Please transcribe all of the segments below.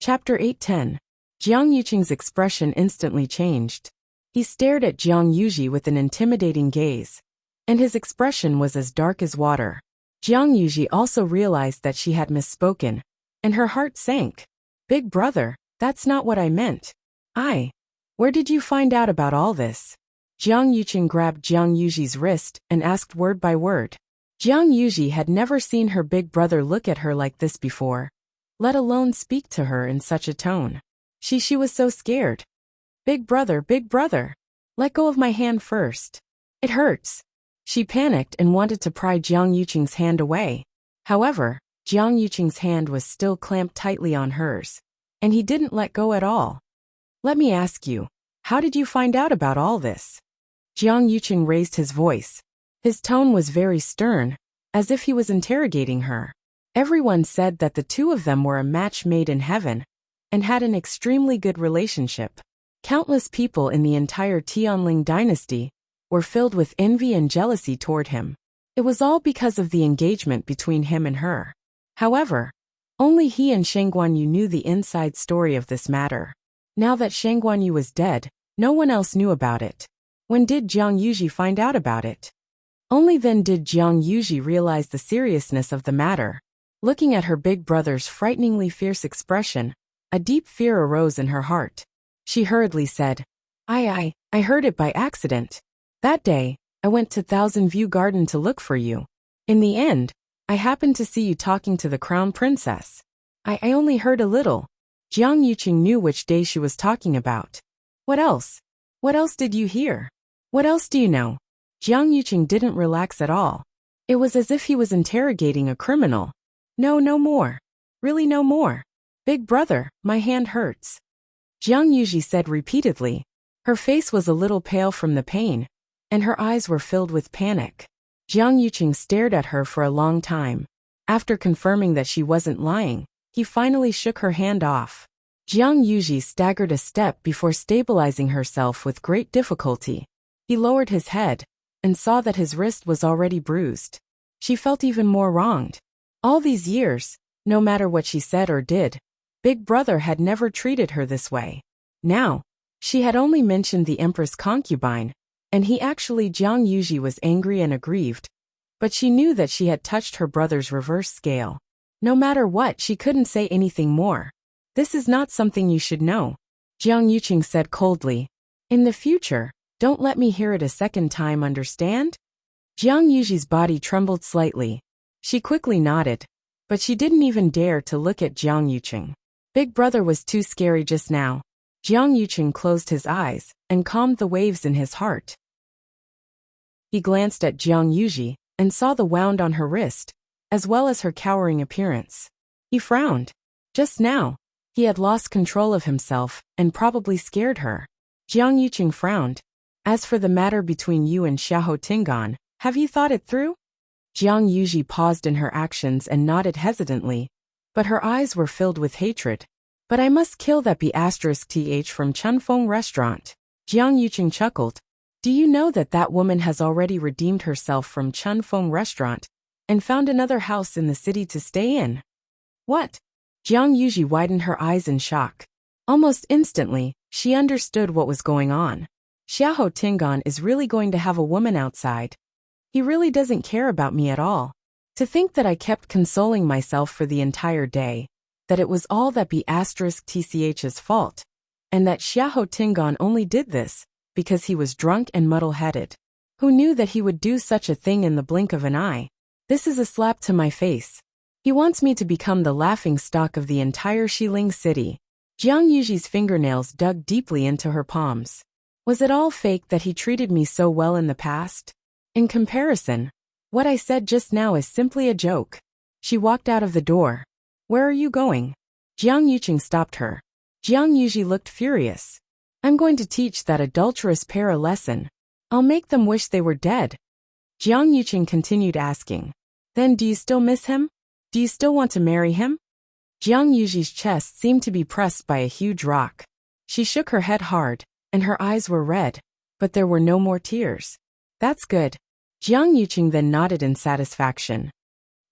Chapter 810. Jiang Yuqing's expression instantly changed. He stared at Jiang Yuji with an intimidating gaze, and his expression was as dark as water. Jiang Yuji also realized that she had misspoken, and her heart sank. "Big brother, that's not what I meant. Where did you find out about all this?" Jiang Yuqing grabbed Jiang Yuji's wrist and asked word by word. Jiang Yuji had never seen her big brother look at her like this before, let alone speak to her in such a tone. She was so scared. Big brother, let go of my hand first. It hurts." She panicked and wanted to pry Jiang Yuqing's hand away. However, Jiang Yuqing's hand was still clamped tightly on hers, and he didn't let go at all. "Let me ask you, how did you find out about all this?" Jiang Yuqing raised his voice. His tone was very stern, as if he was interrogating her. Everyone said that the two of them were a match made in heaven, and had an extremely good relationship. Countless people in the entire Tianling dynasty were filled with envy and jealousy toward him. It was all because of the engagement between him and her. However, only he and Shang Guanyu knew the inside story of this matter. Now that Shang Guanyu was dead, no one else knew about it. When did Jiang Yuji find out about it? Only then did Jiang Yuji realize the seriousness of the matter. Looking at her big brother's frighteningly fierce expression, a deep fear arose in her heart. She hurriedly said, I heard it by accident. That day, I went to Thousand View Garden to look for you. In the end, I happened to see you talking to the crown princess. I only heard a little." Jiang Yuqing knew which day she was talking about. "What else? What else did you hear? What else do you know?" Jiang Yuqing didn't relax at all. It was as if he was interrogating a criminal. No more. Really no more. "Big brother, my hand hurts," Jiang Yuji said repeatedly. Her face was a little pale from the pain, and her eyes were filled with panic. Jiang Yuqing stared at her for a long time. After confirming that she wasn't lying, he finally shook her hand off. Jiang Yuji staggered a step before stabilizing herself with great difficulty. He lowered his head, and saw that his wrist was already bruised. She felt even more wronged. All these years, no matter what she said or did, Big Brother had never treated her this way. Now, she had only mentioned the Empress concubine, and he actually Jiang Yuji was angry and aggrieved. But she knew that she had touched her brother's reverse scale. No matter what, she couldn't say anything more. "This is not something you should know," Jiang Yuqing said coldly. "In the future, don't let me hear it a second time, understand?" Jiang Yuji's body trembled slightly. She quickly nodded, but she didn't even dare to look at Jiang Yuqing. Big Brother was too scary just now. Jiang Yuqing closed his eyes and calmed the waves in his heart. He glanced at Jiang Yuji and saw the wound on her wrist, as well as her cowering appearance. He frowned. Just now, he had lost control of himself and probably scared her. Jiang Yuqing frowned. "As for the matter between you and Xiahou Tingan, have you thought it through?" Jiang Yuji paused in her actions and nodded hesitantly, but her eyes were filled with hatred. "But I must kill that B*th from Chunfeng restaurant." Jiang Yuqing chuckled. "Do you know that that woman has already redeemed herself from Chunfeng restaurant and found another house in the city to stay in?" "What?" Jiang Yuji widened her eyes in shock. Almost instantly, she understood what was going on. Xiahou Tingan is really going to have a woman outside. He really doesn't care about me at all. To think that I kept consoling myself for the entire day, that it was all that B***'s fault, and that Xiahou Tingan only did this because he was drunk and muddle-headed. Who knew that he would do such a thing in the blink of an eye? This is a slap to my face. He wants me to become the laughingstock of the entire Xiling city. Jiang Yuji's fingernails dug deeply into her palms. Was it all fake that he treated me so well in the past? In comparison, what I said just now is simply a joke. She walked out of the door. "Where are you going?" Jiang Yuqing stopped her. Jiang Yuji looked furious. "I'm going to teach that adulterous pair a lesson. I'll make them wish they were dead." Jiang Yuqing continued asking, "Then do you still miss him? Do you still want to marry him?" Jiang Yuji's chest seemed to be pressed by a huge rock. She shook her head hard, and her eyes were red, but there were no more tears. "That's good." Jiang Yuqing then nodded in satisfaction.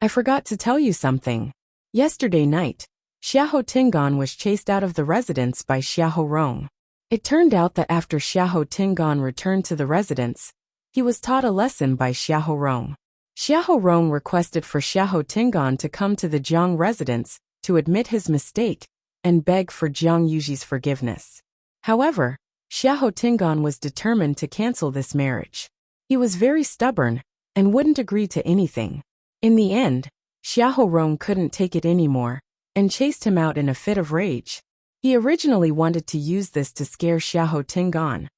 "I forgot to tell you something. Yesterday night, Xiahou Tingan was chased out of the residence by Xiahou Rong. It turned out that after Xiahou Tingan returned to the residence, he was taught a lesson by Xiahou Rong. Xiahou Rong requested for Xiahou Tingan to come to the Jiang residence to admit his mistake and beg for Jiang Yuji's forgiveness. However, Xiahou Tingan was determined to cancel this marriage. He was very stubborn and wouldn't agree to anything. In the end, Xiahou Rong couldn't take it anymore and chased him out in a fit of rage. He originally wanted to use this to scare Xiahou Tingan,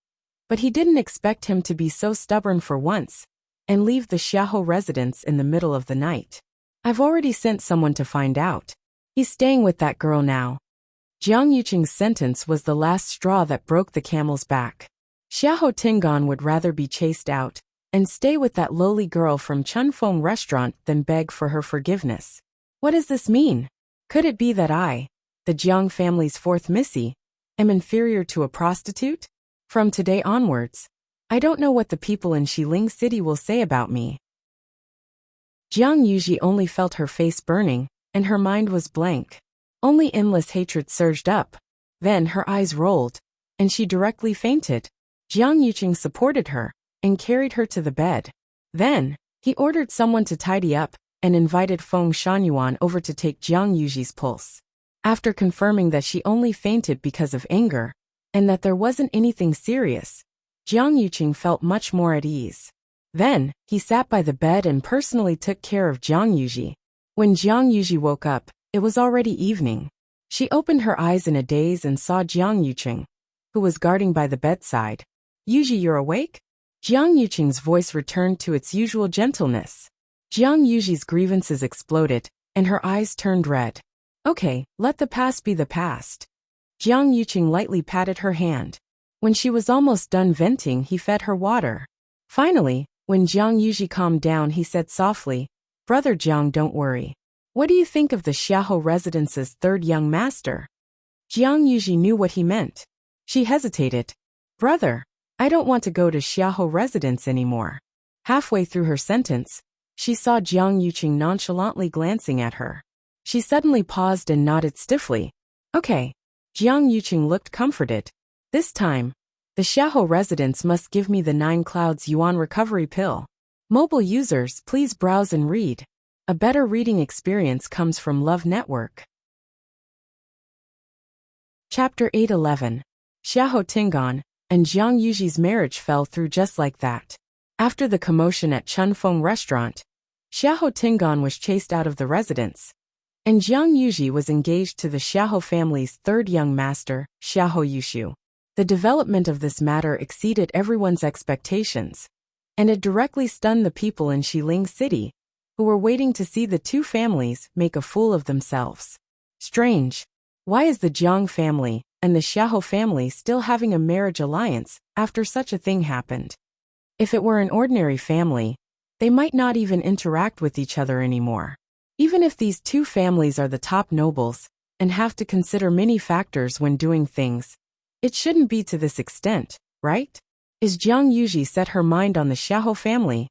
but he didn't expect him to be so stubborn for once and leave the Xiahou residence in the middle of the night. I've already sent someone to find out. He's staying with that girl now. Jiang Yuqing's sentence was the last straw that broke the camel's back. Xiahou Tingan would rather be chased out and stay with that lowly girl from Chunfeng restaurant than beg for her forgiveness. What does this mean? Could it be that I, the Jiang family's fourth Missy, am inferior to a prostitute? From today onwards, I don't know what the people in Xiling City will say about me. Jiang Yuji only felt her face burning, and her mind was blank. Only endless hatred surged up. Then her eyes rolled, and she directly fainted. Jiang Yuqing supported her and carried her to the bed. Then, he ordered someone to tidy up and invited Feng Shangyuan over to take Jiang Yuji's pulse. After confirming that she only fainted because of anger, and that there wasn't anything serious, Jiang Yuqing felt much more at ease. Then, he sat by the bed and personally took care of Jiang Yuji. When Jiang Yuji woke up, it was already evening. She opened her eyes in a daze and saw Jiang Yuqing, who was guarding by the bedside. Yuji, you're awake? Jiang Yuqing's voice returned to its usual gentleness. Jiang Yuji's grievances exploded, and her eyes turned red. Okay, let the past be the past. Jiang Yuqing lightly patted her hand. When she was almost done venting, he fed her water. Finally, when Jiang Yuji calmed down, he said softly, Brother Jiang, don't worry. What do you think of the Xiahou residence's third young master? Jiang Yuji knew what he meant. She hesitated. Brother, I don't want to go to Xiahou residence anymore. Halfway through her sentence, she saw Jiang Yuqing nonchalantly glancing at her. She suddenly paused and nodded stiffly. Okay. Jiang Yuqing looked comforted. This time, the Xiahou residence must give me the 9 Clouds Yuan recovery pill. Mobile users, please browse and read. A better reading experience comes from Love Network. Chapter 811. Xiahou Tingan and Jiang Yuji's marriage fell through just like that. After the commotion at Chunfeng restaurant, Xiahou Tingan was chased out of the residence, and Jiang Yuji was engaged to the Xiahou family's third young master, Xiahou Yushu. The development of this matter exceeded everyone's expectations, and it directly stunned the people in Xiling City, who were waiting to see the two families make a fool of themselves. Strange. Why is the Jiang family and the Xiahou family still having a marriage alliance after such a thing happened? If it were an ordinary family, they might not even interact with each other anymore. Even if these two families are the top nobles and have to consider many factors when doing things, it shouldn't be to this extent, right? Is Jiang Yuji set her mind on the Xiahou family?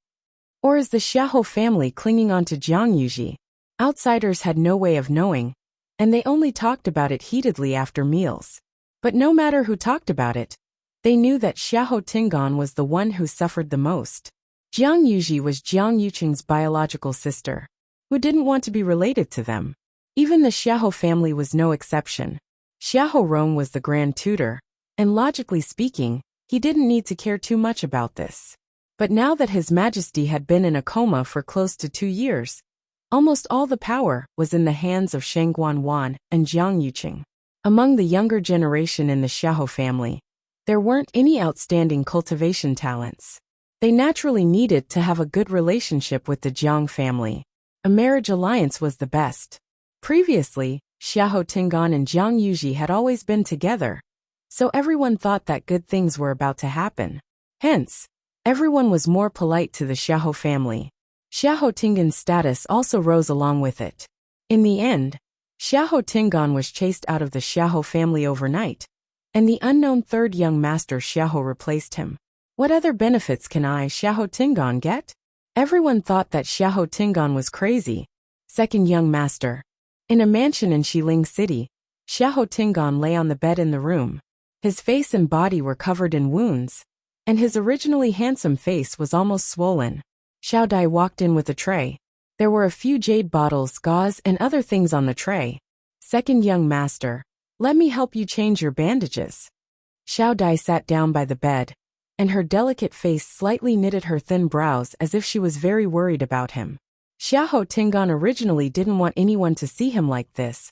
Or is the Xiahou family clinging on to Jiang Yuji? Outsiders had no way of knowing, and they only talked about it heatedly after meals. But no matter who talked about it, they knew that Xiahou Tingan was the one who suffered the most. Jiang Yuji was Jiang Yuqing's biological sister, who didn't want to be related to them. Even the Xiahou family was no exception. Xiahou Rong was the grand tutor, and logically speaking, he didn't need to care too much about this. But now that His Majesty had been in a coma for close to 2 years, almost all the power was in the hands of Shengguan Wan and Jiang Yuqing. Among the younger generation in the Xiahou family, there weren't any outstanding cultivation talents. They naturally needed to have a good relationship with the Jiang family. A marriage alliance was the best. Previously, Xiahou Tingan and Jiang Yuji had always been together, so everyone thought that good things were about to happen. Hence, everyone was more polite to the Xiahou family. Xiahou Tingan's status also rose along with it. In the end, Xiahou Tingan was chased out of the Xiahou family overnight, and the unknown third young master Xiahou replaced him. What other benefits can I, Xiahou Tingan, get? Everyone thought that Xiahou Tingan was crazy. Second young master. In a mansion in Xiling City, Xiahou Tingan lay on the bed in the room. His face and body were covered in wounds, and his originally handsome face was almost swollen. Xiao Dai walked in with a tray. There were a few jade bottles, gauze, and other things on the tray. Second young master, let me help you change your bandages. Xiao Dai sat down by the bed, and her delicate face slightly knitted her thin brows as if she was very worried about him. Xiahou Tingan originally didn't want anyone to see him like this,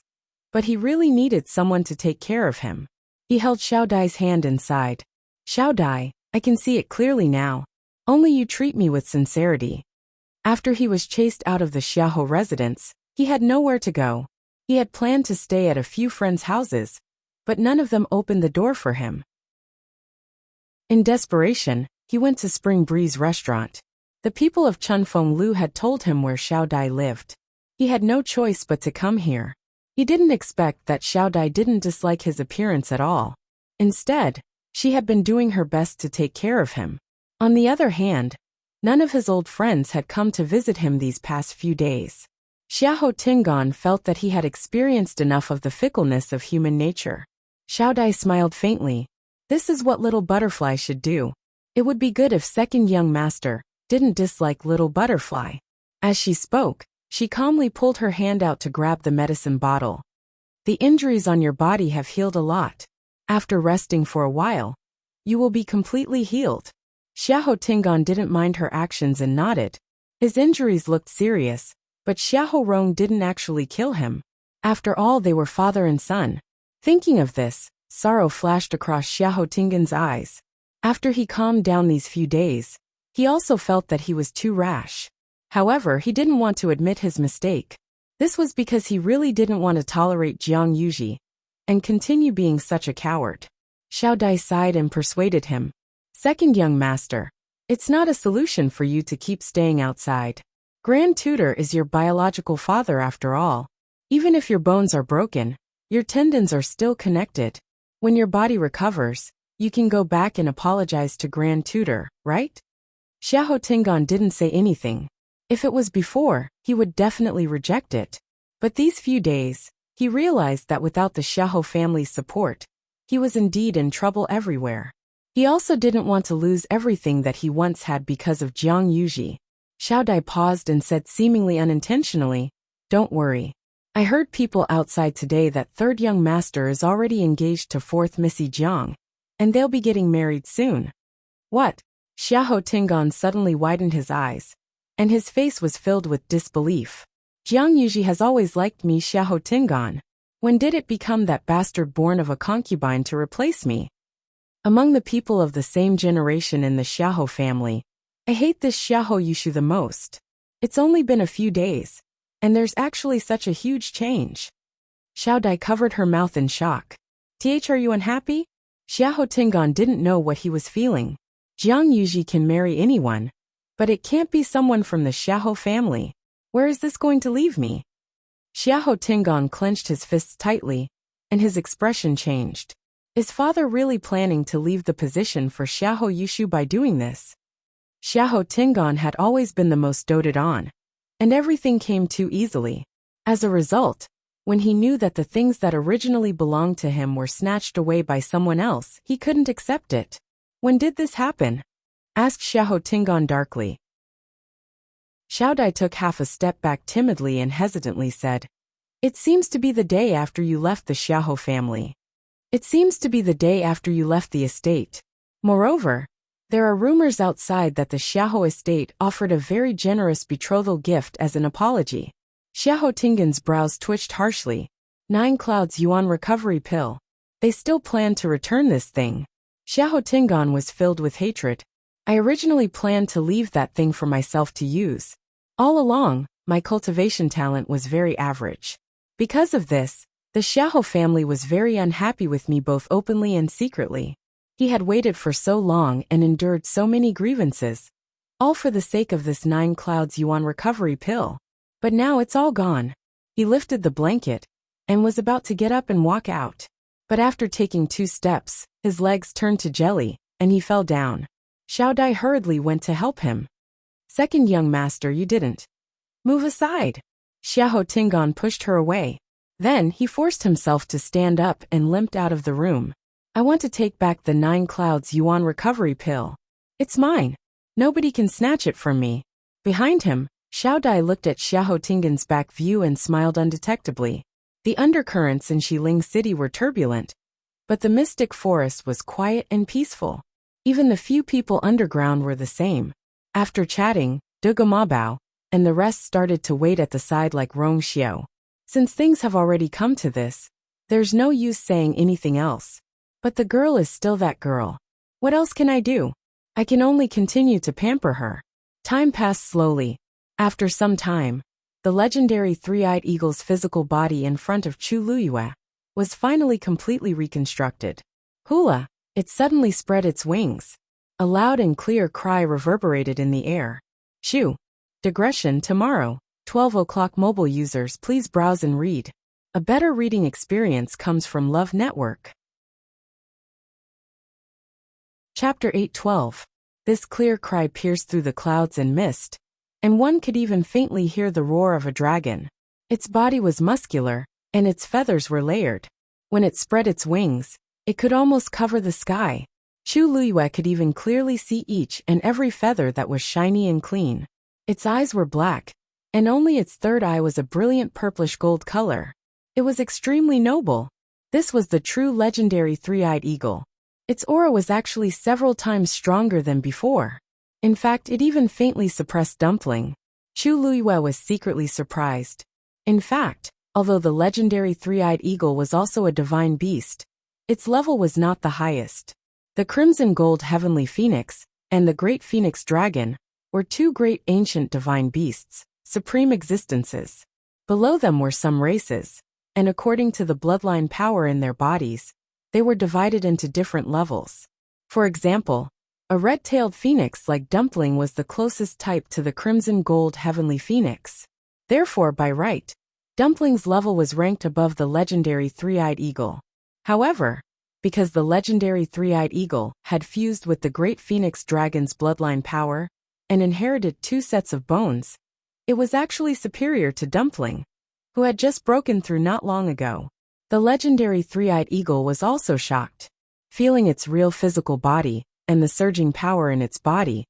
but he really needed someone to take care of him. He held Xiao Dai's hand and sighed. Xiao Dai, I can see it clearly now. Only you treat me with sincerity. After he was chased out of the Xiahou residence, he had nowhere to go. He had planned to stay at a few friends' houses, but none of them opened the door for him. In desperation, he went to Spring Breeze restaurant. The people of Chunfeng Lu had told him where Xiao Dai lived. He had no choice but to come here. He didn't expect that Xiao Dai didn't dislike his appearance at all. Instead, she had been doing her best to take care of him. On the other hand, none of his old friends had come to visit him these past few days. Xiahou Tingan felt that he had experienced enough of the fickleness of human nature. Xiao Dai smiled faintly. This is what Little Butterfly should do. It would be good if second young master didn't dislike Little Butterfly. As she spoke, she calmly pulled her hand out to grab the medicine bottle. The injuries on your body have healed a lot. After resting for a while, you will be completely healed. Xiahou Tingan didn't mind her actions and nodded. His injuries looked serious, but Xiahou Rong didn't actually kill him. After all, they were father and son. Thinking of this, sorrow flashed across Xiahou Tingan's eyes. After he calmed down these few days, he also felt that he was too rash. However, he didn't want to admit his mistake. This was because he really didn't want to tolerate Jiang Yuji and continue being such a coward. Xiao Dai sighed and persuaded him. Second young master, it's not a solution for you to keep staying outside. Grand Tutor is your biological father after all. Even if your bones are broken, your tendons are still connected. When your body recovers, you can go back and apologize to Grand Tutor, right? Xiahou Tingan didn't say anything. If it was before, he would definitely reject it. But these few days, he realized that without the Xiahou family's support, he was indeed in trouble everywhere. He also didn't want to lose everything that he once had because of Jiang Yuji. Xiao Dai paused and said seemingly unintentionally, "Don't worry. I heard people outside today that third young master is already engaged to fourth Missy Jiang, and they'll be getting married soon." What? Xiahou Tingan suddenly widened his eyes, and his face was filled with disbelief. Jiang Yuji has always liked me, Xiahou Tingan. When did it become that bastard born of a concubine to replace me? Among the people of the same generation in the Xiahou family, I hate this Xiahou Yushu the most. It's only been a few days, and there's actually such a huge change. Xiao Dai covered her mouth in shock. Are you unhappy? Xiahou Tingan didn't know what he was feeling. Jiang Yuji can marry anyone, but it can't be someone from the Xiahou family. Where is this going to leave me? Xiahou Tingan clenched his fists tightly, and his expression changed. Is father really planning to leave the position for Xiahou Yushu by doing this? Xiahou Tingan had always been the most doted on, and everything came too easily. As a result, when he knew that the things that originally belonged to him were snatched away by someone else, he couldn't accept it. When did this happen? Asked Xiahou Tingan darkly. Xiao Dai took half a step back timidly and hesitantly said, "It seems to be the day after you left the Xiahou family. It seems to be the day after you left the estate. Moreover, there are rumors outside that the Xiahou estate offered a very generous betrothal gift as an apology." Xiahou Tingan's brows twitched harshly. 9 Clouds Yuan recovery pill. They still plan to return this thing. Xiahou Tingan was filled with hatred. I originally planned to leave that thing for myself to use. All along, my cultivation talent was very average. Because of this, the Xiahou family was very unhappy with me both openly and secretly. He had waited for so long and endured so many grievances, all for the sake of this 9 Clouds Yuan recovery pill. But now it's all gone. He lifted the blanket and was about to get up and walk out. But after taking 2 steps, his legs turned to jelly, and he fell down. Xiao Dai hurriedly went to help him. Second young master, you didn't. Move aside. Xiahou Tingan pushed her away. Then he forced himself to stand up and limped out of the room. I want to take back the 9 Clouds Yuan recovery pill. It's mine. Nobody can snatch it from me. Behind him, Xiao Dai looked at Xiahou Tingan's back view and smiled undetectably. The undercurrents in Xiling City were turbulent, but the mystic forest was quiet and peaceful. Even the few people underground were the same. After chatting, Du Gamabao and the rest started to wait at the side like Rong Xiao. Since things have already come to this, there's no use saying anything else. But the girl is still that girl. What else can I do? I can only continue to pamper her. Time passed slowly. After some time, the legendary three-eyed eagle's physical body in front of Chu Luyue was finally completely reconstructed. Hula! It suddenly spread its wings. A loud and clear cry reverberated in the air. Shoo! Digression tomorrow. 12 o'clock. Mobile users, please browse and read. A better reading experience comes from Love Network. Chapter 8:12. This clear cry pierced through the clouds and mist, and one could even faintly hear the roar of a dragon. Its body was muscular, and its feathers were layered. When it spread its wings, it could almost cover the sky. Chu Luyue could even clearly see each and every feather that was shiny and clean. Its eyes were black, and only its third eye was a brilliant purplish gold color. It was extremely noble. This was the true legendary three-eyed eagle. Its aura was actually several times stronger than before. In fact, it even faintly suppressed Dumpling. Chu Luyue was secretly surprised. In fact, although the legendary three-eyed eagle was also a divine beast, its level was not the highest. The Crimson Gold Heavenly Phoenix and the Great Phoenix Dragon were 2 great ancient divine beasts, supreme existences. Below them were some races, and according to the bloodline power in their bodies, they were divided into different levels. For example, a red-tailed phoenix like Dumpling was the closest type to the Crimson Gold Heavenly Phoenix. Therefore, by right, Dumpling's level was ranked above the legendary three-eyed eagle. However, because the legendary three-eyed eagle had fused with the Great Phoenix Dragon's bloodline power and inherited 2 sets of bones, it was actually superior to Dumpling, who had just broken through not long ago. The legendary three-eyed eagle was also shocked. Feeling its real physical body and the surging power in its body,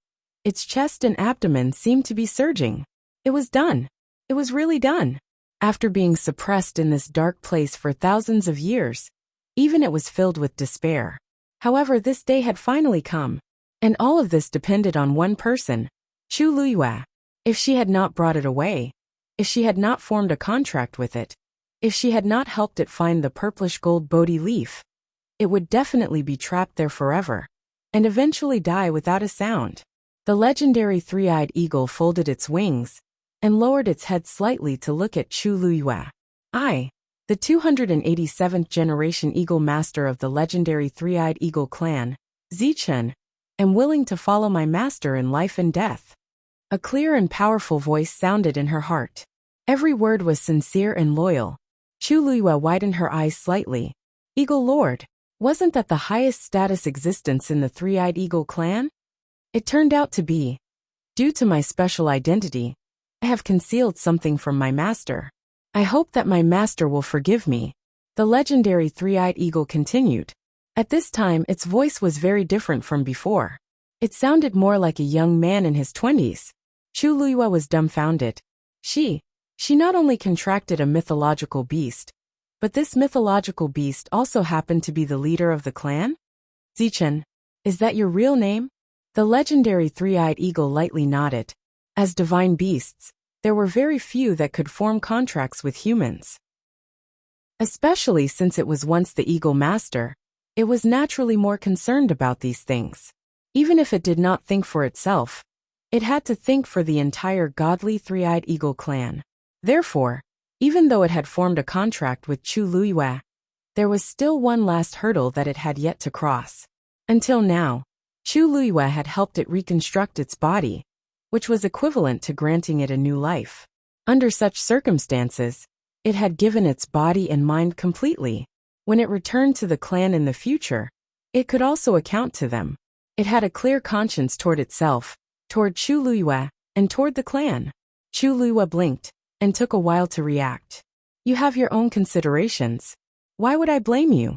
its chest and abdomen seemed to be surging. It was done. It was really done. After being suppressed in this dark place for thousands of years, even it was filled with despair. However, this day had finally come, and all of this depended on one person, Chu Luyue. If she had not brought it away, if she had not formed a contract with it, if she had not helped it find the purplish gold Bodhi leaf, it would definitely be trapped there forever, and eventually die without a sound. The legendary three-eyed eagle folded its wings and lowered its head slightly to look at Chu Luyue. I, the 287th generation Eagle Master of the legendary three-eyed eagle clan, Zichen, am willing to follow my master in life and death. A clear and powerful voice sounded in her heart. Every word was sincere and loyal. Chu Luyue widened her eyes slightly. Eagle Lord, wasn't that the highest status existence in the three-eyed eagle clan? It turned out to be. Due to my special identity, I have concealed something from my master. I hope that my master will forgive me. The legendary three-eyed eagle continued. At this time, its voice was very different from before. It sounded more like a young man in his 20s. Chu Luyue was dumbfounded. She not only contracted a mythological beast, but this mythological beast also happened to be the leader of the clan? Zichen, is that your real name? The legendary three-eyed eagle lightly nodded. As divine beasts, there were very few that could form contracts with humans. Especially since it was once the Eagle Master, it was naturally more concerned about these things. Even if it did not think for itself, it had to think for the entire godly three-eyed eagle clan. Therefore, even though it had formed a contract with Chu Luyue, there was still one last hurdle that it had yet to cross. Until now, Chu Luyue had helped it reconstruct its body, which was equivalent to granting it a new life. Under such circumstances, it had given its body and mind completely. When it returned to the clan in the future, it could also account to them. It had a clear conscience toward itself, toward Chu Luyue, and toward the clan. Chu Luyue blinked, and took a while to react. You have your own considerations. Why would I blame you?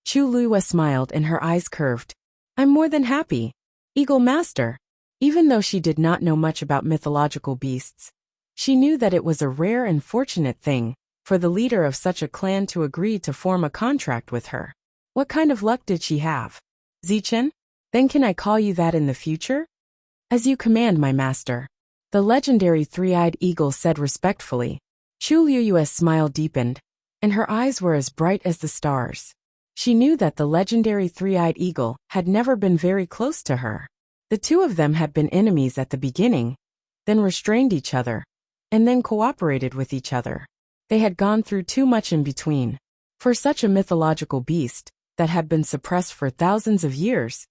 Chu Luiyue smiled and her eyes curved. I'm more than happy. Eagle Master. Even though she did not know much about mythological beasts, she knew that it was a rare and fortunate thing for the leader of such a clan to agree to form a contract with her. What kind of luck did she have? Zichen? Then can I call you that in the future? As you command, my master. The legendary three-eyed eagle said respectfully. Chu Luiyue's smile deepened, and her eyes were as bright as the stars. She knew that the legendary three-eyed eagle had never been very close to her. The two of them had been enemies at the beginning, then restrained each other, and then cooperated with each other. They had gone through too much in between. For such a mythological beast that had been suppressed for thousands of years,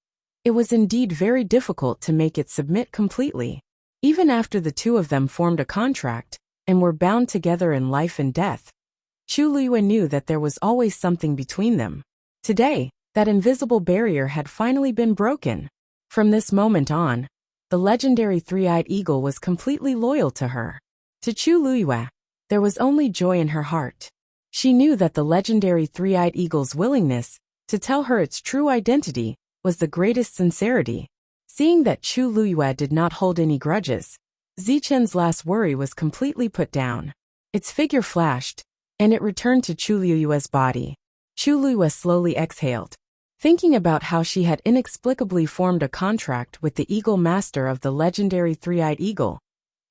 it was indeed very difficult to make it submit completely. Even after the two of them formed a contract and were bound together in life and death, Chu Luiyue knew that there was always something between them. Today, that invisible barrier had finally been broken. From this moment on, the legendary three-eyed eagle was completely loyal to her. To Chu Luiyue, there was only joy in her heart. She knew that the legendary three-eyed eagle's willingness to tell her its true identity was the greatest sincerity. Seeing that Chu Luiyue did not hold any grudges, Zichen's last worry was completely put down. Its figure flashed, and it returned to Chu Luiyue's body. Chu Luiyue slowly exhaled, thinking about how she had inexplicably formed a contract with the Eagle Master of the legendary three-eyed eagle.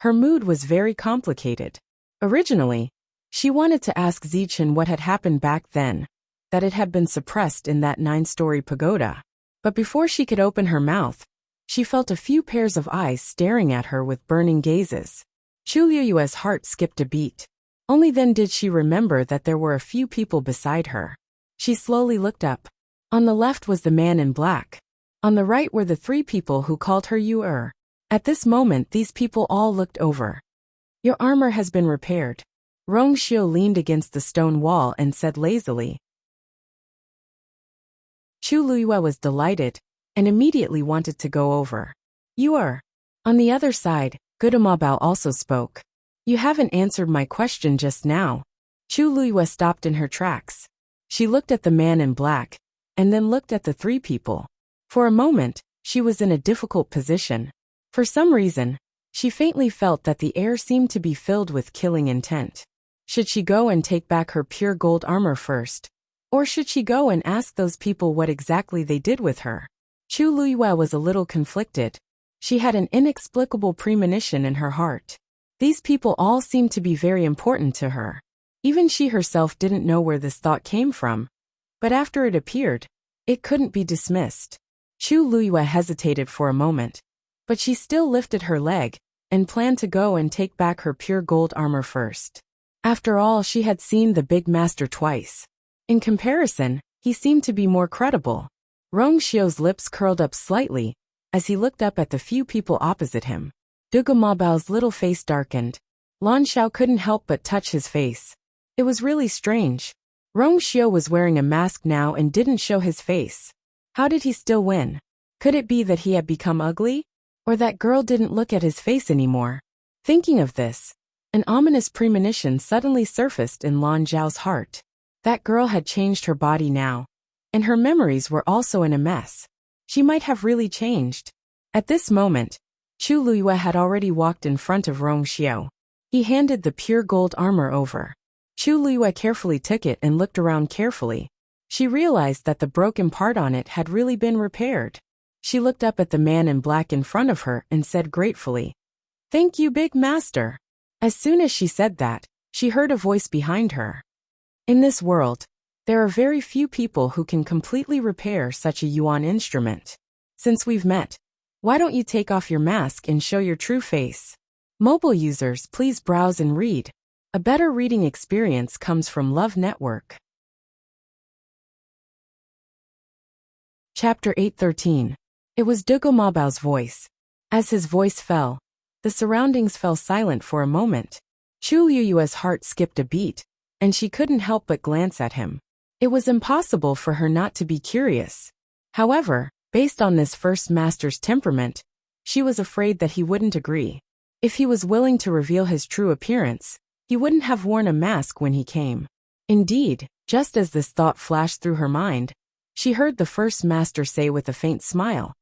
Her mood was very complicated. Originally, she wanted to ask Zichen what had happened back then, that it had been suppressed in that 9-story pagoda. But before she could open her mouth, she felt a few pairs of eyes staring at her with burning gazes. Chu Luiyue's heart skipped a beat. Only then did she remember that there were a few people beside her. She slowly looked up. On the left was the man in black. On the right were the 3 people who called her Yu-er. At this moment these people all looked over. Your armor has been repaired. Rong Xiu leaned against the stone wall and said lazily. Chu Luiyue was delighted, and immediately wanted to go over. Yu-er. On the other side, Gudamabao also spoke. You haven't answered my question just now. Chu Luiyue stopped in her tracks. She looked at the man in black, and then looked at the 3 people. For a moment, she was in a difficult position. For some reason, she faintly felt that the air seemed to be filled with killing intent. Should she go and take back her pure gold armor first? Or should she go and ask those people what exactly they did with her? Chu Luiyue was a little conflicted. She had an inexplicable premonition in her heart. These people all seemed to be very important to her. Even she herself didn't know where this thought came from. But after it appeared, it couldn't be dismissed. Chu Luiyue hesitated for a moment, but she still lifted her leg and planned to go and take back her pure gold armor first. After all, she had seen the big master twice. In comparison, he seemed to be more credible. Rong Xiu's lips curled up slightly as he looked up at the few people opposite him. Dugumabao's little face darkened. Lan Xiao couldn't help but touch his face. It was really strange. Rong Xiu was wearing a mask now and didn't show his face. How did he still win? Could it be that he had become ugly? Or that girl didn't look at his face anymore? Thinking of this, an ominous premonition suddenly surfaced in Lan Zhao's heart. That girl had changed her body now, and her memories were also in a mess. She might have really changed. At this moment, Chu Luiyue had already walked in front of Rong Xiu. He handed the pure gold armor over. Chu Luiyue carefully took it and looked around carefully. She realized that the broken part on it had really been repaired. She looked up at the man in black in front of her and said gratefully, "Thank you, big master." As soon as she said that, she heard a voice behind her. In this world, there are very few people who can completely repair such a yuan instrument. Since we've met, why don't you take off your mask and show your true face? Mobile users, please browse and read. A better reading experience comes from Love Network. Chapter 813. It was Dugumabao's voice. As his voice fell, the surroundings fell silent for a moment. Chu Luiyue's heart skipped a beat, and she couldn't help but glance at him. It was impossible for her not to be curious. However, based on this first master's temperament, she was afraid that he wouldn't agree. If he was willing to reveal his true appearance, He wouldn't have worn a mask when he came. Indeed, just as this thought flashed through her mind, she heard the first master say with a faint smile,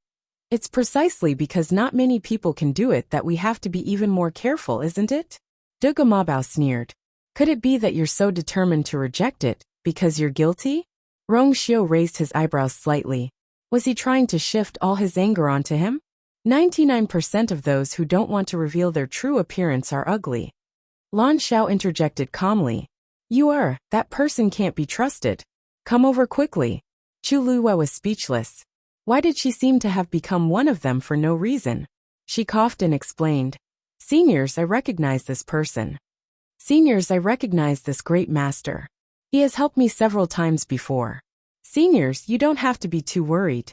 "It's precisely because not many people can do it that we have to be even more careful, isn't it?" Duga Mabao sneered. "Could it be that you're so determined to reject it, because you're guilty?" Rong Xiu raised his eyebrows slightly. Was he trying to shift all his anger onto him? 99% of those who don't want to reveal their true appearance are ugly. Lan Xiao interjected calmly. That person can't be trusted. Come over quickly. Chu Luiyue was speechless. Why did she seem to have become one of them for no reason? She coughed and explained. Seniors, I recognize this person. Seniors, I recognize this great master. He has helped me several times before. Seniors, you don't have to be too worried.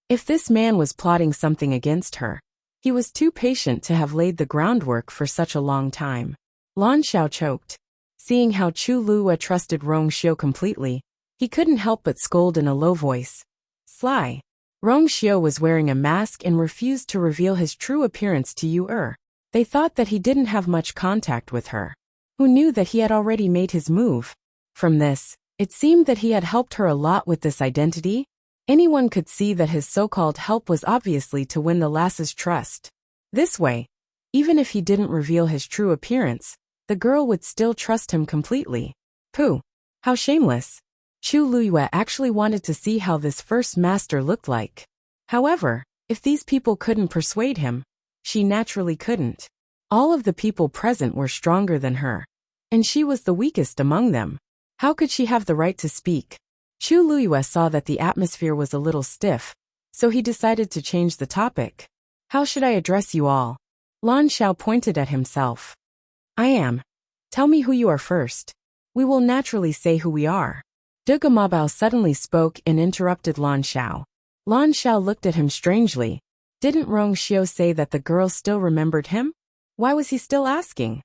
If this man was plotting something against her, he was too patient to have laid the groundwork for such a long time. Lan Xiao choked. Seeing how Chu Luiyue trusted Rong Xiu completely, he couldn't help but scold in a low voice. Sly. Rong Xiu was wearing a mask and refused to reveal his true appearance to Yu. They thought that he didn't have much contact with her. Who knew that he had already made his move? From this, it seemed that he had helped her a lot with this identity. Anyone could see that his so-called help was obviously to win the lass's trust. This way, even if he didn't reveal his true appearance, the girl would still trust him completely. Pooh! How shameless! Chu Luiyue actually wanted to see how this first master looked like. However, if these people couldn't persuade him, she naturally couldn't. All of the people present were stronger than her, and she was the weakest among them. How could she have the right to speak? Chu Luiyue saw that the atmosphere was a little stiff, so he decided to change the topic. How should I address you all? Lan Xiao pointed at himself. I am. Tell me who you are first. We will naturally say who we are. Duga Mabao suddenly spoke and interrupted Lan Xiao. Lan Xiao looked at him strangely. Didn't Rong Xiu say that the girl still remembered him? Why was he still asking?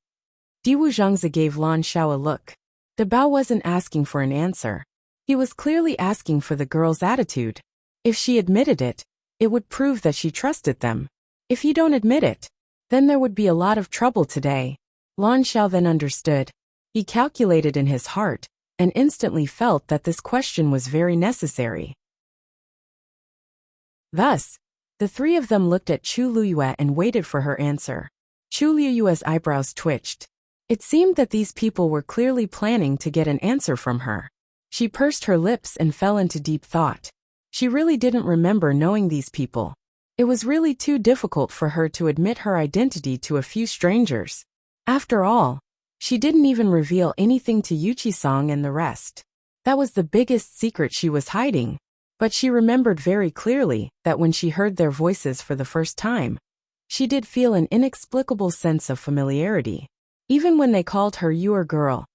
Diwu Zhangzi gave Lan Xiao a look. The Bao wasn't asking for an answer. He was clearly asking for the girl's attitude. If she admitted it, it would prove that she trusted them. If you don't admit it, then there would be a lot of trouble today. Lan Xiao then understood. He calculated in his heart, and instantly felt that this question was very necessary. Thus, the three of them looked at Chu Luiyue and waited for her answer. Chu Luiyue's eyebrows twitched. It seemed that these people were clearly planning to get an answer from her. She pursed her lips and fell into deep thought. She really didn't remember knowing these people. It was really too difficult for her to admit her identity to a few strangers. After all, she didn't even reveal anything to Yuchi-san and the rest. That was the biggest secret she was hiding. But she remembered very clearly that when she heard their voices for the first time, she did feel an inexplicable sense of familiarity. Even when they called her your girl,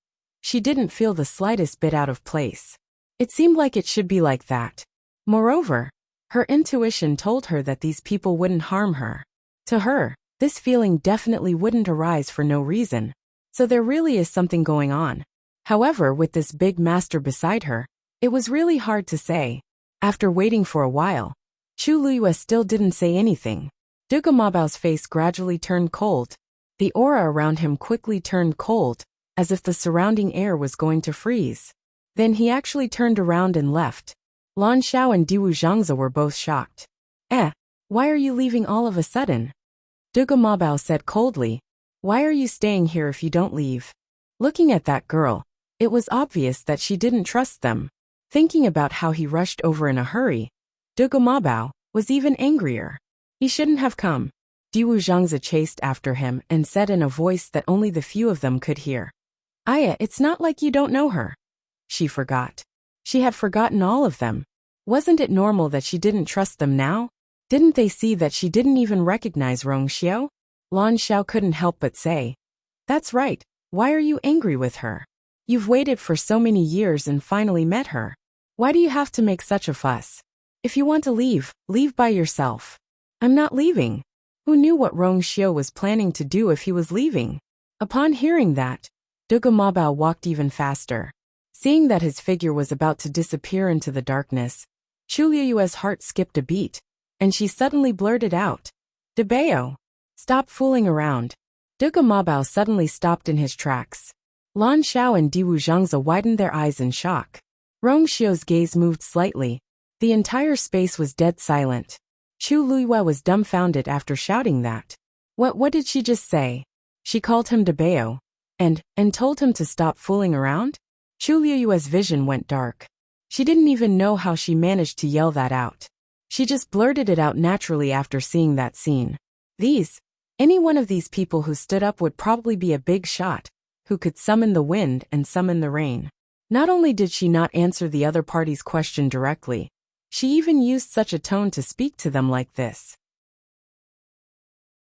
she didn't feel the slightest bit out of place. It seemed like it should be like that. Moreover, her intuition told her that these people wouldn't harm her. To her, this feeling definitely wouldn't arise for no reason. So there really is something going on. However, with this big master beside her, it was really hard to say. After waiting for a while, Chu Luiyue still didn't say anything. Duga Mabao's face gradually turned cold. The aura around him quickly turned cold, as if the surrounding air was going to freeze. Then he actually turned around and left. Lan Xiao and Diwu Zhangzi were both shocked. Why are you leaving all of a sudden? Duga Mabao said coldly. Why are you staying here if you don't leave? Looking at that girl, it was obvious that she didn't trust them. Thinking about how he rushed over in a hurry, Duga Mabao was even angrier. He shouldn't have come. Diwu Zhangzi chased after him and said in a voice that only the few of them could hear. Aya, it's not like you don't know her. She forgot. She had forgotten all of them. Wasn't it normal that she didn't trust them now? Didn't they see that she didn't even recognize Rong Xiu? Lan Xiao couldn't help but say. That's right. Why are you angry with her? You've waited for so many years and finally met her. Why do you have to make such a fuss? If you want to leave, leave by yourself. I'm not leaving. Who knew what Rong Xiu was planning to do if he was leaving? Upon hearing that, Duga Mabao walked even faster. Seeing that his figure was about to disappear into the darkness, Chu Luiyue's heart skipped a beat, and she suddenly blurted out. Debao! Stop fooling around. Duga Mabao suddenly stopped in his tracks. Lan Xiao and Diwu Zhangzi widened their eyes in shock. Rong Xiu's gaze moved slightly. The entire space was dead silent. Chu Luiyue was dumbfounded after shouting that. What did she just say? She called him Dabao. And told him to stop fooling around? Chu Luiyue's vision went dark. She didn't even know how she managed to yell that out. She just blurted it out naturally after seeing that scene. Any one of these people who stood up would probably be a big shot, who could summon the wind and summon the rain. Not only did she not answer the other party's question directly, she even used such a tone to speak to them like this.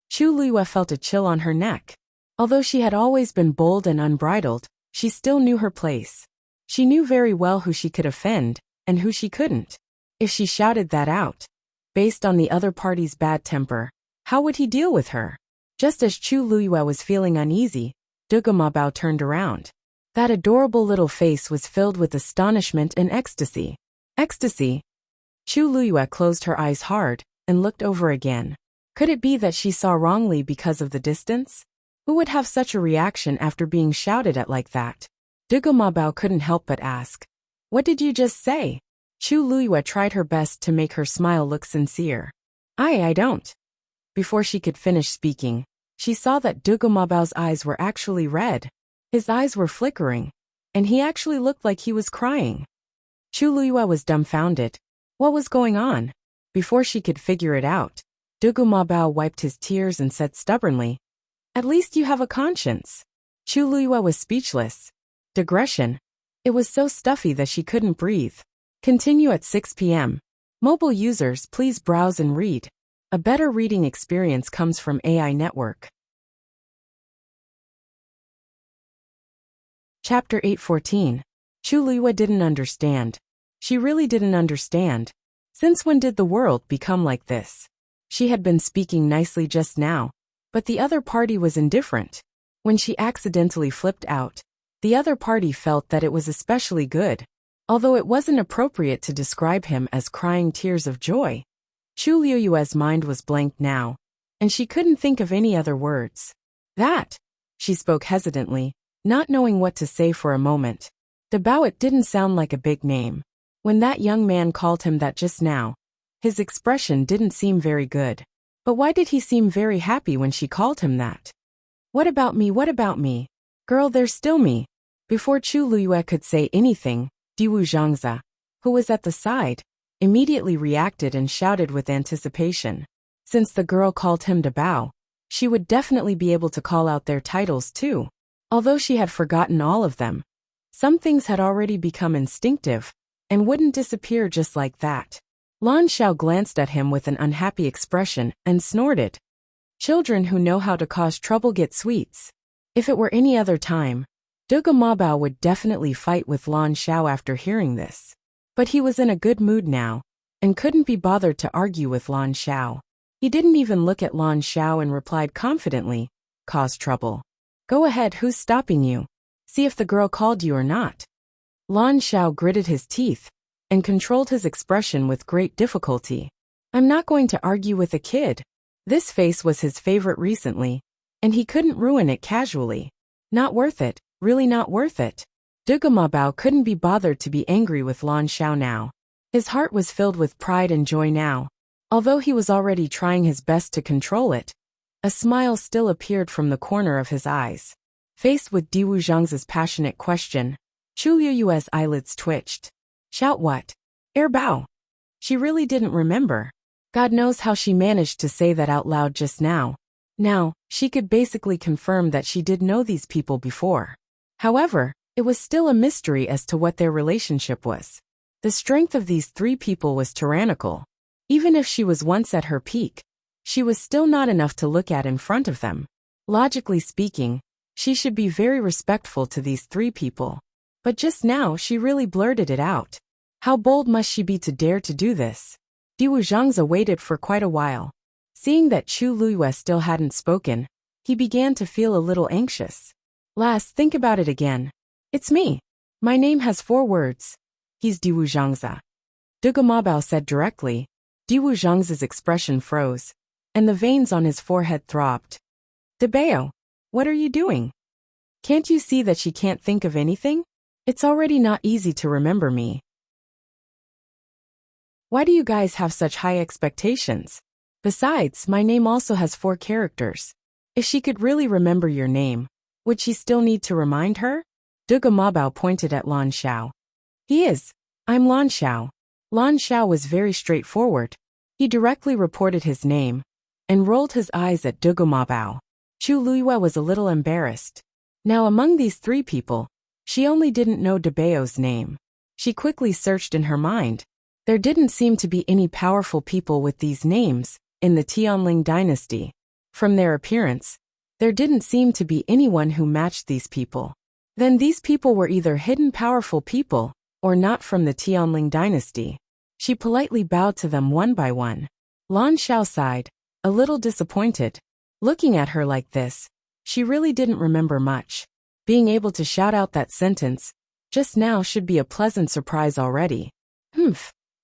Chu Luiyue felt a chill on her neck. Although she had always been bold and unbridled, she still knew her place. She knew very well who she could offend, and who she couldn't. If she shouted that out, based on the other party's bad temper, how would he deal with her? Just as Chu Luiyue was feeling uneasy, Duga Mabao turned around. That adorable little face was filled with astonishment and ecstasy. Ecstasy? Chu Luiyue closed her eyes hard, and looked over again. Could it be that she saw wrongly because of the distance? Who would have such a reaction after being shouted at like that? Duga Mabao couldn't help but ask. What did you just say? Chu Luiyue tried her best to make her smile look sincere. I don't. Before she could finish speaking, she saw that Duga Mabao's eyes were actually red. His eyes were flickering, and he actually looked like he was crying. Chu Luiyue was dumbfounded. What was going on? Before she could figure it out, Duga Mabao wiped his tears and said stubbornly, At least you have a conscience. Chu Luiyue was speechless. Digression. It was so stuffy that she couldn't breathe. Continue at 6 p.m. Mobile users, please browse and read. A better reading experience comes from AI Network. Chapter 8:14. Chu Luiyue didn't understand. She really didn't understand. Since when did the world become like this? She had been speaking nicely just now, but the other party was indifferent. When she accidentally flipped out, the other party felt that it was especially good, although it wasn't appropriate to describe him as crying tears of joy. Chu Luiyue's mind was blank now, and she couldn't think of any other words. That, she spoke hesitantly, not knowing what to say for a moment. Dabao, it didn't sound like a big name. When that young man called him that just now, his expression didn't seem very good. But why did he seem very happy when she called him that? What about me? What about me? Girl, there's still me. Before Chu Luiyue could say anything, Diwu Zhangzi, who was at the side, immediately reacted and shouted with anticipation. Since the girl called him Dabao, she would definitely be able to call out their titles too. Although she had forgotten all of them, some things had already become instinctive, and wouldn't disappear just like that. Lan Xiao glanced at him with an unhappy expression and snorted. Children who know how to cause trouble get sweets. If it were any other time, Duga Mabao would definitely fight with Lan Xiao after hearing this. But he was in a good mood now, and couldn't be bothered to argue with Lan Xiao. He didn't even look at Lan Xiao and replied confidently, Cause trouble. Go ahead, who's stopping you? See if the girl called you or not. Lan Xiao gritted his teeth, and controlled his expression with great difficulty. I'm not going to argue with a kid. This face was his favorite recently, and he couldn't ruin it casually. Not worth it, really not worth it. Duga Mabao couldn't be bothered to be angry with Lan Xiao now. His heart was filled with pride and joy now. Although he was already trying his best to control it, a smile still appeared from the corner of his eyes. Faced with Diwu Zhangzi's passionate question, Chu Luiyue's eyelids twitched. Shout what? Bao. She really didn't remember. God knows how she managed to say that out loud just now. Now, she could basically confirm that she did know these people before. However, it was still a mystery as to what their relationship was. The strength of these three people was tyrannical. Even if she was once at her peak, she was still not enough to look at in front of them. Logically speaking, she should be very respectful to these three people. But just now she really blurted it out. How bold must she be to dare to do this? Diwu Zhangzi waited for quite a while. Seeing that Chu Luiyue still hadn't spoken, he began to feel a little anxious. Lass, think about it again. It's me. My name has 4 words. He's Diwu Zhangzi. Duga Mabao said directly. Diwu Zhangzi's expression froze, and the veins on his forehead throbbed. Dabao. What are you doing? Can't you see that she can't think of anything? It's already not easy to remember me. Why do you guys have such high expectations? Besides, my name also has 4 characters. If she could really remember your name, would she still need to remind her? Duga Mabao pointed at Lan Xiao. He is. I'm Lan Xiao. Lan Xiao was very straightforward. He directly reported his name and rolled his eyes at Duga Mabao. Chu Luiyue was a little embarrassed. Now among these 3 people, she only didn't know Dabao's name. She quickly searched in her mind. There didn't seem to be any powerful people with these names in the Tianling dynasty. From their appearance, there didn't seem to be anyone who matched these people. Then these people were either hidden powerful people or not from the Tianling dynasty. She politely bowed to them one by one. Lan Xiao sighed, a little disappointed. Looking at her like this, she really didn't remember much. Being able to shout out that sentence just now should be a pleasant surprise already.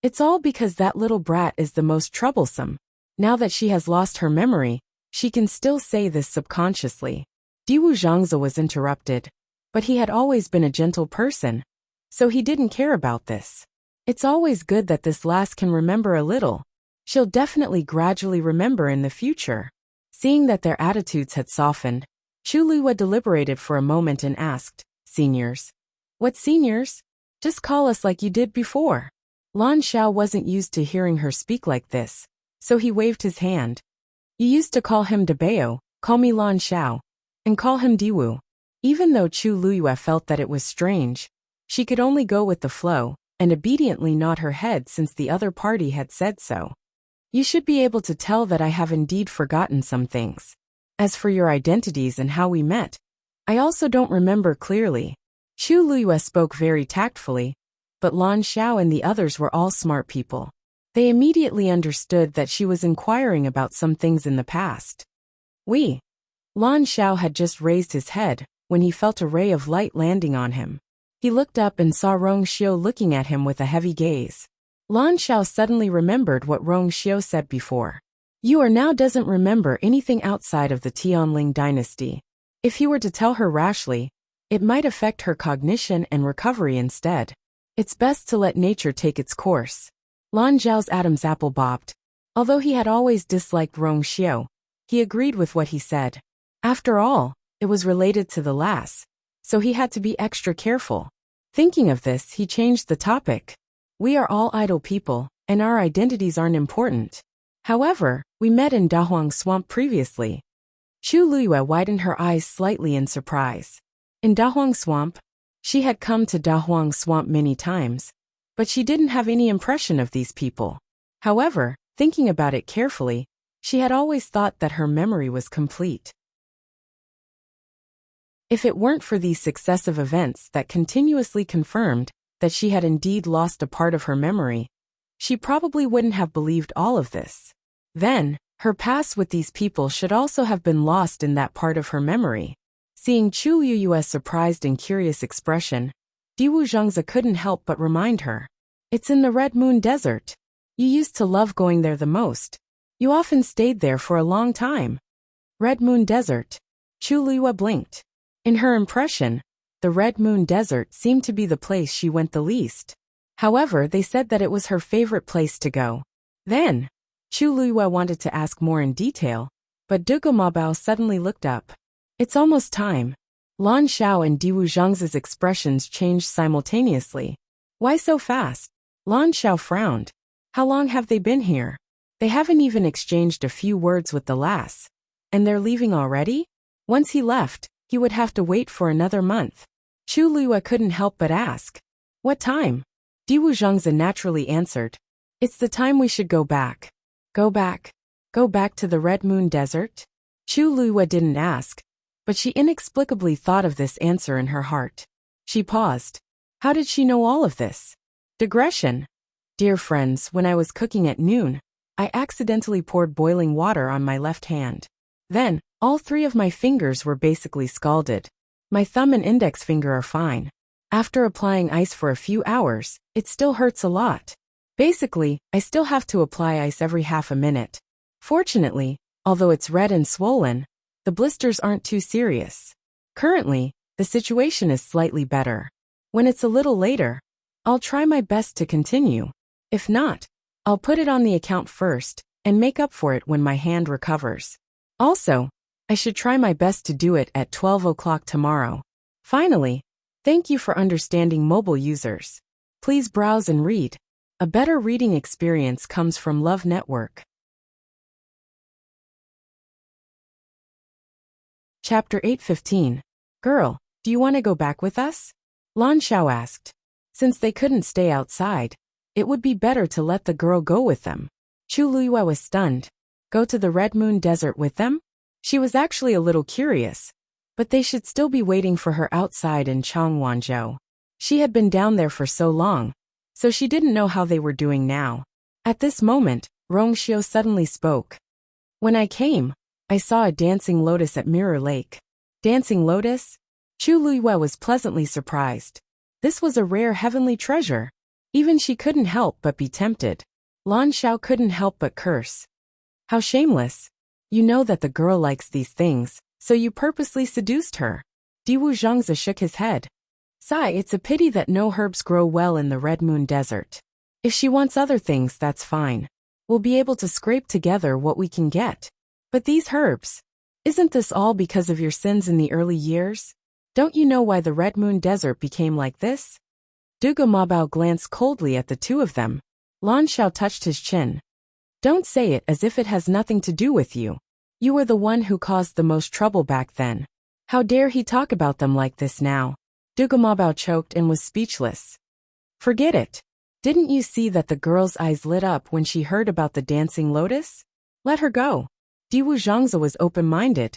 It's all because that little brat is the most troublesome. Now that she has lost her memory, she can still say this subconsciously. Diwu Zhangzi was interrupted, but he had always been a gentle person, so he didn't care about this. It's always good that this lass can remember a little. She'll definitely gradually remember in the future. Seeing that their attitudes had softened, Chu Luiyue deliberated for a moment and asked, Seniors? What seniors? Just call us like you did before. Lan Xiao wasn't used to hearing her speak like this, so he waved his hand. You used to call him Dabao, call me Lan Xiao, and call him Diwu. Even though Chu Luiyue felt that it was strange, she could only go with the flow and obediently nod her head since the other party had said so. You should be able to tell that I have indeed forgotten some things. As for your identities and how we met, I also don't remember clearly. Chu Luiyue spoke very tactfully, but Lan Xiao and the others were all smart people. They immediately understood that she was inquiring about some things in the past. Lan Xiao had just raised his head when he felt a ray of light landing on him. He looked up and saw Rong Xiao looking at him with a heavy gaze. Lan Xiao suddenly remembered what Rong Xiao said before. You are now doesn't remember anything outside of the Tianling dynasty. If he were to tell her rashly, it might affect her cognition and recovery instead. It's best to let nature take its course. Lan Zhao's Adam's apple bobbed. Although he had always disliked Rong Xiao, he agreed with what he said. After all, it was related to the lass, so he had to be extra careful. Thinking of this, he changed the topic. We are all idle people, and our identities aren't important. However, we met in Dahuang Swamp previously. Chu Luiyue widened her eyes slightly in surprise. In Dahuang Swamp? She had come to Dahuang Swamp many times, but she didn't have any impression of these people. However, thinking about it carefully, she had always thought that her memory was complete. If it weren't for these successive events that continuously confirmed that she had indeed lost a part of her memory, she probably wouldn't have believed all of this. Then, her past with these people should also have been lost in that part of her memory. Seeing Chu Luyue's surprised and curious expression, Diwu Zhangzi couldn't help but remind her. It's in the Red Moon Desert. You used to love going there the most. You often stayed there for a long time. Red Moon Desert. Chu Luyue blinked. In her impression, the Red Moon Desert seemed to be the place she went the least. However, they said that it was her favorite place to go. Then, Chu Luyue wanted to ask more in detail, but Dugu Mabao suddenly looked up. It's almost time. Lan Xiao and Diwu Zhangzi's expressions changed simultaneously. Why so fast? Lan Xiao frowned. How long have they been here? They haven't even exchanged a few words with the lass. And they're leaving already? Once he left, he would have to wait for another month. Chu Luyue couldn't help but ask. What time? Diwu Zhangzi naturally answered. It's the time we should go back. Go back? Go back to the Red Moon Desert? Chu Luyue didn't ask, but she inexplicably thought of this answer in her heart. She paused. How did she know all of this? Digression. Dear friends, when I was cooking at noon, I accidentally poured boiling water on my left hand. Then, all 3 of my fingers were basically scalded. My thumb and index finger are fine. After applying ice for a few hours, it still hurts a lot. Basically, I still have to apply ice every half a minute. Fortunately, although it's red and swollen, The blisters aren't too serious. Currently, the situation is slightly better. When it's a little later, I'll try my best to continue. If not, I'll put it on the account first and make up for it when my hand recovers. Also, I should try my best to do it at 12 o'clock tomorrow. Finally, thank you for understanding mobile users. Please browse and read. A better reading experience comes from Love Network. Chapter 8:15. Girl, do you want to go back with us? Lan Xiao asked. Since they couldn't stay outside, it would be better to let the girl go with them. Chu Luiyue was stunned. Go to the Red Moon Desert with them? She was actually a little curious, but they should still be waiting for her outside in Changwonzhou. She had been down there for so long, so she didn't know how they were doing now. At this moment, Rongxiu suddenly spoke. When I came, I saw a dancing lotus at Mirror Lake. Dancing lotus? Chu Luiyue was pleasantly surprised. This was a rare heavenly treasure. Even she couldn't help but be tempted. Lan Xiao couldn't help but curse. How shameless. You know that the girl likes these things, so you purposely seduced her. Diwu Zhangzi shook his head. Sigh, it's a pity that no herbs grow well in the Red Moon Desert. If she wants other things, that's fine. We'll be able to scrape together what we can get. But these herbs, isn't this all because of your sins in the early years? Don't you know why the Red Moon Desert became like this? Dugu Mabao glanced coldly at the two of them. Lan Xiao touched his chin. Don't say it as if it has nothing to do with you. You were the one who caused the most trouble back then. How dare he talk about them like this now? Dugu Mabao choked and was speechless. Forget it. Didn't you see that the girl's eyes lit up when she heard about the dancing lotus? Let her go. Diwu Zhangzi was open-minded.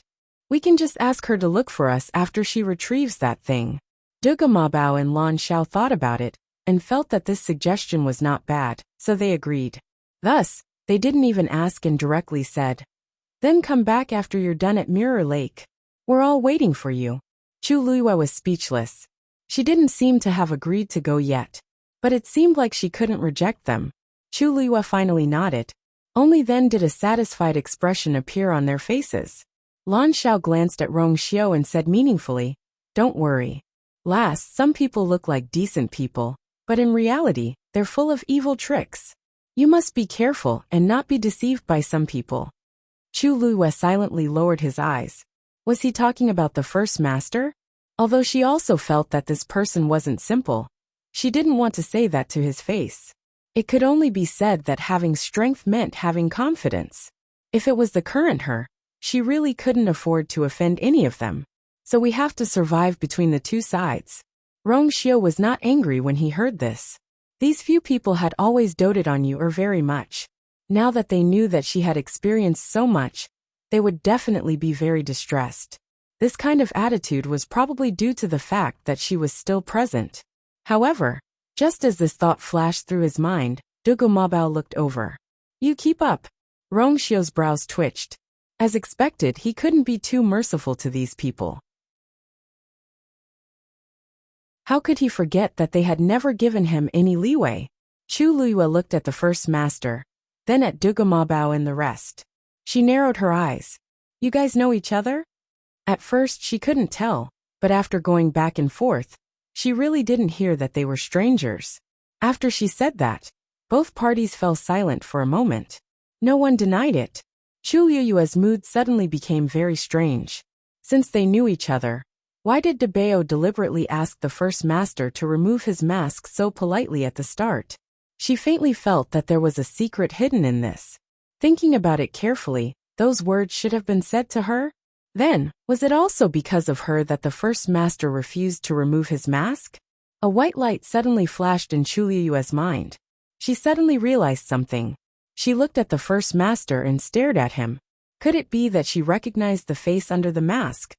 We can just ask her to look for us after she retrieves that thing. Dugu Mabao and Lan Xiao thought about it, and felt that this suggestion was not bad, so they agreed. Thus, they didn't even ask and directly said, then come back after you're done at Mirror Lake. We're all waiting for you. Chu Luiyue was speechless. She didn't seem to have agreed to go yet, but it seemed like she couldn't reject them. Chu Luiyue finally nodded. Only then did a satisfied expression appear on their faces. Lan Xiao glanced at Rongxiu and said meaningfully, don't worry. Last, some people look like decent people, but in reality, they're full of evil tricks. You must be careful and not be deceived by some people. Chu Luiyue silently lowered his eyes. Was he talking about the first master? Although she also felt that this person wasn't simple, she didn't want to say that to his face. It could only be said that having strength meant having confidence. If it was the current her, she really couldn't afford to offend any of them. So we have to survive between the two sides. Rongxiu was not angry when he heard this. These few people had always doted on you very much. Now that they knew that she had experienced so much, they would definitely be very distressed. This kind of attitude was probably due to the fact that she was still present. However, just as this thought flashed through his mind, Dugu Mabao looked over. You keep up. Rongxiu's brows twitched. As expected, he couldn't be too merciful to these people. How could he forget that they had never given him any leeway? Chu Luiyue looked at the first master, then at Dugu Mabao and the rest. She narrowed her eyes. You guys know each other? At first she couldn't tell, but after going back and forth, she really didn't hear that they were strangers. After she said that, both parties fell silent for a moment. No one denied it. Chu Luiyue's mood suddenly became very strange. Since they knew each other, why did De Bao deliberately ask the first master to remove his mask so politely at the start? She faintly felt that there was a secret hidden in this. Thinking about it carefully, those words should have been said to her? Then, was it also because of her that the first master refused to remove his mask? A white light suddenly flashed in Chu Luiyue's mind. She suddenly realized something. She looked at the first master and stared at him. Could it be that she recognized the face under the mask?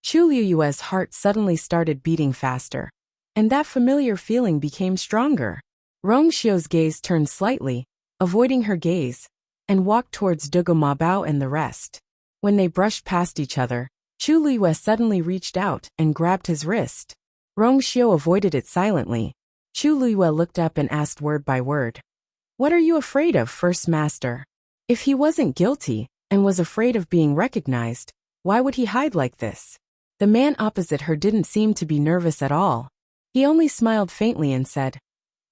Chu Luiyue's heart suddenly started beating faster, and that familiar feeling became stronger. Rongxiu's gaze turned slightly, avoiding her gaze, and walked towards Dugu Mabao and the rest. When they brushed past each other, Chu Luiyue suddenly reached out and grabbed his wrist. Rongxiu avoided it silently. Chu Luiyue looked up and asked word by word. What are you afraid of, first master? If he wasn't guilty, and was afraid of being recognized, Why would he hide like this? The man opposite her didn't seem to be nervous at all. He only smiled faintly and said,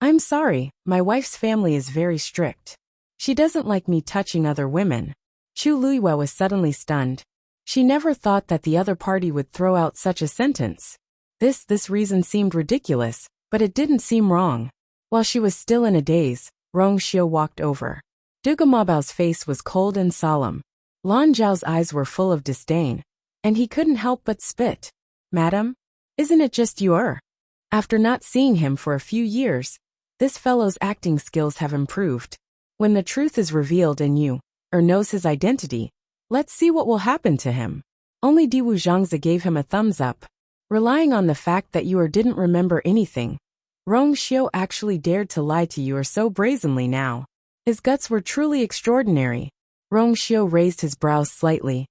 "I'm sorry, my wife's family is very strict. She doesn't like me touching other women." Chu Luiyue was suddenly stunned. She never thought that the other party would throw out such a sentence. This reason seemed ridiculous, but it didn't seem wrong. While she was still in a daze, Rong Xiu walked over. Duge Mabao's face was cold and solemn. Lan Zhao's eyes were full of disdain, and he couldn't help but spit. "Madam, isn't it just you? After not seeing him for a few years, this fellow's acting skills have improved. When the truth is revealed and you knows his identity, let's see what will happen to him." Only Diwu Zhangzi gave him a thumbs up. Relying on the fact that you didn't remember anything, Rong Xiu actually dared to lie to you so brazenly now. His guts were truly extraordinary. Rong Xiu raised his brows slightly.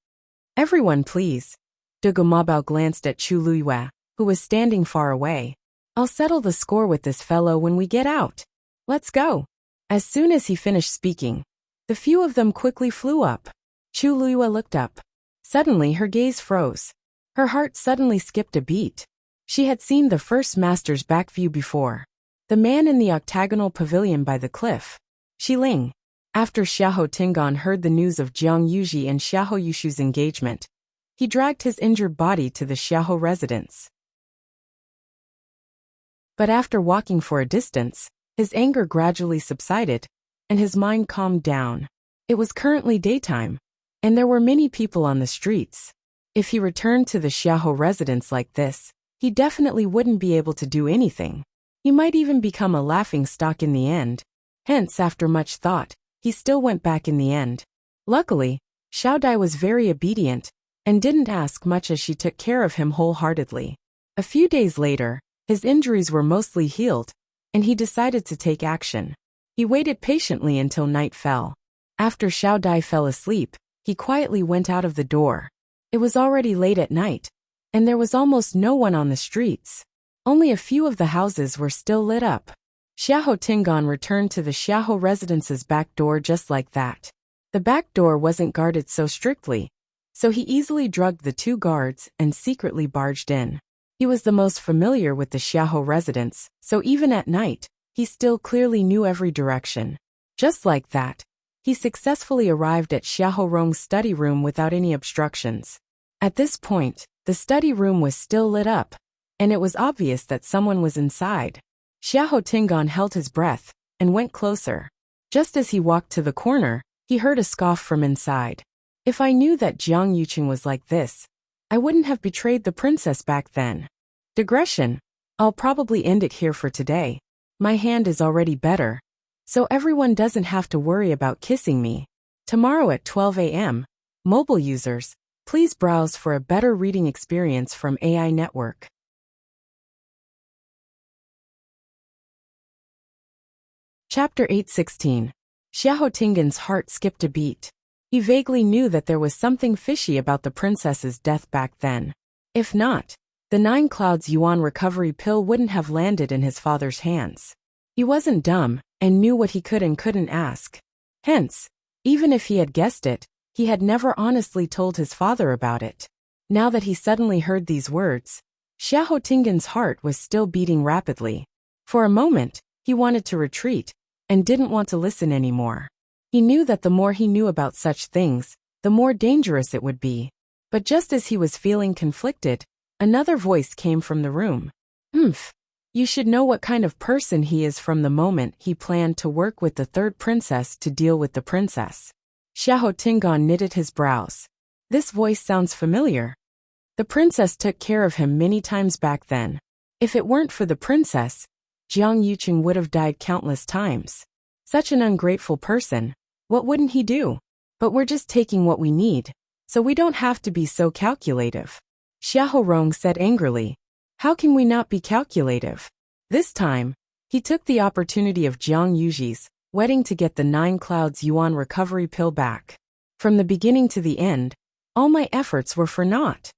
"Everyone please." Duge Mabao glanced at Chu Luiyue, who was standing far away. "I'll settle the score with this fellow when we get out. Let's go." As soon as he finished speaking, the few of them quickly flew up. Chu Luiyue looked up. Suddenly her gaze froze. Her heart suddenly skipped a beat. She had seen the first master's back view before. The man in the octagonal pavilion by the cliff. Xiling. After Xiahou Tingan heard the news of Jiang Yuji and Xiahou Yushu's engagement, he dragged his injured body to the Xiahou residence. But after walking for a distance, his anger gradually subsided, and his mind calmed down. It was currently daytime, and there were many people on the streets. If he returned to the Xiahou residence like this, he definitely wouldn't be able to do anything. He might even become a laughingstock in the end. Hence, after much thought, he still went back in the end. Luckily, Xiao Dai was very obedient, and didn't ask much as she took care of him wholeheartedly. A few days later, his injuries were mostly healed, and he decided to take action. He waited patiently until night fell. After Xiao Dai fell asleep, he quietly went out of the door. It was already late at night, and there was almost no one on the streets. Only a few of the houses were still lit up. Xiahou Tingan returned to the Xiahou residence's back door just like that. The back door wasn't guarded so strictly, so he easily drugged the two guards and secretly barged in. He was the most familiar with the Xiahou residence, so even at night, he still clearly knew every direction. Just like that, he successfully arrived at Xiahou Rong's study room without any obstructions. At this point, the study room was still lit up, and it was obvious that someone was inside. Xiahou Tingan held his breath and went closer. Just as he walked to the corner, he heard a scoff from inside. "If I knew that Jiang Yuqing was like this, I wouldn't have betrayed the princess back then. Digression. I'll probably end it here for today. My hand is already better, so everyone doesn't have to worry about kissing me. Tomorrow at 12 a.m., mobile users, please browse for a better reading experience from AI Network." Chapter 816. Xiahou Tingan's heart skipped a beat. He vaguely knew that there was something fishy about the princess's death back then. If not, the 9 Clouds Yuan recovery pill wouldn't have landed in his father's hands. He wasn't dumb, and knew what he could and couldn't ask. Hence, even if he had guessed it, he had never honestly told his father about it. Now that he suddenly heard these words, Xiahou Tingan's heart was still beating rapidly. For a moment, he wanted to retreat, and didn't want to listen anymore. He knew that the more he knew about such things, the more dangerous it would be. But just as he was feeling conflicted, another voice came from the room. You should know what kind of person he is from the moment he planned to work with the third princess to deal with the princess." Xiahou Tingan knitted his brows. This voice sounds familiar. The princess took care of him many times back then. If it weren't for the princess, Jiang Yuqing would have died countless times. Such an ungrateful person. What wouldn't he do? But we're just taking what we need, so we don't have to be so calculative. Xiahou Rong said angrily. How can we not be calculative? This time, he took the opportunity of Jiang Yuji's wedding to get the 9 Clouds Yuan recovery pill back. From the beginning to the end, all my efforts were for naught.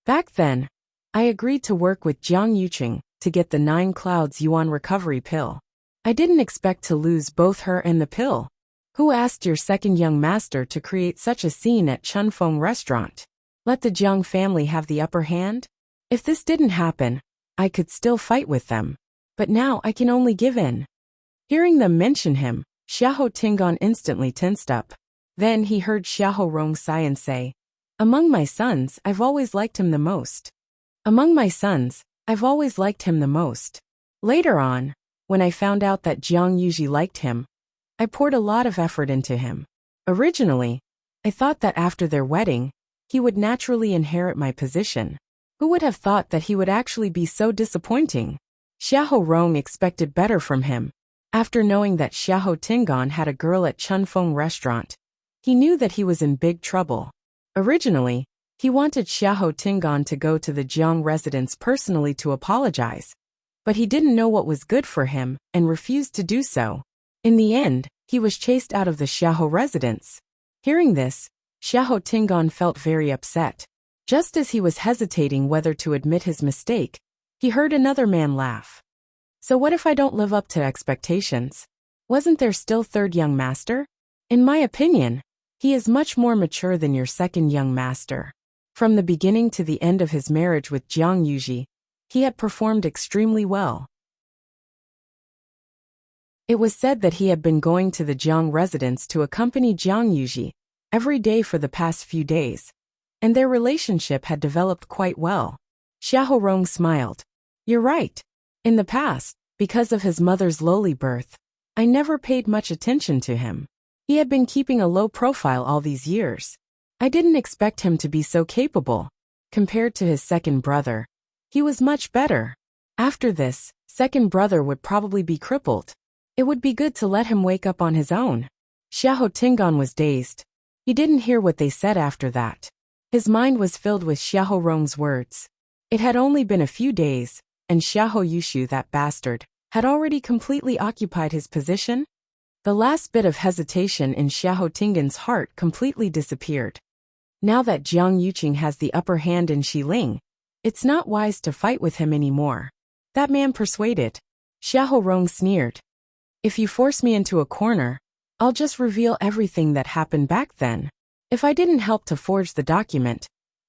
Back then, I agreed to work with Jiang Yuqing to get the 9 Clouds Yuan recovery pill. I didn't expect to lose both her and the pill. Who asked your second young master to create such a scene at Chunfeng restaurant? Let the Jiang family have the upper hand? If this didn't happen, I could still fight with them. But now I can only give in. Hearing them mention him, Xiahou Tingan instantly tensed up. Then he heard Xiahou Rong sigh and say, "Among my sons, I've always liked him the most. Among my sons, I've always liked him the most." Later on, when I found out that Jiang Yuji liked him, I poured a lot of effort into him. Originally, I thought that after their wedding, he would naturally inherit my position. Who would have thought that he would actually be so disappointing? Xiahou Rong expected better from him. After knowing that Xiahou Tingan had a girl at Chunfeng restaurant, he knew that he was in big trouble. Originally, he wanted Xiahou Tingan to go to the Jiang residence personally to apologize, but he didn't know what was good for him and refused to do so. In the end, he was chased out of the Xiahou residence. Hearing this, Xiahou Tingan felt very upset. Just as he was hesitating whether to admit his mistake, he heard another man laugh. "So what if I don't live up to expectations? Wasn't there still third young master? In my opinion, he is much more mature than your second young master. From the beginning to the end of his marriage with Jiang Yuji, he had performed extremely well." It was said that he had been going to the Jiang residence to accompany Jiang Yuji every day for the past few days, and their relationship had developed quite well. Xiahou Rong smiled. "You're right. In the past, because of his mother's lowly birth, I never paid much attention to him. He had been keeping a low profile all these years. I didn't expect him to be so capable. Compared to his second brother, he was much better. After this, second brother would probably be crippled. It would be good to let him wake up on his own." Xiahou Tingan was dazed. He didn't hear what they said after that. His mind was filled with Xiahou Rong's words. It had only been a few days, and Xiahou Yushu, that bastard, had already completely occupied his position. The last bit of hesitation in Xiahou Tingan's heart completely disappeared. Now that Jiang Yuqing has the upper hand in Xiling, it's not wise to fight with him anymore. That man persuaded. Xiahou Rong sneered. "If you force me into a corner, I'll just reveal everything that happened back then. If I didn't help to forge the document,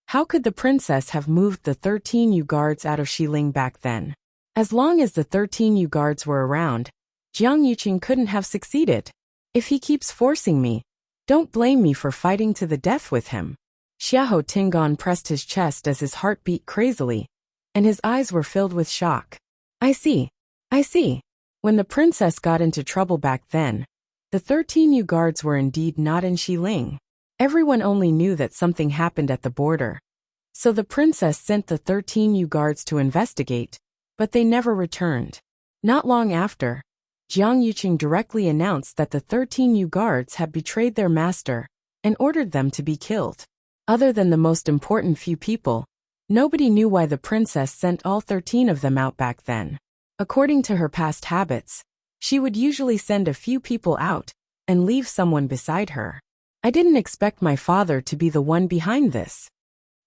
how could the princess have moved the 13 Yu guards out of Xiling back then? As long as the 13 Yu guards were around, Jiang Yuqing couldn't have succeeded. If he keeps forcing me, don't blame me for fighting to the death with him." Xiahou Tingan pressed his chest as his heart beat crazily, and his eyes were filled with shock. I see. When the princess got into trouble back then, the 13 Yu guards were indeed not in Xiling. Everyone only knew that something happened at the border. So the princess sent the 13 Yu guards to investigate, but they never returned. Not long after, Jiang Yuqing directly announced that the 13 Yu guards had betrayed their master and ordered them to be killed. Other than the most important few people, nobody knew why the princess sent all 13 of them out back then. According to her past habits, she would usually send a few people out and leave someone beside her. I didn't expect my father to be the one behind this.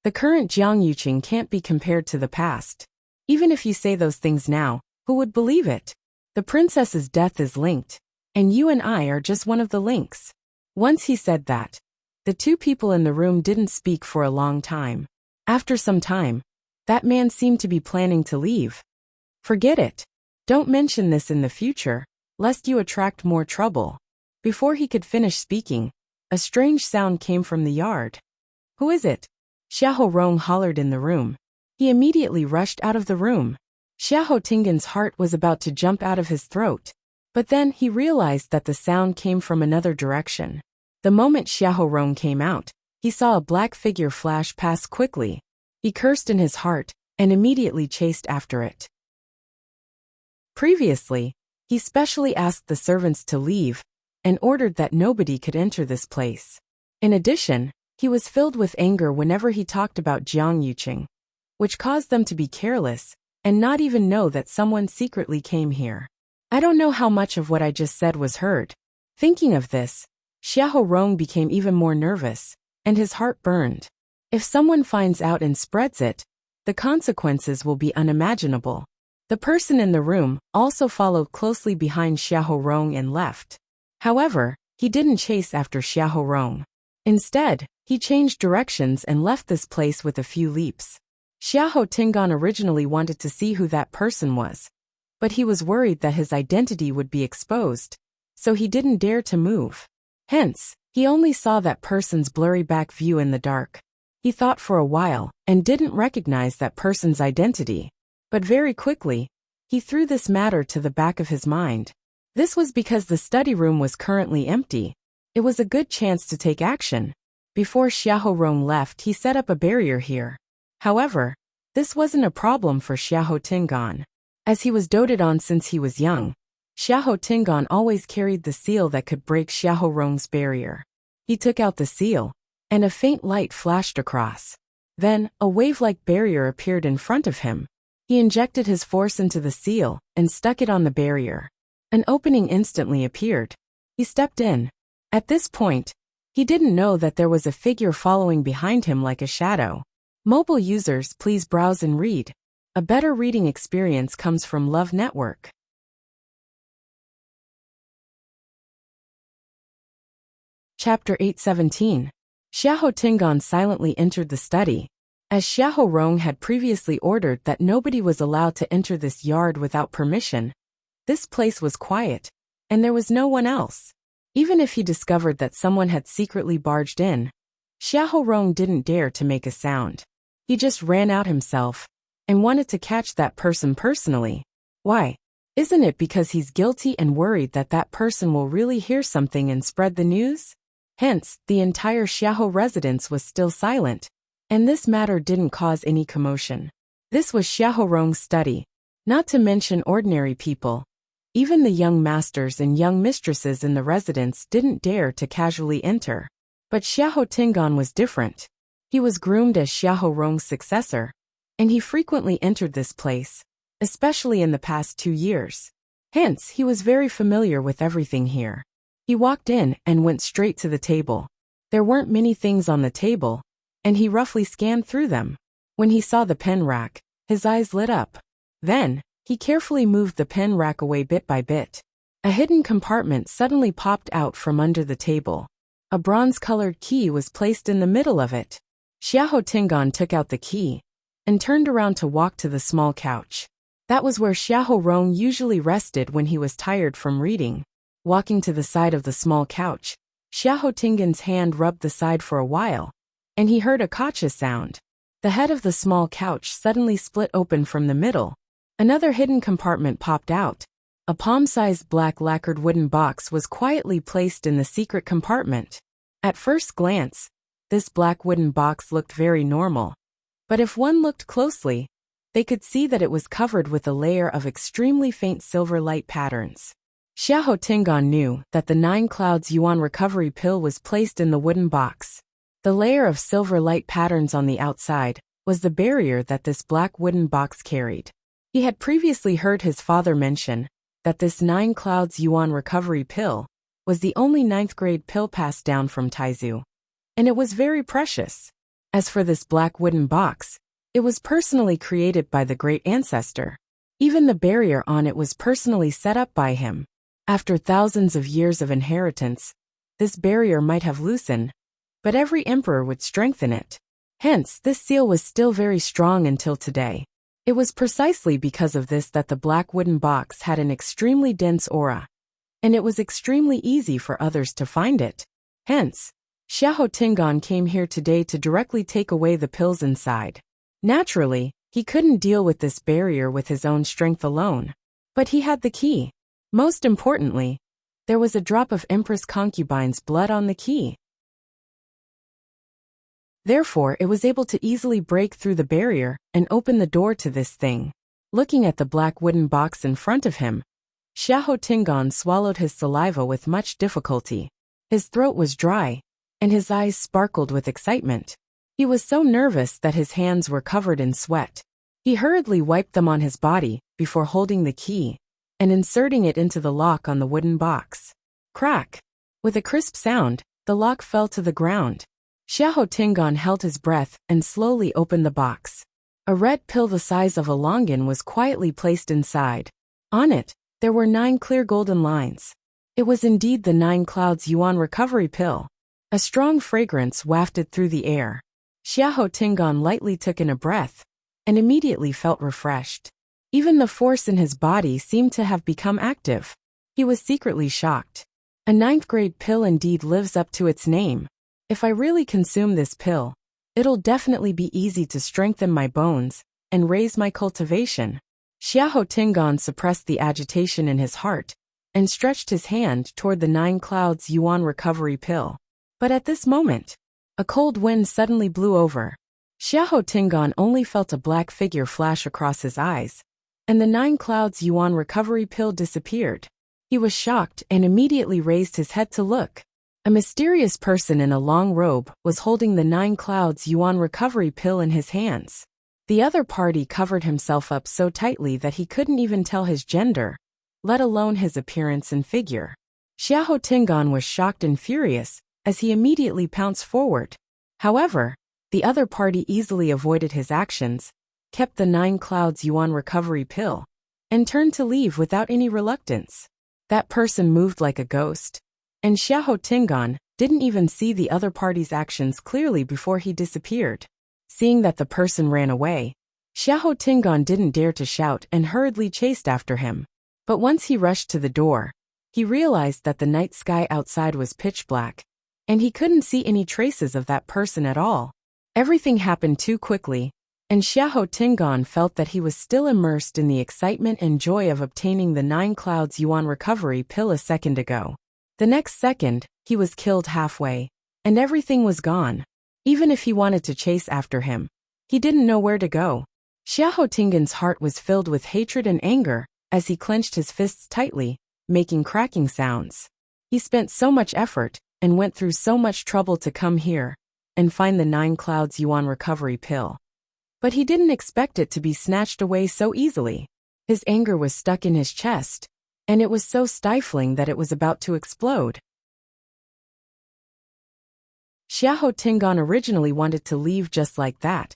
The current Jiang Yuqing can't be compared to the past. Even if you say those things now, who would believe it? The princess's death is linked, and you and I are just one of the links. Once he said that, the two people in the room didn't speak for a long time. After some time, that man seemed to be planning to leave. Forget it. Don't mention this in the future, lest you attract more trouble. Before he could finish speaking, a strange sound came from the yard. Who is it? Xiahou Rong hollered in the room. He immediately rushed out of the room. Xiahou Tingan's heart was about to jump out of his throat, but then he realized that the sound came from another direction. The moment Xiahou Rong came out, he saw a black figure flash past quickly. He cursed in his heart and immediately chased after it. Previously, he specially asked the servants to leave and ordered that nobody could enter this place. In addition, he was filled with anger whenever he talked about Jiang Yuqing, which caused them to be careless and not even know that someone secretly came here. I don't know how much of what I just said was heard. Thinking of this, Xiahou Rong became even more nervous, and his heart burned. If someone finds out and spreads it, the consequences will be unimaginable. The person in the room also followed closely behind Xiahou Rong and left. However, he didn't chase after Xiahou Rong. Instead, he changed directions and left this place with a few leaps. Xiahou Tingan originally wanted to see who that person was, but he was worried that his identity would be exposed, so he didn't dare to move. Hence, he only saw that person's blurry back view in the dark. He thought for a while and didn't recognize that person's identity. But very quickly, he threw this matter to the back of his mind. This was because the study room was currently empty. It was a good chance to take action. Before Xiahou Rong left, he set up a barrier here. However, this wasn't a problem for Xiahou Tingan. As he was doted on since he was young, Xiahou Tingan always carried the seal that could break Xiahou Rong's barrier. He took out the seal, and a faint light flashed across. Then, a wave-like barrier appeared in front of him. He injected his force into the seal and stuck it on the barrier. An opening instantly appeared. He stepped in. At this point, he didn't know that there was a figure following behind him like a shadow. Mobile users, please browse and read. A better reading experience comes from Love Network. Chapter 817. Xiahou Tingan silently entered the study. As Xiahou Rong had previously ordered that nobody was allowed to enter this yard without permission, this place was quiet, and there was no one else. Even if he discovered that someone had secretly barged in, Xiahou Rong didn't dare to make a sound. He just ran out himself and wanted to catch that person personally. Why? Isn't it because he's guilty and worried that that person will really hear something and spread the news? Hence, the entire Xiahou residence was still silent, and this matter didn't cause any commotion. This was Xiahou Rong's study, not to mention ordinary people. Even the young masters and young mistresses in the residence didn't dare to casually enter. But Xiahou Tingan was different. He was groomed as Xiahou Rong's successor, and he frequently entered this place, especially in the past 2 years. Hence, he was very familiar with everything here. He walked in and went straight to the table. There weren't many things on the table, and he roughly scanned through them. When he saw the pen rack, his eyes lit up. Then, he carefully moved the pen rack away bit by bit. A hidden compartment suddenly popped out from under the table. A bronze-colored key was placed in the middle of it. Xiahou Tingan took out the key and turned around to walk to the small couch. That was where Xiahou Rong usually rested when he was tired from reading. Walking to the side of the small couch, Xiahou Tingan's hand rubbed the side for a while, and he heard a cautious sound. The head of the small couch suddenly split open from the middle. Another hidden compartment popped out. A palm-sized black lacquered wooden box was quietly placed in the secret compartment. At first glance, this black wooden box looked very normal. But if one looked closely, they could see that it was covered with a layer of extremely faint silver light patterns. Xiahou Tingan knew that the 9 Clouds Yuan recovery pill was placed in the wooden box. The layer of silver light patterns on the outside was the barrier that this black wooden box carried. He had previously heard his father mention that this 9 Clouds Yuan recovery pill was the only 9th grade pill passed down from Taizu, and it was very precious. As for this black wooden box, it was personally created by the great ancestor. Even the barrier on it was personally set up by him. After thousands of years of inheritance, this barrier might have loosened, but every emperor would strengthen it. Hence, this seal was still very strong until today. It was precisely because of this that the black wooden box had an extremely dense aura, and it was extremely easy for others to find it. Hence, Xiahou Tingan came here today to directly take away the pills inside. Naturally, he couldn't deal with this barrier with his own strength alone. But he had the key. Most importantly, there was a drop of Empress concubine's blood on the key. Therefore, it was able to easily break through the barrier and open the door to this thing. Looking at the black wooden box in front of him, Xiahou Tingan swallowed his saliva with much difficulty. His throat was dry, and his eyes sparkled with excitement. He was so nervous that his hands were covered in sweat. He hurriedly wiped them on his body before holding the key and inserting it into the lock on the wooden box. Crack! With a crisp sound, the lock fell to the ground. Xiahou Tingan held his breath and slowly opened the box. A red pill the size of a longan was quietly placed inside. On it, there were 9 clear golden lines. It was indeed the 9 Clouds Yuan recovery pill. A strong fragrance wafted through the air. Xiahou Tingan lightly took in a breath and immediately felt refreshed. Even the force in his body seemed to have become active. He was secretly shocked. A ninth-grade pill indeed lives up to its name. If I really consume this pill, it'll definitely be easy to strengthen my bones and raise my cultivation. Xiahou Tingan suppressed the agitation in his heart and stretched his hand toward the 9 Clouds Yuan recovery pill. But at this moment, a cold wind suddenly blew over. Xiahou Tingan only felt a black figure flash across his eyes, and the 9 Clouds Yuan recovery pill disappeared. He was shocked and immediately raised his head to look. A mysterious person in a long robe was holding the 9 Clouds Yuan recovery pill in his hands. The other party covered himself up so tightly that he couldn't even tell his gender, let alone his appearance and figure. Xiahou Tingan was shocked and furious as he immediately pounced forward. However, the other party easily avoided his actions, kept the 9 Clouds Yuan recovery pill, and turned to leave without any reluctance. That person moved like a ghost, and Xiahou Tingan didn't even see the other party's actions clearly before he disappeared. Seeing that the person ran away, Xiahou Tingan didn't dare to shout and hurriedly chased after him. But once he rushed to the door, he realized that the night sky outside was pitch black, and he couldn't see any traces of that person at all. Everything happened too quickly, and Xiahou Tingan felt that he was still immersed in the excitement and joy of obtaining the 9 Clouds Yuan recovery pill a second ago. The next second, he was killed halfway, and everything was gone. Even if he wanted to chase after him, he didn't know where to go. Xiahou Tingan's heart was filled with hatred and anger as he clenched his fists tightly, making cracking sounds. He spent so much effort and went through so much trouble to come here and find the 9 Clouds Yuan recovery pill. But he didn't expect it to be snatched away so easily. His anger was stuck in his chest, and it was so stifling that it was about to explode. Xiahou Tingan originally wanted to leave just like that,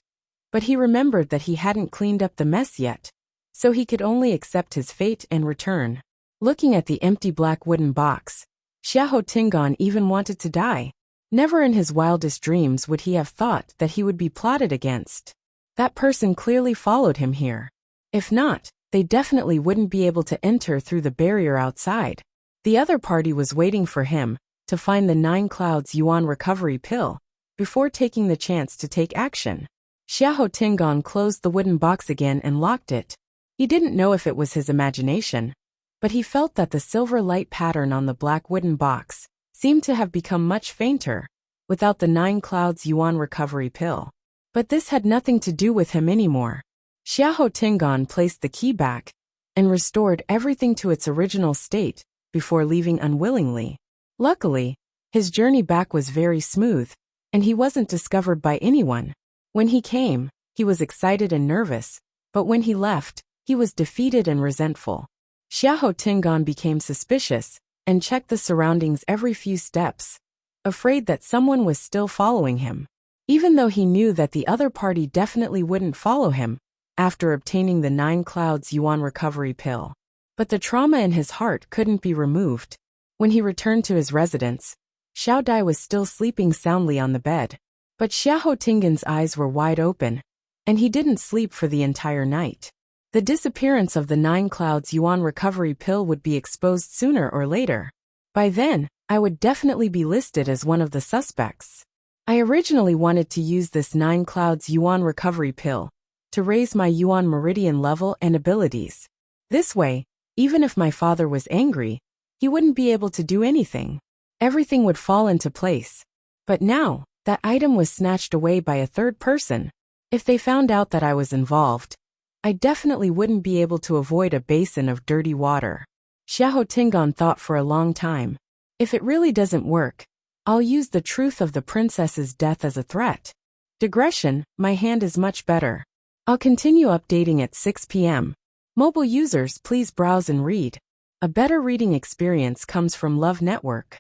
but he remembered that he hadn't cleaned up the mess yet, so he could only accept his fate and return. Looking at the empty black wooden box, Xiahou Tingan even wanted to die. Never in his wildest dreams would he have thought that he would be plotted against. That person clearly followed him here. If not, they definitely wouldn't be able to enter through the barrier outside. The other party was waiting for him to find the 9 Clouds Yuan recovery pill before taking the chance to take action. Xiahou Tingan closed the wooden box again and locked it. He didn't know if it was his imagination, but he felt that the silver light pattern on the black wooden box seemed to have become much fainter without the 9 Clouds Yuan recovery pill. But this had nothing to do with him anymore. Xiahou Tingan placed the key back and restored everything to its original state before leaving unwillingly. Luckily, his journey back was very smooth, and he wasn't discovered by anyone. When he came, he was excited and nervous, but when he left, he was defeated and resentful. Xiahou Tingan became suspicious and checked the surroundings every few steps, afraid that someone was still following him. Even though he knew that the other party definitely wouldn't follow him after obtaining the 9 Clouds Yuan recovery pill. But the trauma in his heart couldn't be removed. When he returned to his residence, Xiao Dai was still sleeping soundly on the bed. But Xiahou Tingan's eyes were wide open, and he didn't sleep for the entire night. The disappearance of the 9 Clouds Yuan recovery pill would be exposed sooner or later. By then, I would definitely be listed as one of the suspects. I originally wanted to use this 9 Clouds Yuan recovery pill to raise my Yuan meridian level and abilities. This way, even if my father was angry, he wouldn't be able to do anything. Everything would fall into place. But now, that item was snatched away by a third person. If they found out that I was involved, I definitely wouldn't be able to avoid a basin of dirty water. Xiahou Tingan thought for a long time. If it really doesn't work, I'll use the truth of the princess's death as a threat. Digression, my hand is much better. I'll continue updating at 6 p.m. Mobile users, please browse and read. A better reading experience comes from Love Network.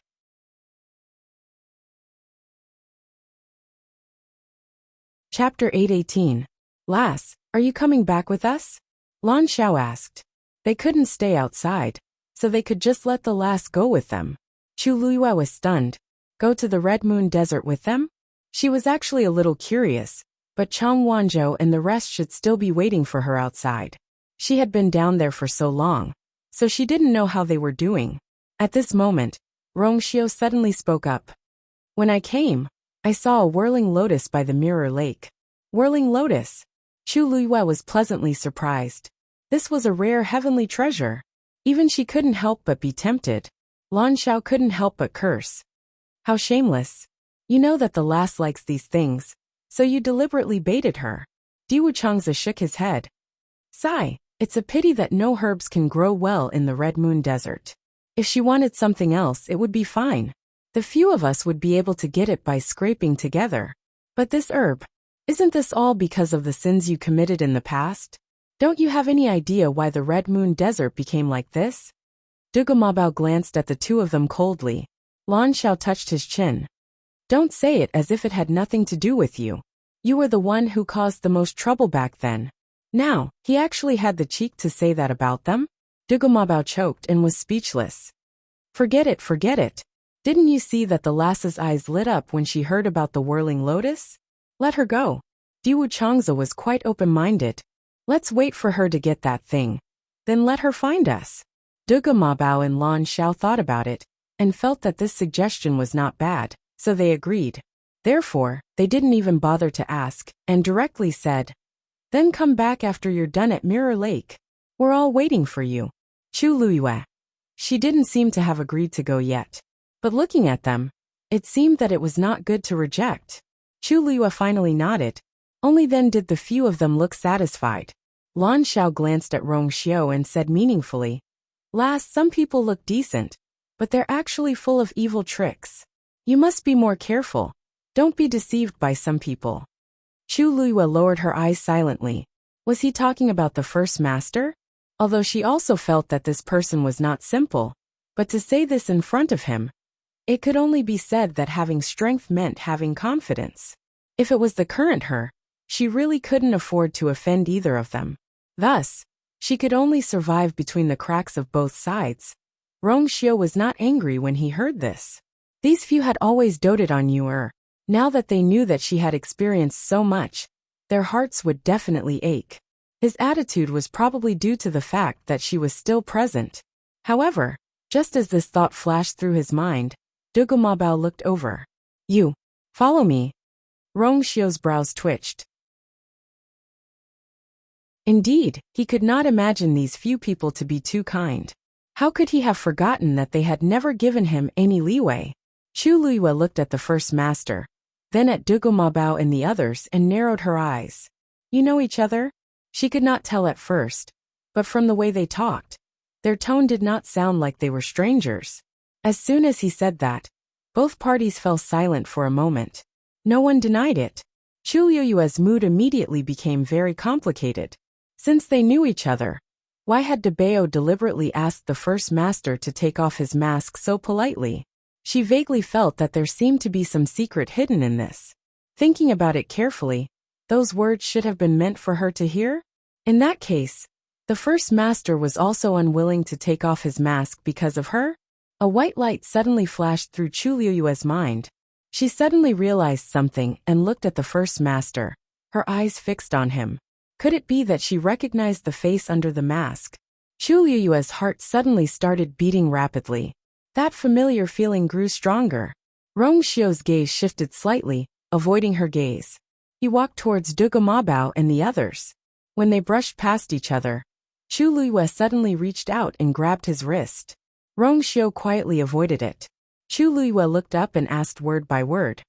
Chapter 818. Lass, are you coming back with us? Lan Xiao asked. They couldn't stay outside, so they could just let the lass go with them. Chu Luiyue was stunned. Go to the Red Moon Desert with them? She was actually a little curious, but Chang Wanzhou and the rest should still be waiting for her outside. She had been down there for so long, so she didn't know how they were doing. At this moment, Rongxiu suddenly spoke up. When I came, I saw a whirling lotus by the mirror lake. Whirling lotus? Chu Luiyue was pleasantly surprised. This was a rare heavenly treasure. Even she couldn't help but be tempted. Lan Xiao couldn't help but curse. How shameless. You know that the lass likes these things, so you deliberately baited her. Diwu Changzi shook his head. Sigh, it's a pity that no herbs can grow well in the Red Moon Desert. If she wanted something else, it would be fine. The few of us would be able to get it by scraping together. But this herb, isn't this all because of the sins you committed in the past? Don't you have any idea why the Red Moon Desert became like this? Dugu Mabao glanced at the two of them coldly. Lan Xiao touched his chin. Don't say it as if it had nothing to do with you. You were the one who caused the most trouble back then. Now, he actually had the cheek to say that about them? Dugu Mabao choked and was speechless. Forget it, forget it. Didn't you see that the lass's eyes lit up when she heard about the whirling lotus? Let her go. Diwu Changzi was quite open-minded. Let's wait for her to get that thing. Then let her find us. Dugu Mabao and Lan Xiao thought about it, and felt that this suggestion was not bad, so they agreed. Therefore, they didn't even bother to ask, and directly said, Then come back after you're done at Mirror Lake. We're all waiting for you. Chu Luiyue. She didn't seem to have agreed to go yet. But looking at them, it seemed that it was not good to reject. Chu Luiyue finally nodded. Only then did the few of them look satisfied. Lan Xiao glanced at Rongxiu and said meaningfully, Lass, some people look decent, but they're actually full of evil tricks. You must be more careful. Don't be deceived by some people. Chu Luiyue lowered her eyes silently. Was he talking about the first master? Although she also felt that this person was not simple, but to say this in front of him, it could only be said that having strength meant having confidence. If it was the current her, she really couldn't afford to offend either of them. Thus, she could only survive between the cracks of both sides. Rongxiu was not angry when he heard this. These few had always doted on Yu. Now that they knew that she had experienced so much, their hearts would definitely ache. His attitude was probably due to the fact that she was still present. However, just as this thought flashed through his mind, Dugu Mabao looked over. You, follow me. Rongxiu's brows twitched. Indeed, he could not imagine these few people to be too kind. How could he have forgotten that they had never given him any leeway? Chu Luiyue looked at the first master, then at Dugu Mabao and the others and narrowed her eyes. You know each other? She could not tell at first, but from the way they talked, their tone did not sound like they were strangers. As soon as he said that, both parties fell silent for a moment. No one denied it. Chu Luiyue's mood immediately became very complicated. Since they knew each other, why had De Bao deliberately asked the first master to take off his mask so politely? She vaguely felt that there seemed to be some secret hidden in this. Thinking about it carefully, those words should have been meant for her to hear? In that case, the first master was also unwilling to take off his mask because of her? A white light suddenly flashed through Chu Luiyue's mind. She suddenly realized something and looked at the first master, her eyes fixed on him. Could it be that she recognized the face under the mask? Chu Luiyue's heart suddenly started beating rapidly. That familiar feeling grew stronger. Rongxiu's gaze shifted slightly, avoiding her gaze. He walked towards Dugu Mabao and the others. When they brushed past each other, Chu Luiyue suddenly reached out and grabbed his wrist. Rongxiu quietly avoided it. Chu Luiyue looked up and asked word by word.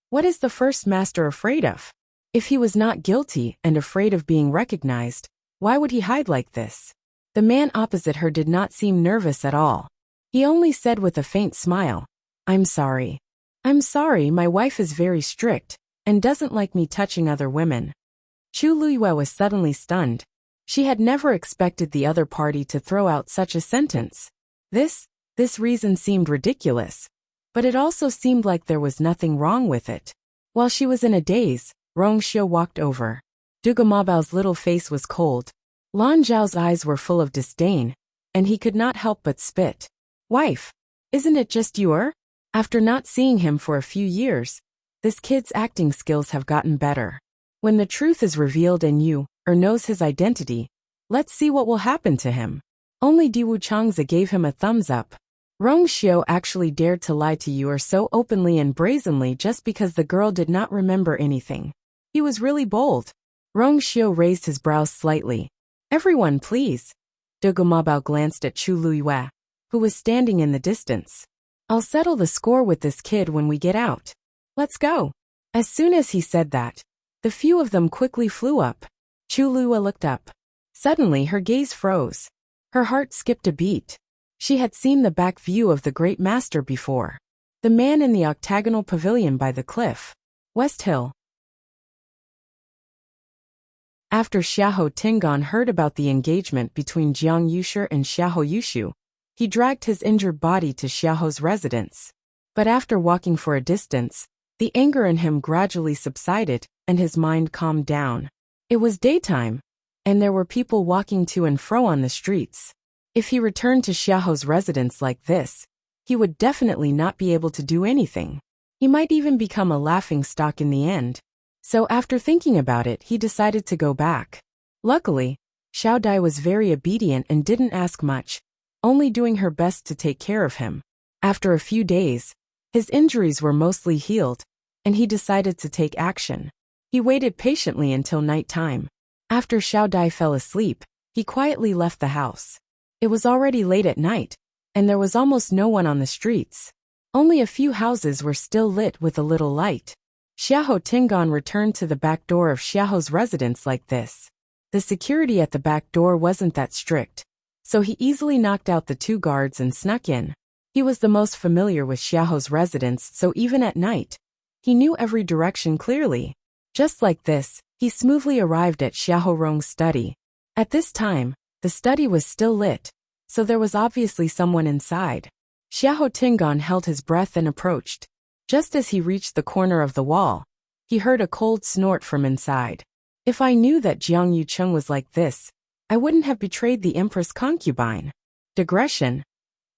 What is the first master afraid of? If he was not guilty and afraid of being recognized, why would he hide like this? The man opposite her did not seem nervous at all. He only said with a faint smile, I'm sorry. I'm sorry, my wife is very strict and doesn't like me touching other women. Chu Luiyue was suddenly stunned. She had never expected the other party to throw out such a sentence. This reason seemed ridiculous, but it also seemed like there was nothing wrong with it. While she was in a daze, Rongxiu walked over. Dugu Mabao's little face was cold. Lan Zhao's eyes were full of disdain, and he could not help but spit. Wife, isn't it just you? After not seeing him for a few years, this kid's acting skills have gotten better. When the truth is revealed and knows his identity, let's see what will happen to him. Only Diwu Changzi gave him a thumbs up. Rong Xiu actually dared to lie to you so openly and brazenly just because the girl did not remember anything. He was really bold. Rong Xiu raised his brows slightly. Everyone please. De Gumabao glanced at Chu Luiyue, who was standing in the distance. I'll settle the score with this kid when we get out. Let's go. As soon as he said that, the few of them quickly flew up. Chu Luiyue looked up. Suddenly her gaze froze. Her heart skipped a beat. She had seen the back view of the great master before. The man in the octagonal pavilion by the cliff. West Hill. After Xiahou Tingan heard about the engagement between Jiang Yushi and Xiahou Yushu, he dragged his injured body to Xiahou's residence. But after walking for a distance, the anger in him gradually subsided, and his mind calmed down. It was daytime, and there were people walking to and fro on the streets. If he returned to Xiahou's residence like this, he would definitely not be able to do anything. He might even become a laughingstock in the end. So after thinking about it, he decided to go back. Luckily, Xiao Dai was very obedient and didn't ask much, only doing her best to take care of him. After a few days, his injuries were mostly healed, and he decided to take action. He waited patiently until night time. After Xiao Dai fell asleep, he quietly left the house. It was already late at night, and there was almost no one on the streets. Only a few houses were still lit with a little light. Xiahou Tingan returned to the back door of Xiahou's residence like this. The security at the back door wasn't that strict, so he easily knocked out the 2 guards and snuck in. He was the most familiar with Xiahou's residence, so even at night, he knew every direction clearly. Just like this, he smoothly arrived at Xiahou Rong's study. At this time, the study was still lit, so there was obviously someone inside. Xiahou Tingan held his breath and approached. Just as he reached the corner of the wall, he heard a cold snort from inside. If I knew that Jiang Yucheng was like this, I wouldn't have betrayed the Empress concubine. Digression.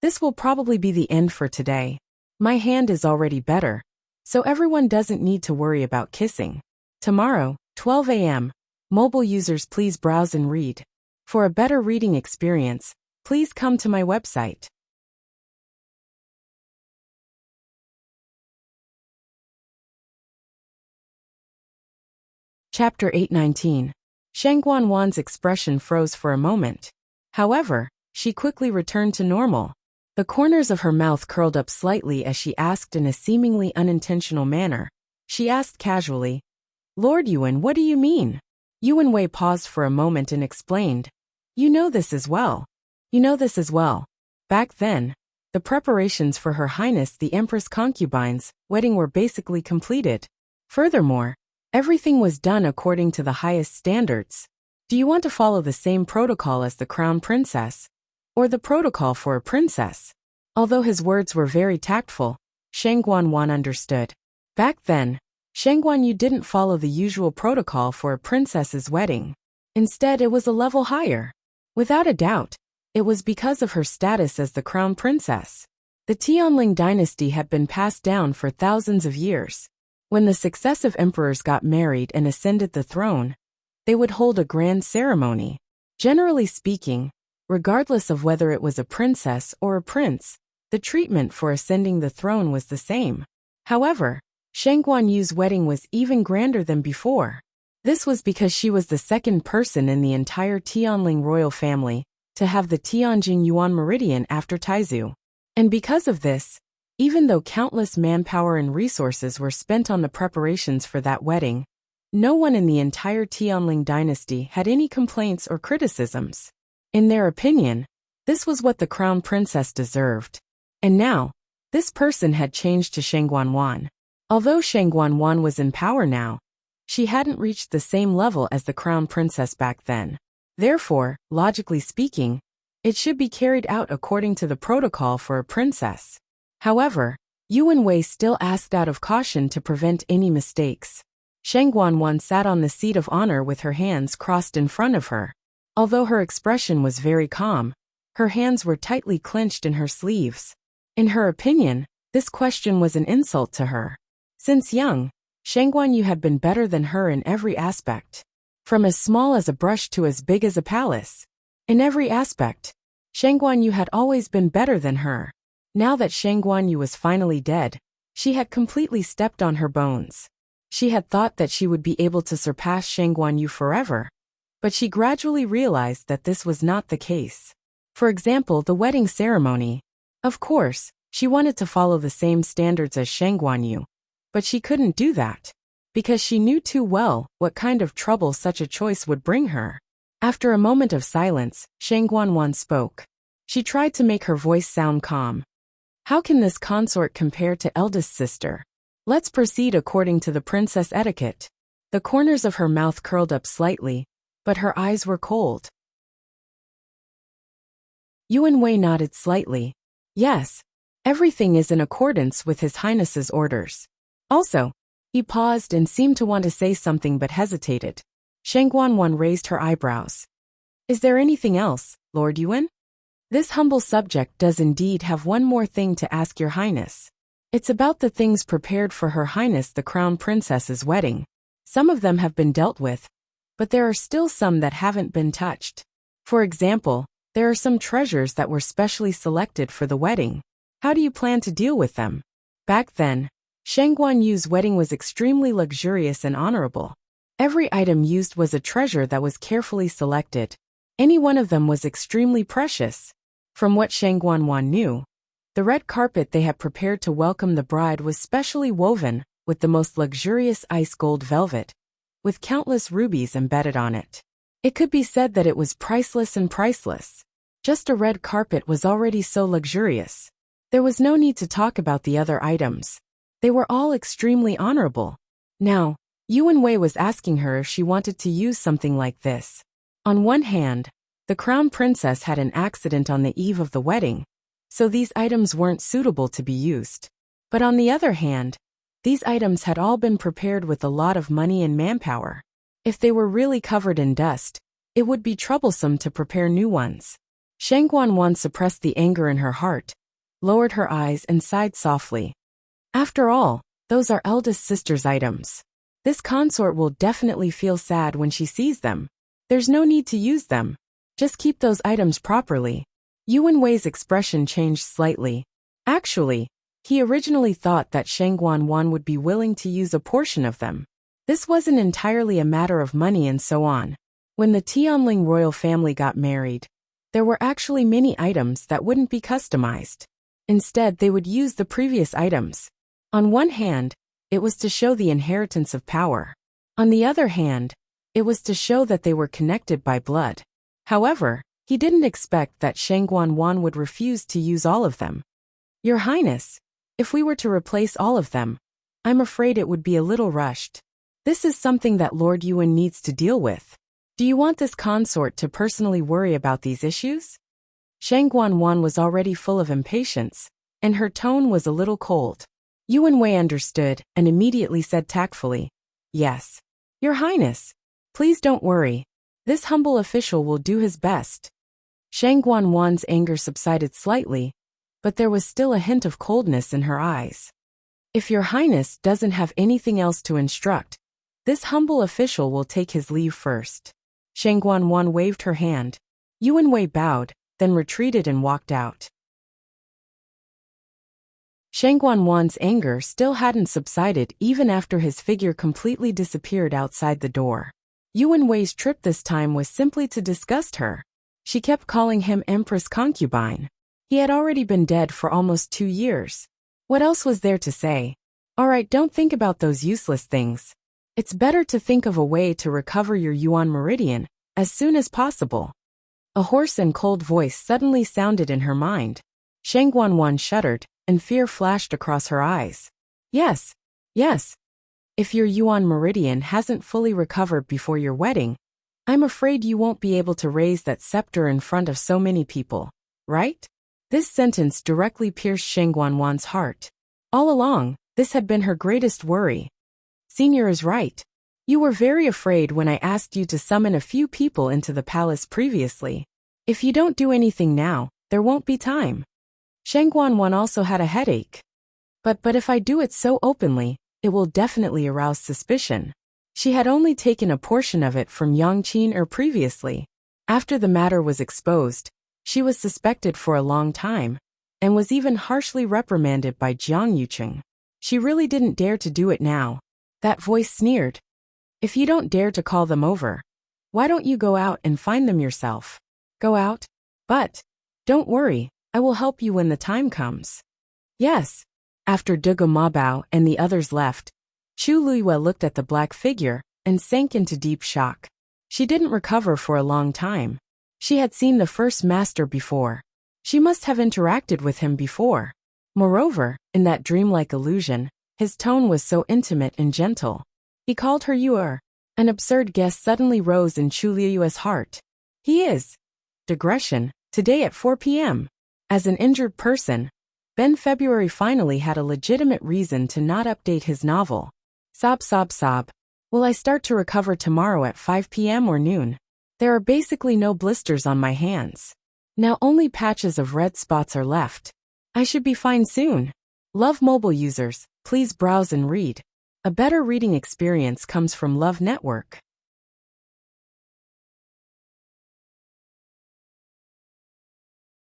This will probably be the end for today. My hand is already better, so everyone doesn't need to worry about kissing. Tomorrow, 12 a.m., mobile users please browse and read. For a better reading experience, please come to my website. Chapter 819. Sheng Guanwan's expression froze for a moment. However, she quickly returned to normal. The corners of her mouth curled up slightly as she asked in a seemingly unintentional manner. She asked casually, Lord Yuan, what do you mean? Yuan Wei paused for a moment and explained, You know this as well. You know this as well. Back then, the preparations for Her Highness the Empress concubine's wedding were basically completed. Furthermore, everything was done according to the highest standards. Do you want to follow the same protocol as the crown princess? Or the protocol for a princess? Although his words were very tactful, Sheng Guanwan understood. Back then, Sheng Guanyu didn't follow the usual protocol for a princess's wedding. Instead, it was a level higher. Without a doubt, it was because of her status as the crown princess. The Tianling dynasty had been passed down for thousands of years. When the successive emperors got married and ascended the throne, they would hold a grand ceremony. Generally speaking, regardless of whether it was a princess or a prince, the treatment for ascending the throne was the same. However, Sheng Guanyu's wedding was even grander than before. This was because she was the second person in the entire Tianling royal family to have the Tianjin Yuan meridian after Taizu. And because of this, even though countless manpower and resources were spent on the preparations for that wedding, no one in the entire Tianling dynasty had any complaints or criticisms. In their opinion, this was what the crown princess deserved. And now, this person had changed to Sheng Guanwan. Although Sheng Guanwan was in power now, she hadn't reached the same level as the crown princess back then. Therefore, logically speaking, it should be carried out according to the protocol for a princess. However, Yuan Wei still asked out of caution to prevent any mistakes. Sheng Guanwan sat on the seat of honor with her hands crossed in front of her. Although her expression was very calm, her hands were tightly clenched in her sleeves. In her opinion, This question was an insult to her. Since young, Shangguan had been better than her in every aspect. From as small as a brush to as big as a palace. In every aspect, Shangguan had always been better than her. Now that Shangguan was finally dead, she had completely stepped on her bones. She had thought that she would be able to surpass Shangguan forever, but she gradually realized that this was not the case. For example, the wedding ceremony. Of course, she wanted to follow the same standards as Shangguan, but she couldn't do that, because she knew too well what kind of trouble such a choice would bring her. After a moment of silence, Shangguan spoke. She tried to make her voice sound calm. How can this consort compare to eldest sister? Let's proceed according to the princess etiquette. The corners of her mouth curled up slightly, but her eyes were cold. Yuan Wei nodded slightly. Yes, everything is in accordance with His Highness's orders. Also, he paused and seemed to want to say something but hesitated. Shangguan raised her eyebrows. Is there anything else, Lord Yuan? This humble subject does indeed have one more thing to ask Your Highness. It's about the things prepared for Her Highness the Crown Princess's wedding. Some of them have been dealt with, but there are still some that haven't been touched. For example, there are some treasures that were specially selected for the wedding. How do you plan to deal with them? Back then, Shangguan wedding was extremely luxurious and honorable. Every item used was a treasure that was carefully selected. Any one of them was extremely precious. From what Shangguan knew, the red carpet they had prepared to welcome the bride was specially woven with the most luxurious ice gold velvet, with countless rubies embedded on it. It could be said that it was priceless and priceless. Just a red carpet was already so luxurious. There was no need to talk about the other items. They were all extremely honorable. Now, Yuan Wei was asking her if she wanted to use something like this. On one hand, the crown princess had an accident on the eve of the wedding, so these items weren't suitable to be used. But on the other hand, these items had all been prepared with a lot of money and manpower. If they were really covered in dust, it would be troublesome to prepare new ones. Shangguan suppressed the anger in her heart, lowered her eyes and sighed softly. After all, those are eldest sister's items. This consort will definitely feel sad when she sees them. There's no need to use them. Just keep those items properly. Yuan Wei's expression changed slightly. Actually, he originally thought that Shangguan would be willing to use a portion of them. This wasn't entirely a matter of money and so on. When the Tianling royal family got married, there were actually many items that wouldn't be customized. Instead, they would use the previous items. On one hand, it was to show the inheritance of power. On the other hand, it was to show that they were connected by blood. However, he didn't expect that Shangguan would refuse to use all of them. Your Highness, if we were to replace all of them, I'm afraid it would be a little rushed. This is something that Lord Yuan needs to deal with. Do you want this consort to personally worry about these issues? Shangguan was already full of impatience, and her tone was a little cold. Yuan Wei understood and immediately said tactfully, Yes. Your Highness, please don't worry. This humble official will do his best. Shangguan's anger subsided slightly, but there was still a hint of coldness in her eyes. If Your Highness doesn't have anything else to instruct, this humble official will take his leave first. Shangguan waved her hand. Yuan Wei bowed, then retreated and walked out. Shangguan's anger still hadn't subsided even after his figure completely disappeared outside the door. Yuan Wei's trip this time was simply to disgust her. She kept calling him Empress concubine. He had already been dead for almost 2 years. What else was there to say? Alright, don't think about those useless things. It's better to think of a way to recover your Yuan meridian as soon as possible. A hoarse and cold voice suddenly sounded in her mind. Shangguan shuddered, and fear flashed across her eyes. Yes. If your Yuan meridian hasn't fully recovered before your wedding, I'm afraid you won't be able to raise that scepter in front of so many people, right? This sentence directly pierced Shangguan's heart. All along, this had been her greatest worry. Senior is right. You were very afraid when I asked you to summon a few people into the palace previously. If you don't do anything now, there won't be time. Shangguan also had a headache. But if I do it so openly, it will definitely arouse suspicion. She had only taken a portion of it from Yang Qin previously. After the matter was exposed, she was suspected for a long time, and was even harshly reprimanded by Jiang Yuqing. She really didn't dare to do it now. That voice sneered. If you don't dare to call them over, why don't you go out and find them yourself? Go out? But, don't worry, I will help you when the time comes. Yes. After Dugu Mabao and the others left, Chu Luiyue looked at the black figure and sank into deep shock. She didn't recover for a long time. She had seen the first master before. She must have interacted with him before. Moreover, in that dreamlike illusion, his tone was so intimate and gentle. He called her Yuer. An absurd guess suddenly rose in Chu Luiyue's heart. He is. Digression, today at 4 p.m. As an injured person, Ben February finally had a legitimate reason to not update his novel. Sob sob sob. Will I start to recover tomorrow at 5 p.m. or noon? There are basically no blisters on my hands. Now only patches of red spots are left. I should be fine soon. Love mobile users, please browse and read. A better reading experience comes from Love Network.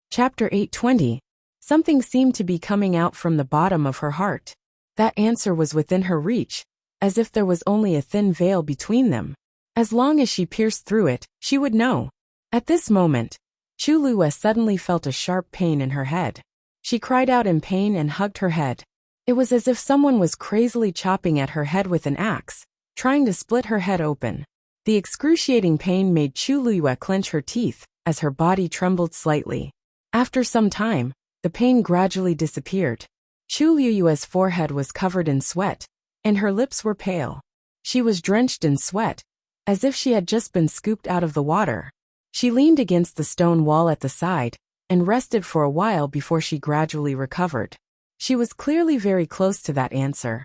Chapter 820. Something seemed to be coming out from the bottom of her heart. That answer was within her reach, as if there was only a thin veil between them. As long as she pierced through it, she would know. At this moment, Chu Luiyue suddenly felt a sharp pain in her head. She cried out in pain and hugged her head. It was as if someone was crazily chopping at her head with an axe, trying to split her head open. The excruciating pain made Chu Luiyue clench her teeth, as her body trembled slightly. After some time, the pain gradually disappeared. Chu Luiyue's forehead was covered in sweat, and her lips were pale. She was drenched in sweat, as if she had just been scooped out of the water. She leaned against the stone wall at the side, and rested for a while before she gradually recovered. She was clearly very close to that answer,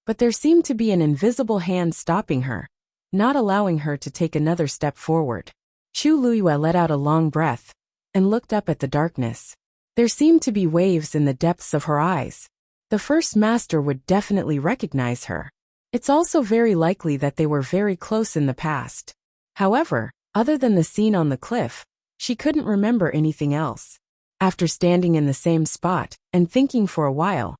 but there seemed to be an invisible hand stopping her, not allowing her to take another step forward. Chu Luiyue let out a long breath, and looked up at the darkness. There seemed to be waves in the depths of her eyes. The first master would definitely recognize her. It's also very likely that they were very close in the past. However, other than the scene on the cliff, she couldn't remember anything else. After standing in the same spot and thinking for a while,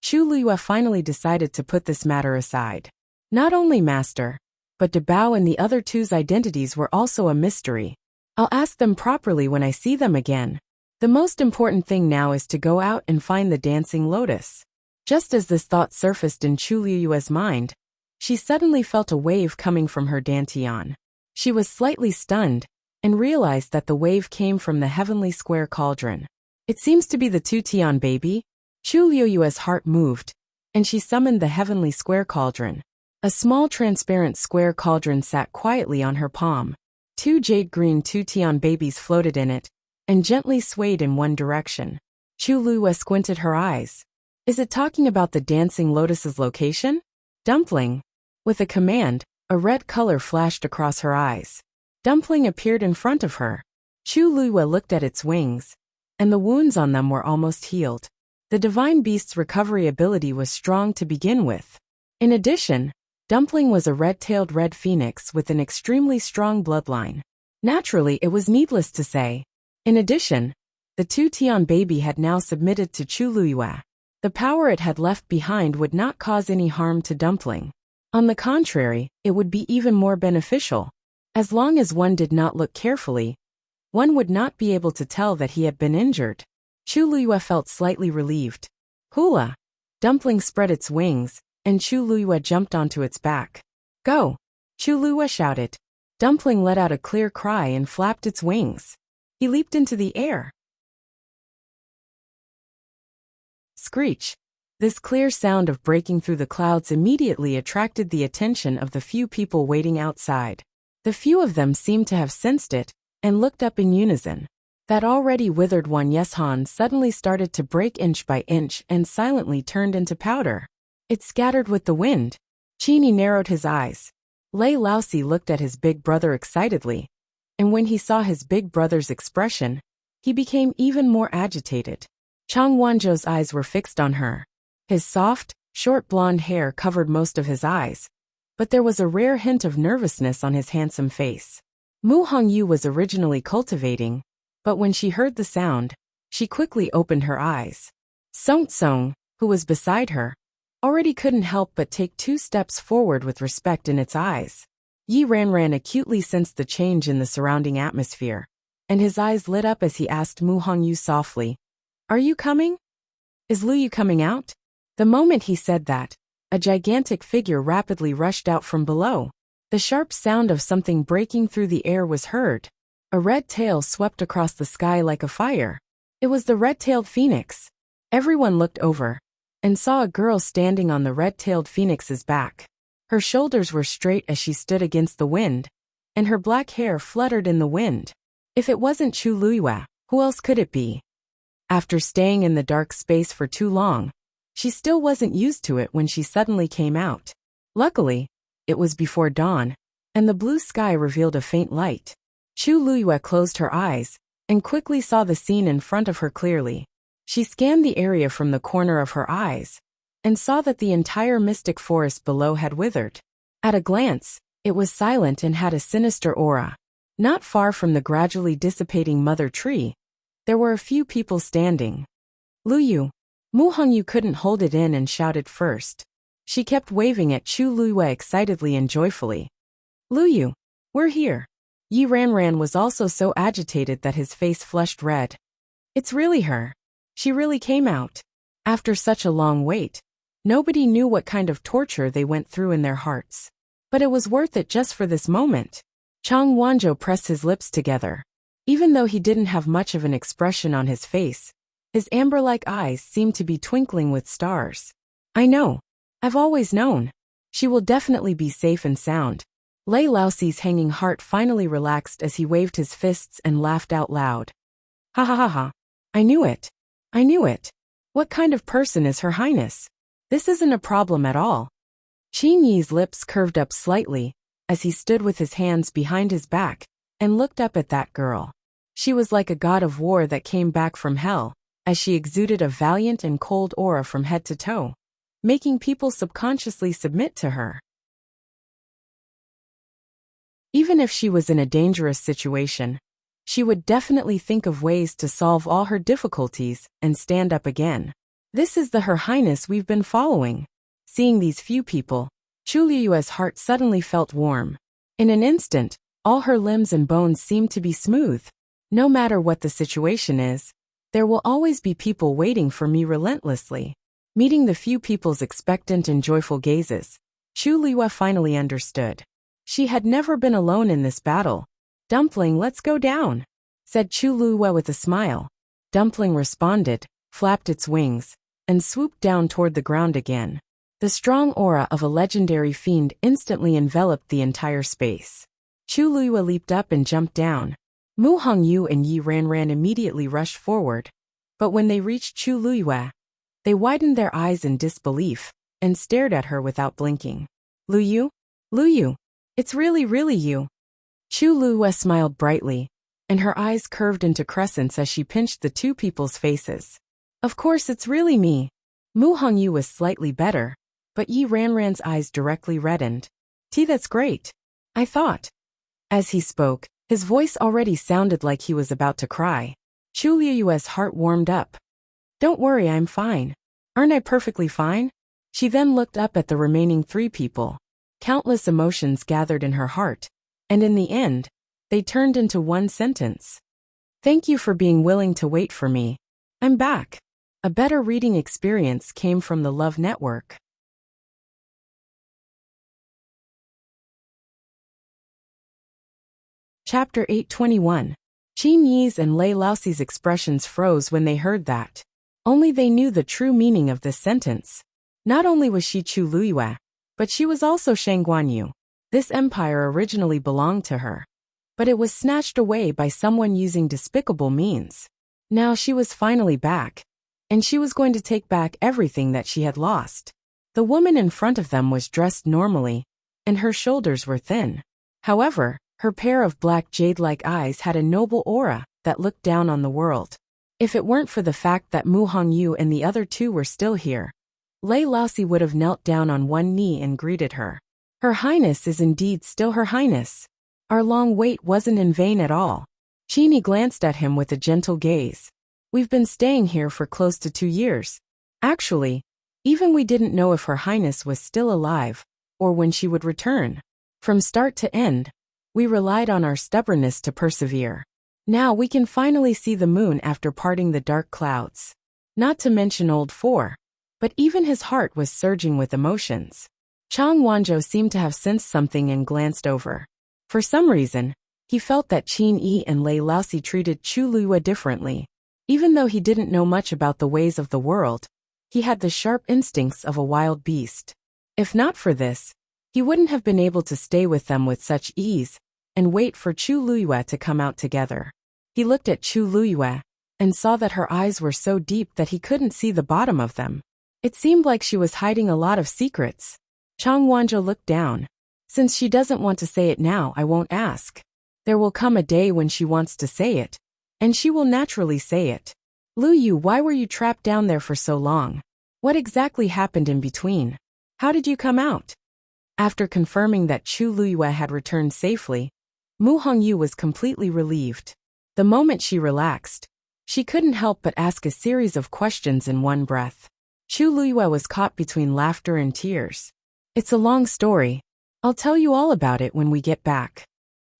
Chu Luiyue finally decided to put this matter aside. Not only master, but De Bao and the other two's identities were also a mystery. I'll ask them properly when I see them again. The most important thing now is to go out and find the dancing lotus. Just as this thought surfaced in Chu Luiyue's mind, she suddenly felt a wave coming from her dantian. She was slightly stunned, and realized that the wave came from the heavenly square cauldron. It seems to be the two-tian baby. Chu Luiyue's heart moved, and she summoned the heavenly square cauldron. A small transparent square cauldron sat quietly on her palm. Two jade-green two-tian babies floated in it, and gently swayed in one direction. Chu Luiyue squinted her eyes. Is it talking about the dancing lotus's location? Dumpling. With a command, a red color flashed across her eyes. Dumpling appeared in front of her. Chu Luiyue looked at its wings, and the wounds on them were almost healed. The divine beast's recovery ability was strong to begin with. In addition, Dumpling was a red-tailed red phoenix with an extremely strong bloodline. Naturally, it was needless to say. In addition, the two-tian baby had now submitted to Chu Luiyue. The power it had left behind would not cause any harm to Dumpling. On the contrary, it would be even more beneficial. As long as one did not look carefully, one would not be able to tell that he had been injured. Chu Luiyue felt slightly relieved. Hula! Dumpling spread its wings, and Chu Luiyue jumped onto its back. Go! Chu Luiyue shouted. Dumpling let out a clear cry and flapped its wings. He leaped into the air. Screech! This clear sound of breaking through the clouds immediately attracted the attention of the few people waiting outside. The few of them seemed to have sensed it, and looked up in unison. That already withered one Yeshan suddenly started to break inch by inch and silently turned into powder. It scattered with the wind. Chini narrowed his eyes. Lei Laosi looked at his big brother excitedly, and when he saw his big brother's expression, he became even more agitated. Chang Wanzhou's eyes were fixed on her. His soft, short blonde hair covered most of his eyes, but there was a rare hint of nervousness on his handsome face. Mu Hongyu was originally cultivating, but when she heard the sound, she quickly opened her eyes. Song Tsong, who was beside her, already couldn't help but take 2 steps forward with respect in its eyes. Yi Ranran acutely sensed the change in the surrounding atmosphere, and his eyes lit up as he asked Mu Hongyu softly, "Are you coming? Is Lu Yu coming out?" The moment he said that, a gigantic figure rapidly rushed out from below. The sharp sound of something breaking through the air was heard. A red tail swept across the sky like a fire. It was the red-tailed phoenix. Everyone looked over and saw a girl standing on the red-tailed phoenix's back. Her shoulders were straight as she stood against the wind, and her black hair fluttered in the wind. If it wasn't Chu Luiyue, who else could it be? After staying in the dark space for too long, she still wasn't used to it when she suddenly came out. Luckily, it was before dawn, and the blue sky revealed a faint light. Chu Luiyue closed her eyes and quickly saw the scene in front of her clearly. She scanned the area from the corner of her eyes and saw that the entire mystic forest below had withered. At a glance, it was silent and had a sinister aura. Not far from the gradually dissipating mother tree, there were a few people standing. "Lu Yu." Mu Hongyu couldn't hold it in and shouted first. She kept waving at Chu Luiyue excitedly and joyfully. "Lu Yu, we're here." Yi Ranran was also so agitated that his face flushed red. It's really her. She really came out. After such a long wait, nobody knew what kind of torture they went through in their hearts. But it was worth it just for this moment. Chang Wanzhou pressed his lips together. Even though he didn't have much of an expression on his face, his amber-like eyes seemed to be twinkling with stars. "I know. I've always known. She will definitely be safe and sound." Lei Laoxi's hanging heart finally relaxed as he waved his fists and laughed out loud. "Ha ha ha ha. I knew it. I knew it. What kind of person is Her Highness? This isn't a problem at all." Qin Yi's lips curved up slightly as he stood with his hands behind his back and looked up at that girl. She was like a god of war that came back from hell, as she exuded a valiant and cold aura from head to toe, making people subconsciously submit to her. Even if she was in a dangerous situation, she would definitely think of ways to solve all her difficulties and stand up again. This is the Her Highness we've been following. Seeing these few people, Chu Liyue's heart suddenly felt warm. In an instant, all her limbs and bones seemed to be smooth. No matter what the situation is, there will always be people waiting for me relentlessly. Meeting the few people's expectant and joyful gazes, Chu Liyue finally understood. She had never been alone in this battle. "Dumpling, let's go down," said Chu Liyue with a smile. Dumpling responded, flapped its wings, and swooped down toward the ground again. The strong aura of a legendary fiend instantly enveloped the entire space. Chu Liyue leaped up and jumped down. Mu Hongyu and Yi Ranran immediately rushed forward, but when they reached Chu Liyue, they widened their eyes in disbelief and stared at her without blinking. "Lu Yu? Lu Yu? It's really you." Chu Liyue smiled brightly, and her eyes curved into crescents as she pinched the two people's faces. "Of course it's really me." Mu Hongyu was slightly better, but Yi Ranran's eyes directly reddened. That's great. I thought." As he spoke, his voice already sounded like he was about to cry. Chu Liyue's heart warmed up. "Don't worry, I'm fine. Aren't I perfectly fine?" She then looked up at the remaining 3 people. Countless emotions gathered in her heart, and in the end, they turned into one sentence. "Thank you for being willing to wait for me. I'm back." A better reading experience came from the Love Network. Chapter 821. Qin Yi's and Lei Laoxi's expressions froze when they heard that. Only they knew the true meaning of this sentence. Not only was she Chu Liyue, but she was also Shang Guanyu. This empire originally belonged to her, but it was snatched away by someone using despicable means. Now she was finally back, and she was going to take back everything that she had lost. The woman in front of them was dressed normally, and her shoulders were thin. However, her pair of black jade-like eyes had a noble aura that looked down on the world. If it weren't for the fact that Mu Hongyu and the other 2 were still here, Lei Laosi would have knelt down on one knee and greeted her. Her Highness is indeed still Her Highness. Our long wait wasn't in vain at all. Qini glanced at him with a gentle gaze. We've been staying here for close to 2 years. Actually, even we didn't know if Her Highness was still alive, or when she would return. From start to end, we relied on our stubbornness to persevere. Now we can finally see the moon after parting the dark clouds. Not to mention old Four. But even his heart was surging with emotions. Chang Wanzhou seemed to have sensed something and glanced over. For some reason, he felt that Qin Yi and Lei Laosi treated Chu Luiyue differently. Even though he didn't know much about the ways of the world, he had the sharp instincts of a wild beast. If not for this, he wouldn't have been able to stay with them with such ease and wait for Chu Luiyue to come out together. He looked at Chu Luiyue and saw that her eyes were so deep that he couldn't see the bottom of them. It seemed like she was hiding a lot of secrets. Chang Wanzhou looked down. Since she doesn't want to say it now, I won't ask. There will come a day when she wants to say it, and she will naturally say it. Lu Yu, why were you trapped down there for so long? What exactly happened in between? How did you come out? After confirming that Chu Luiyue had returned safely, Mu Hongyu was completely relieved. The moment she relaxed, she couldn't help but ask a series of questions in one breath. Chu Luiyue was caught between laughter and tears. It's a long story. I'll tell you all about it when we get back.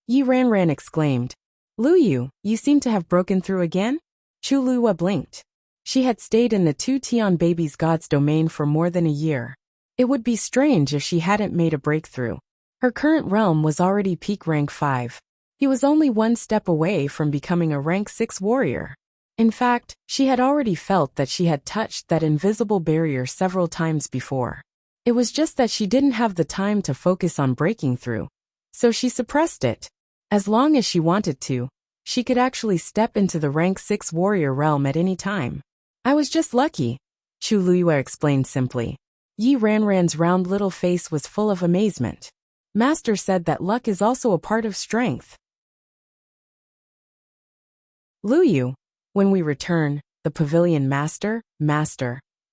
Yi Ranran exclaimed. Lu Yu, you seem to have broken through again? Chu Luiyue blinked. She had stayed in the two Tian babies' god's domain for more than a year. It would be strange if she hadn't made a breakthrough. Her current realm was already peak rank 5. He was only one step away from becoming a rank 6 warrior. In fact, she had already felt that she had touched that invisible barrier several times before. It was just that she didn't have the time to focus on breaking through, so she suppressed it. As long as she wanted to, she could actually step into the rank 6 warrior realm at any time. I was just lucky, Chu Luiyue explained simply. Yi Ranran's round little face was full of amazement. Master said that luck is also a part of strength. Lu Yu, when we return, the pavilion master,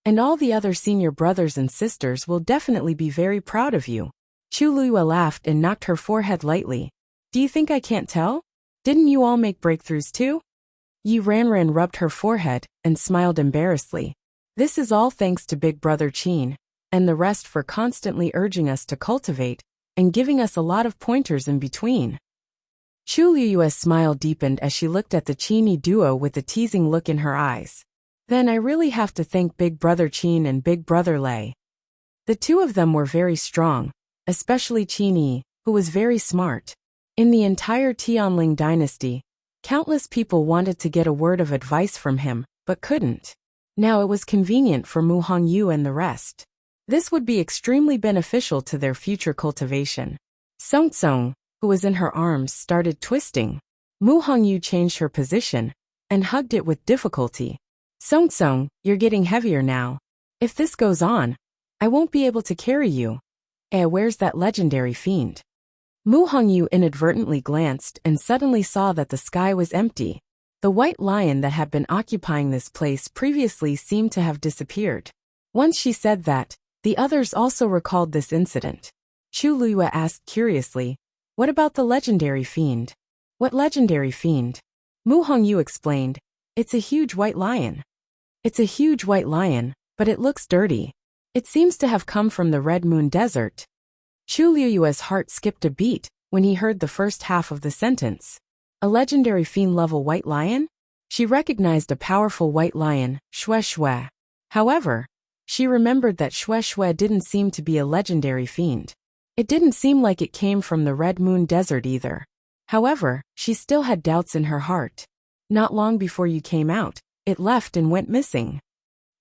and all the other senior brothers and sisters will definitely be very proud of you. Chu Luiyue laughed and knocked her forehead lightly. Do you think I can't tell? Didn't you all make breakthroughs too? Yi Ranran rubbed her forehead and smiled embarrassedly. This is all thanks to Big Brother Qin, and the rest for constantly urging us to cultivate, and giving us a lot of pointers in between. Chu Luiyue's smile deepened as she looked at the Qini duo with a teasing look in her eyes. Then I really have to thank Big Brother Qin and Big Brother Lei. The two of them were very strong, especially Qini, who was very smart. In the entire Tianling dynasty, countless people wanted to get a word of advice from him, but couldn't. Now it was convenient for Mu Hongyu and the rest. This would be extremely beneficial to their future cultivation. Song, who was in her arms, started twisting. Mu Hongyu changed her position and hugged it with difficulty. Song, you're getting heavier now. If this goes on, I won't be able to carry you. Where's that legendary fiend? Mu Hongyu inadvertently glanced and suddenly saw that the sky was empty. The white lion that had been occupying this place previously seemed to have disappeared. Once she said that, the others also recalled this incident. Chu Luiyue asked curiously, what about the legendary fiend? What legendary fiend? Mu Hongyu explained, it's a huge white lion. It's a huge white lion, but it looks dirty. It seems to have come from the Red Moon Desert. Chu Luiyue's heart skipped a beat when he heard the first half of the sentence. A legendary fiend-level white lion? She recognized a powerful white lion, Xue. However, she remembered that Xue didn't seem to be a legendary fiend. It didn't seem like it came from the Red Moon Desert either. However, she still had doubts in her heart. Not long before you came out, it left and went missing.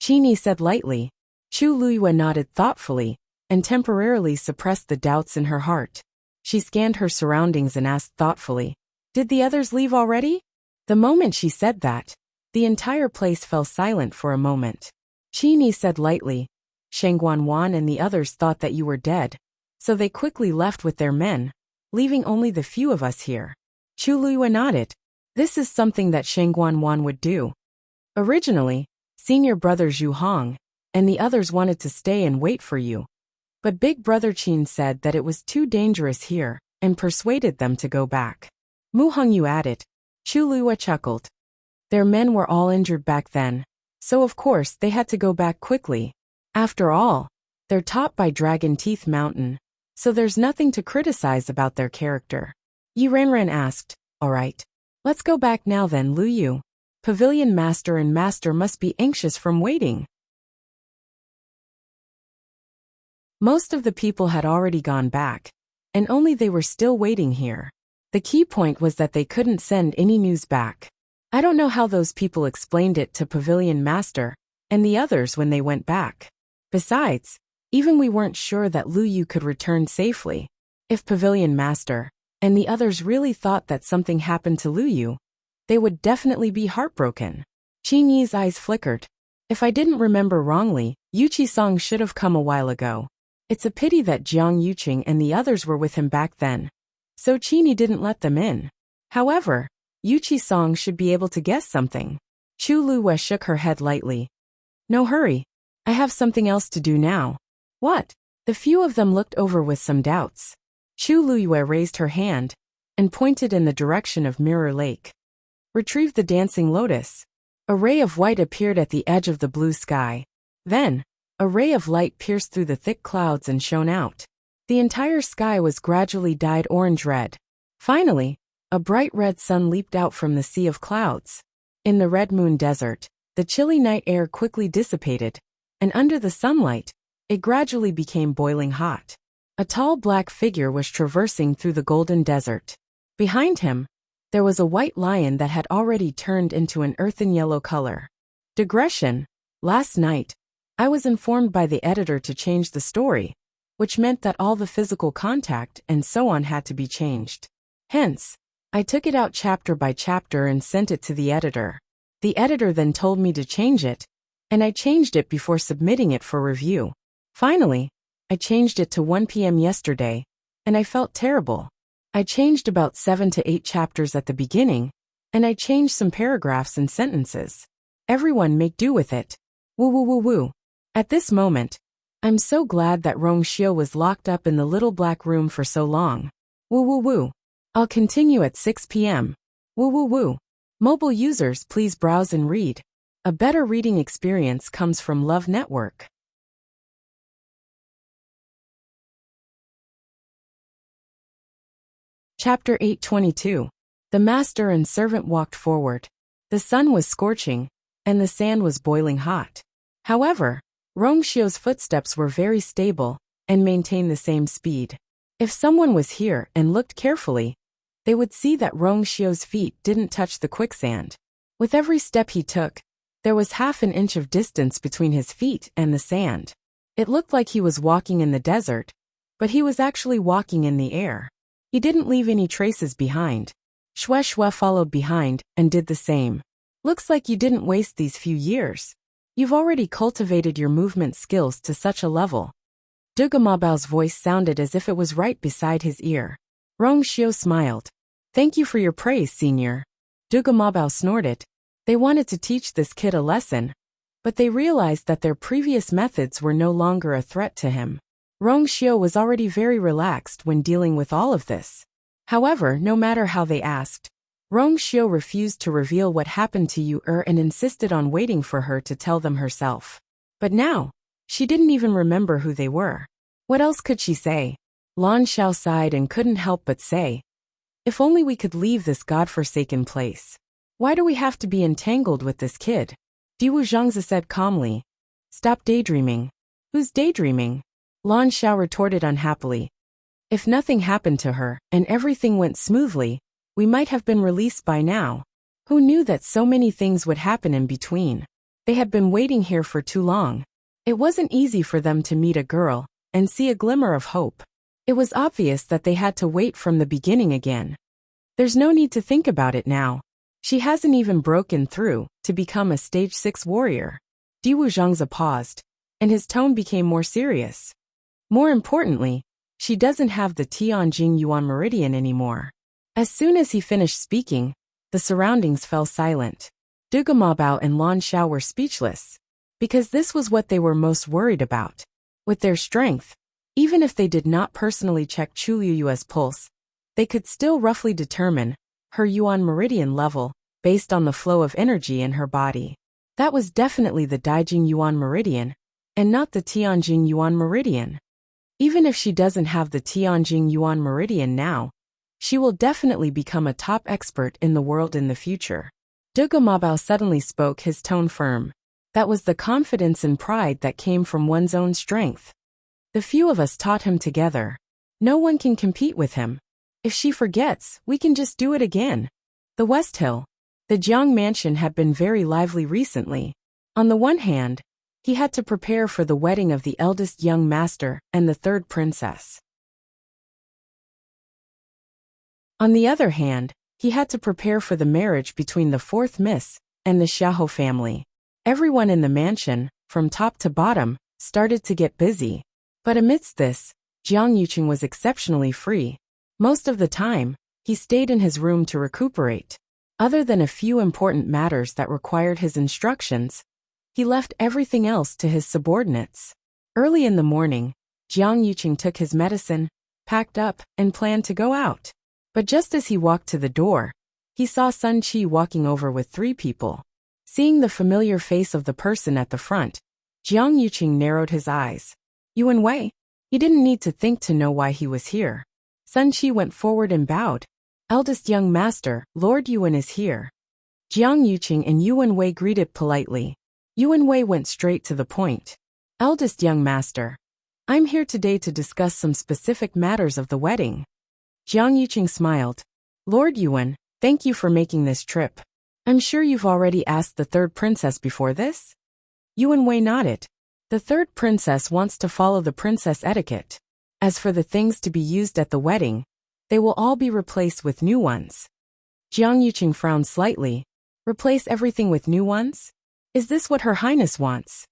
Qini said lightly. Chu Luiyue nodded thoughtfully and temporarily suppressed the doubts in her heart. She scanned her surroundings and asked thoughtfully, did the others leave already? The moment she said that, the entire place fell silent for a moment. Qini said lightly, Shangguan and the others thought that you were dead, so they quickly left with their men, leaving only the few of us here. Chu Luiyue nodded. This is something that Shangguan would do. Originally, senior brother Zhu Hong and the others wanted to stay and wait for you. But Big Brother Qin said that it was too dangerous here, and persuaded them to go back. Mu Hongyu added. Chu Lua chuckled. Their men were all injured back then, so of course they had to go back quickly. After all, they're taught by Dragon Teeth Mountain, so there's nothing to criticize about their character. Yi Ranran asked, Alright, let's go back now then, Lu Yu. Pavilion Master and Master must be anxious from waiting. Most of the people had already gone back, and only they were still waiting here. The key point was that they couldn't send any news back. I don't know how those people explained it to Pavilion Master and the others when they went back. Besides, even we weren't sure that Lu Yu could return safely. If Pavilion Master and the others really thought that something happened to Lu Yu, they would definitely be heartbroken. Qin Yi's eyes flickered. If I didn't remember wrongly, Yu Qisong should have come a while ago. It's a pity that Jiang Yuqing and the others were with him back then, so Qin Yi didn't let them in. However, Yu Qisong should be able to guess something. Chu Luwe shook her head lightly. No hurry. I have something else to do now. What? The few of them looked over with some doubts. Chu Luwe raised her hand and pointed in the direction of Mirror Lake. Retrieve the dancing lotus. A ray of white appeared at the edge of the blue sky. Then, a ray of light pierced through the thick clouds and shone out. The entire sky was gradually dyed orange-red. Finally, a bright red sun leaped out from the sea of clouds. In the Red Moon Desert, the chilly night air quickly dissipated, and under the sunlight, it gradually became boiling hot. A tall black figure was traversing through the golden desert. Behind him, there was a white lion that had already turned into an earthen yellow color. Digression. Last night, I was informed by the editor to change the story, which meant that all the physical contact and so on had to be changed. Hence, I took it out chapter by chapter and sent it to the editor. The editor then told me to change it, and I changed it before submitting it for review. Finally, I changed it to 1 p.m. yesterday, and I felt terrible. I changed about 7 to 8 chapters at the beginning, and I changed some paragraphs and sentences. Everyone make do with it. Woo woo woo woo. At this moment, I'm so glad that Rong Xiu was locked up in the little black room for so long. Woo woo woo. I'll continue at 6 p.m. Woo woo woo. Mobile users, please browse and read. A better reading experience comes from Love Network. Chapter 822. The master and servant walked forward. The sun was scorching, and the sand was boiling hot. However, Rong Xiu's footsteps were very stable and maintained the same speed. If someone was here and looked carefully, they would see that Rong Xiu's feet didn't touch the quicksand. With every step he took, there was half an inch of distance between his feet and the sand. It looked like he was walking in the desert, but he was actually walking in the air. He didn't leave any traces behind. Xue Xue followed behind and did the same. Looks like you didn't waste these few years. You've already cultivated your movement skills to such a level. Dugamabao's voice sounded as if it was right beside his ear. Rong Xiu smiled. Thank you for your praise, senior. Dugamabao snorted. They wanted to teach this kid a lesson, but they realized that their previous methods were no longer a threat to him. Rong Xiu was already very relaxed when dealing with all of this. However, no matter how they asked, Rong Xiu refused to reveal what happened to Yu and insisted on waiting for her to tell them herself. But now, she didn't even remember who they were. What else could she say? Lan Xiao sighed and couldn't help but say, if only we could leave this godforsaken place. Why do we have to be entangled with this kid? Diwu Zhangzi said calmly. Stop daydreaming. Who's daydreaming? Lan Xiao retorted unhappily. If nothing happened to her and everything went smoothly, we might have been released by now. Who knew that so many things would happen in between? They had been waiting here for too long. It wasn't easy for them to meet a girl and see a glimmer of hope. It was obvious that they had to wait from the beginning again. There's no need to think about it now. She hasn't even broken through to become a stage 6 warrior. Diwu Zhangzi paused, and his tone became more serious. More importantly, she doesn't have the Tianjin Yuan Meridian anymore. As soon as he finished speaking, the surroundings fell silent. Dugamabao and Lan Xiao were speechless. because this was what they were most worried about. With their strength, even if they did not personally check Chu Yu's pulse, they could still roughly determine her yuan meridian level based on the flow of energy in her body. That was definitely the Daijing yuan meridian, and not the Tianjing yuan meridian. Even if she doesn't have the Tianjing yuan meridian now, she will definitely become a top expert in the world in the future. De Mabao suddenly spoke, his tone firm. That was the confidence and pride that came from one's own strength. The few of us taught him together. No one can compete with him. If she forgets, we can just do it again. The West Hill. The Jiang mansion had been very lively recently. On the one hand, he had to prepare for the wedding of the eldest young master and the third princess. On the other hand, he had to prepare for the marriage between the fourth miss and the Xiahou family. Everyone in the mansion, from top to bottom, started to get busy. But amidst this, Jiang Yuqing was exceptionally free. Most of the time, he stayed in his room to recuperate. Other than a few important matters that required his instructions, he left everything else to his subordinates. Early in the morning, Jiang Yuqing took his medicine, packed up, and planned to go out. But just as he walked to the door, he saw Sun Qi walking over with 3 people. Seeing the familiar face of the person at the front, Jiang Yuqing narrowed his eyes. Yuan Wei? He didn't need to think to know why he was here. Sun Qi went forward and bowed. Eldest young master, Lord Yuan is here. Jiang Yuqing and Yuan Wei greeted politely. Yuan Wei went straight to the point. Eldest young master, I'm here today to discuss some specific matters of the wedding. Jiang Yuqing smiled. Lord Yuan, thank you for making this trip. I'm sure you've already asked the third princess before this? Yuan Wei nodded. The third princess wants to follow the princess etiquette. As for the things to be used at the wedding, they will all be replaced with new ones. Jiang Yuqing frowned slightly. Replace everything with new ones? Is this what Her Highness wants?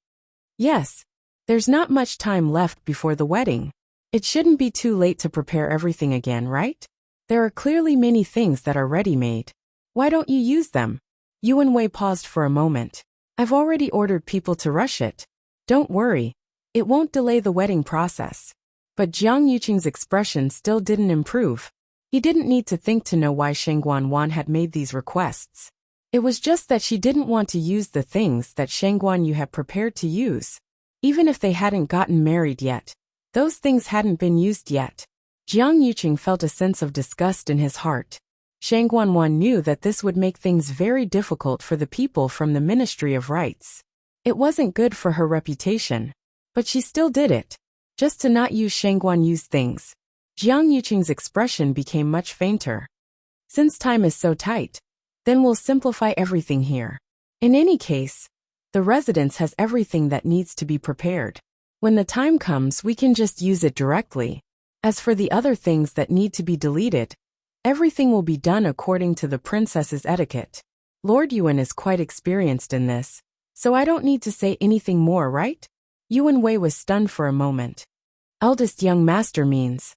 Yes. There's not much time left before the wedding. It shouldn't be too late to prepare everything again, right? There are clearly many things that are ready-made. Why don't you use them? Yuan Wei paused for a moment. I've already ordered people to rush it. Don't worry. It won't delay the wedding process. But Jiang Yuqing's expression still didn't improve. He didn't need to think to know why Shengguan Wan had made these requests. It was just that she didn't want to use the things that Shengguan Yu had prepared to use. Even if they hadn't gotten married yet, those things hadn't been used yet. Jiang Yuqing felt a sense of disgust in his heart. Shengguan Wan knew that this would make things very difficult for the people from the Ministry of Rites. It wasn't good for her reputation. But she still did it. Just to not use Shengguan Yu's things. Jiang Yuqing's expression became much fainter. Since time is so tight, then we'll simplify everything here. In any case, the residence has everything that needs to be prepared. When the time comes, we can just use it directly. As for the other things that need to be deleted, everything will be done according to the princess's etiquette. Lord Yuan is quite experienced in this, so I don't need to say anything more, right? Yuan Wei was stunned for a moment. Eldest young master means.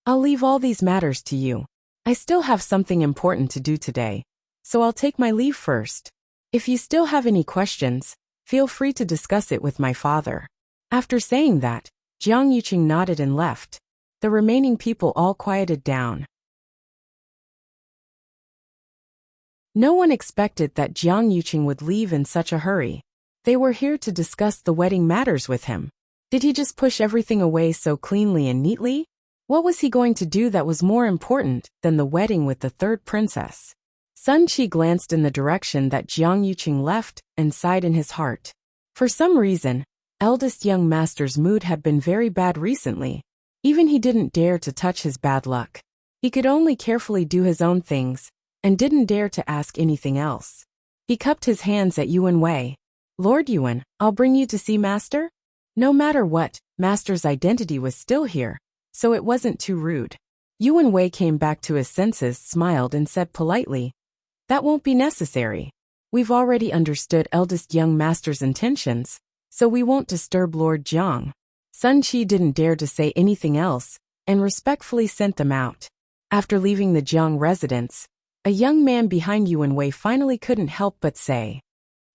I'll leave all these matters to you. I still have something important to do today, so I'll take my leave first. If you still have any questions, feel free to discuss it with my father. After saying that, Jiang Yuqing nodded and left. The remaining people all quieted down. No one expected that Jiang Yuqing would leave in such a hurry. They were here to discuss the wedding matters with him. Did he just push everything away so cleanly and neatly? What was he going to do that was more important than the wedding with the third princess? Sun Qi glanced in the direction that Jiang Yuqing left and sighed in his heart. For some reason, eldest young master's mood had been very bad recently. Even he didn't dare to touch his bad luck. He could only carefully do his own things, and didn't dare to ask anything else. He cupped his hands at Yuan Wei. Lord Yuan, I'll bring you to see Master? No matter what, Master's identity was still here, so it wasn't too rude. Yuan Wei came back to his senses, smiled and said politely, that won't be necessary. We've already understood eldest young Master's intentions, so we won't disturb Lord Jiang. Sun Qi didn't dare to say anything else, and respectfully sent them out. After leaving the Jiang residence, a young man behind Yuan Wei finally couldn't help but say,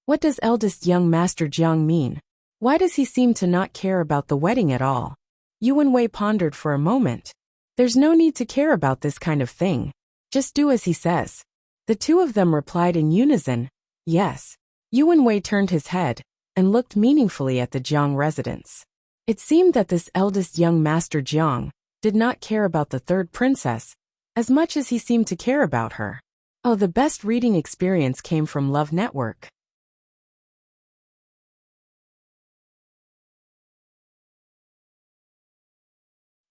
What does eldest young Master Jiang mean? Why does he seem to not care about the wedding at all? Yuan Wei pondered for a moment. There's no need to care about this kind of thing. Just do as he says. The two of them replied in unison, yes. Yuan Wei turned his head and looked meaningfully at the Jiang residence. It seemed that this eldest young Master Jiang did not care about the third princess as much as he seemed to care about her. Oh, the best reading experience came from Love Network.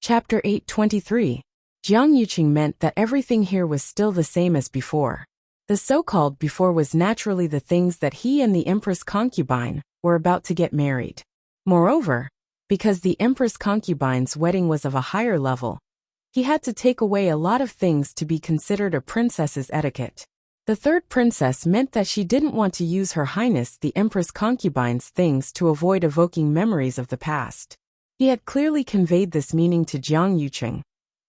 Chapter 823. Jiang Yuqing meant that everything here was still the same as before. The so-called before was naturally the things that he and the Empress concubine were about to get married. Moreover, because the Empress concubine's wedding was of a higher level, he had to take away a lot of things to be considered a princess's etiquette. The third princess meant that she didn't want to use Her Highness the Empress concubine's things to avoid evoking memories of the past. He had clearly conveyed this meaning to Jiang Yuqing,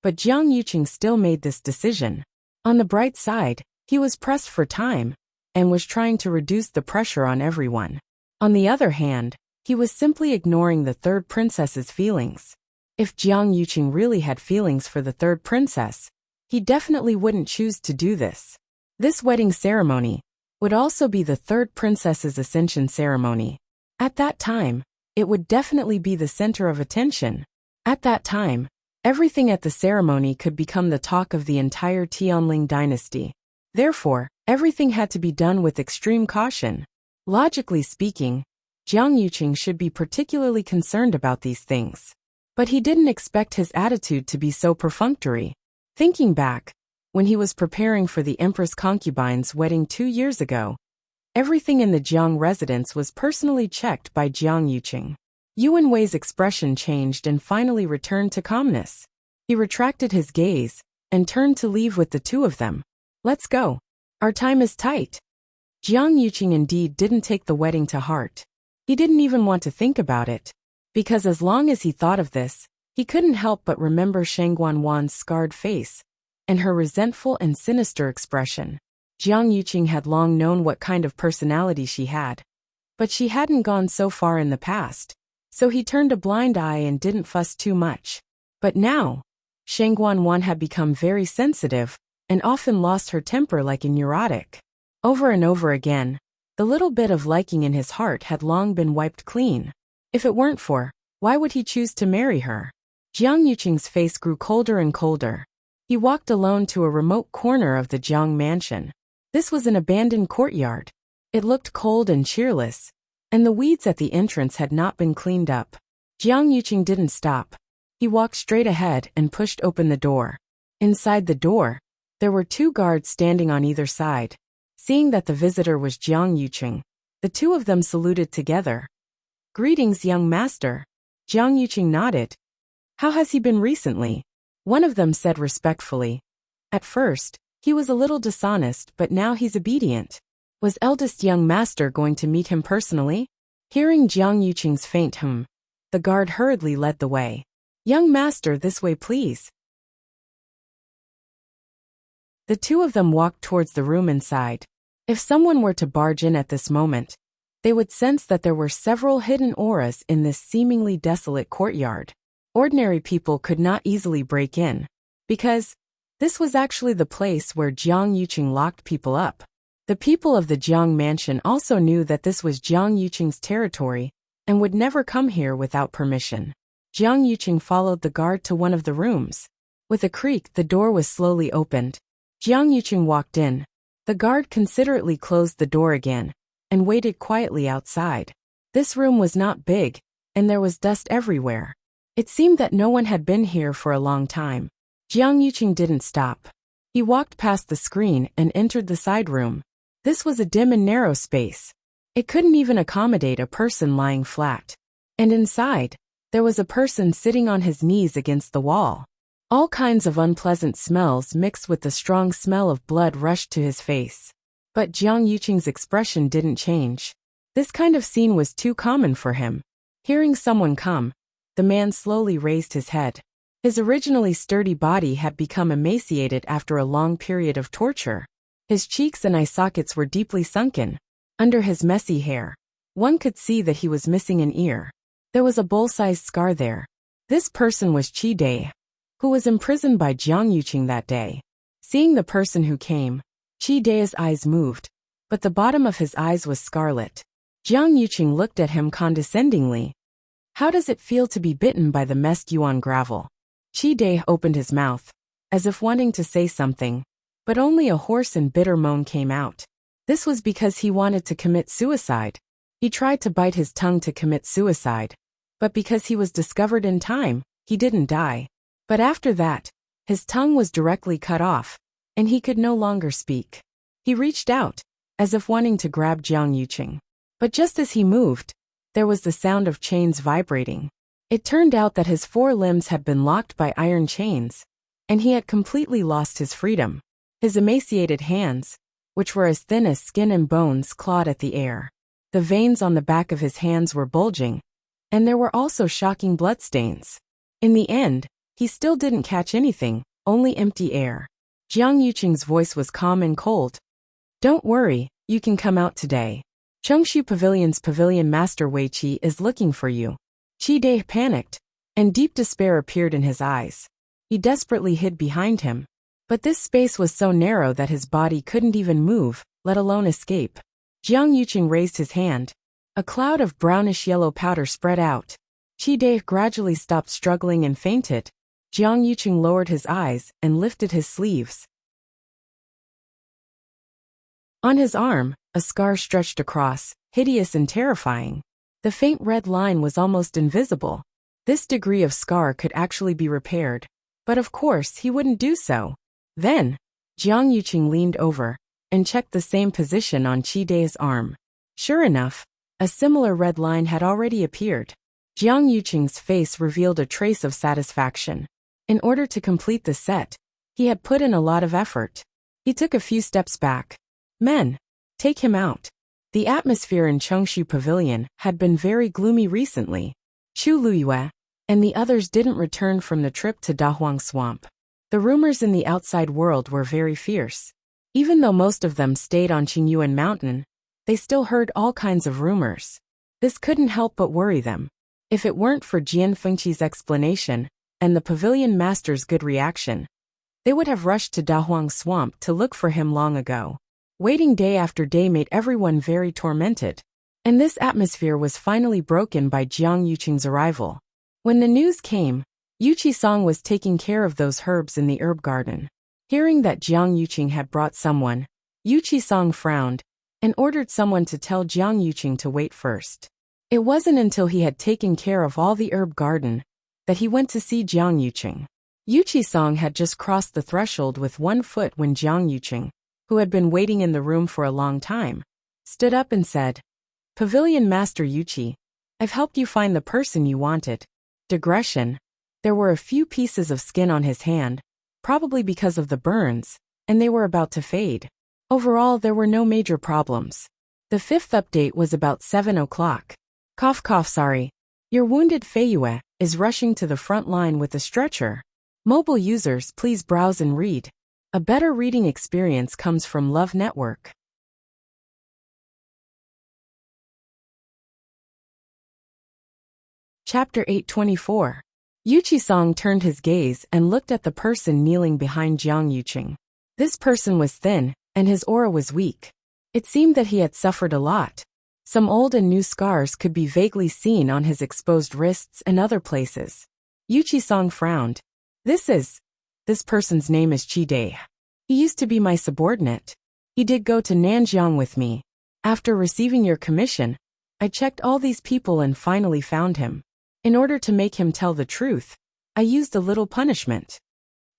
but Jiang Yuqing still made this decision. On the bright side, he was pressed for time and was trying to reduce the pressure on everyone. On the other hand, he was simply ignoring the third princess's feelings. If Jiang Yuqing really had feelings for the third princess, he definitely wouldn't choose to do this. This wedding ceremony would also be the third princess's ascension ceremony. At that time, it would definitely be the center of attention. At that time, everything at the ceremony could become the talk of the entire Tianling dynasty. Therefore, everything had to be done with extreme caution. Logically speaking, Jiang Yuqing should be particularly concerned about these things. But he didn't expect his attitude to be so perfunctory. Thinking back, when he was preparing for the Empress concubine's wedding 2 years ago, everything in the Jiang residence was personally checked by Jiang Yuqing. Yuan Wei's expression changed and finally returned to calmness. He retracted his gaze and turned to leave with the two of them. Let's go. Our time is tight. Jiang Yuqing indeed didn't take the wedding to heart. He didn't even want to think about it, because as long as he thought of this, he couldn't help but remember Shang Guanwan's scarred face and her resentful and sinister expression. Jiang Yuqing had long known what kind of personality she had, but she hadn't gone so far in the past, so he turned a blind eye and didn't fuss too much. But now, Shang Guanwan had become very sensitive and often lost her temper like a neurotic. Over and over again, the little bit of liking in his heart had long been wiped clean. If it weren't for, why would he choose to marry her? Jiang Yuqing's face grew colder and colder. He walked alone to a remote corner of the Jiang mansion. This was an abandoned courtyard. It looked cold and cheerless, and the weeds at the entrance had not been cleaned up. Jiang Yuqing didn't stop. He walked straight ahead and pushed open the door. Inside the door, there were 2 guards standing on either side. Seeing that the visitor was Jiang Yuqing, the two of them saluted together. Greetings, young master. Jiang Yuqing nodded. How has he been recently? One of them said respectfully. At first, he was a little dishonest, but now he's obedient. Was eldest young master going to meet him personally? Hearing Jiang Yuqing's faint hum, the guard hurriedly led the way. Young master, this way please. The two of them walked towards the room inside. If someone were to barge in at this moment, they would sense that there were several hidden auras in this seemingly desolate courtyard. Ordinary people could not easily break in, because this was actually the place where Jiang Yuqing locked people up. The people of the Jiang mansion also knew that this was Jiang Yuqing's territory and would never come here without permission. Jiang Yuqing followed the guard to one of the rooms. With a creak, the door was slowly opened. Jiang Yuqing walked in. The guard considerately closed the door again and waited quietly outside. This room was not big, and there was dust everywhere. It seemed that no one had been here for a long time. Jiang Yuqing didn't stop. He walked past the screen and entered the side room. This was a dim and narrow space. It couldn't even accommodate a person lying flat. And inside, there was a person sitting on his knees against the wall. All kinds of unpleasant smells mixed with the strong smell of blood rushed to his face. But Jiang Yuqing's expression didn't change. This kind of scene was too common for him. Hearing someone come, the man slowly raised his head. His originally sturdy body had become emaciated after a long period of torture. His cheeks and eye sockets were deeply sunken. Under his messy hair, one could see that he was missing an ear. There was a bowl-sized scar there. This person was Chi Dai, who was imprisoned by Jiang Yuqing that day. Seeing the person who came, Chi Dai's eyes moved, but the bottom of his eyes was scarlet. Jiang Yuqing looked at him condescendingly. How does it feel to be bitten by the messed yuan gravel? Chi Dai opened his mouth, as if wanting to say something, but only a hoarse and bitter moan came out. This was because he wanted to commit suicide. He tried to bite his tongue to commit suicide, but because he was discovered in time, he didn't die. But after that, his tongue was directly cut off, and he could no longer speak. He reached out, as if wanting to grab Jiang Yuqing. But just as he moved, there was the sound of chains vibrating. It turned out that his 4 limbs had been locked by iron chains, and he had completely lost his freedom. His emaciated hands, which were as thin as skin and bones, clawed at the air. The veins on the back of his hands were bulging, and there were also shocking bloodstains. In the end, he still didn't catch anything, only empty air. Jiang Yuqing's voice was calm and cold. Don't worry, you can come out today. Chengshu Pavilion's pavilion master Wei Qi is looking for you. Chi Dai panicked, and deep despair appeared in his eyes. He desperately hid behind him. But this space was so narrow that his body couldn't even move, let alone escape. Jiang Yuqing raised his hand. A cloud of brownish-yellow powder spread out. Chi Dai gradually stopped struggling and fainted. Jiang Yuqing lowered his eyes and lifted his sleeves. On his arm, a scar stretched across, hideous and terrifying. The faint red line was almost invisible. This degree of scar could actually be repaired. But of course he wouldn't do so. Then, Jiang Yuqing leaned over and checked the same position on Chi Dai's arm. Sure enough, a similar red line had already appeared. Jiang Yuqing's face revealed a trace of satisfaction. In order to complete the set, he had put in a lot of effort. He took a few steps back. Men, take him out. The atmosphere in Chengshu Pavilion had been very gloomy recently. Chu Luyue and the others didn't return from the trip to Dahuang Swamp. The rumors in the outside world were very fierce. Even though most of them stayed on Qingyuan Mountain, they still heard all kinds of rumors. This couldn't help but worry them. If it weren't for Jian Fengqi's explanation and the pavilion master's good reaction, they would have rushed to Dahuang Swamp to look for him long ago. Waiting day after day made everyone very tormented, and this atmosphere was finally broken by Jiang Yuqing's arrival. When the news came, Yuqi Song was taking care of those herbs in the herb garden. Hearing that Jiang Yuqing had brought someone, Yuqi Song frowned and ordered someone to tell Jiang Yuqing to wait first. It wasn't until he had taken care of all the herb garden that he went to see Jiang Yuqing. Yuqi Song had just crossed the threshold with 1 foot when Jiang Yuqing, who had been waiting in the room for a long time, stood up and said, "Pavilion Master Yuqi, I've helped you find the person you wanted." Digression. There were a few pieces of skin on his hand, probably because of the burns, and they were about to fade. Overall, there were no major problems. The 5th update was about 7 o'clock. Sorry. Your wounded Feiyue is rushing to the front line with a stretcher. Mobile users, please browse and read. A better reading experience comes from Love Network. Chapter 824. Yuqi Song turned his gaze and looked at the person kneeling behind Jiang Yuqing. This person was thin, and his aura was weak. It seemed that he had suffered a lot. Some old and new scars could be vaguely seen on his exposed wrists and other places. Yuqi Song frowned. This person's name is Chi Dai. He used to be my subordinate. He did go to Nanjiang with me. After receiving your commission, I checked all these people and finally found him. In order to make him tell the truth, I used a little punishment.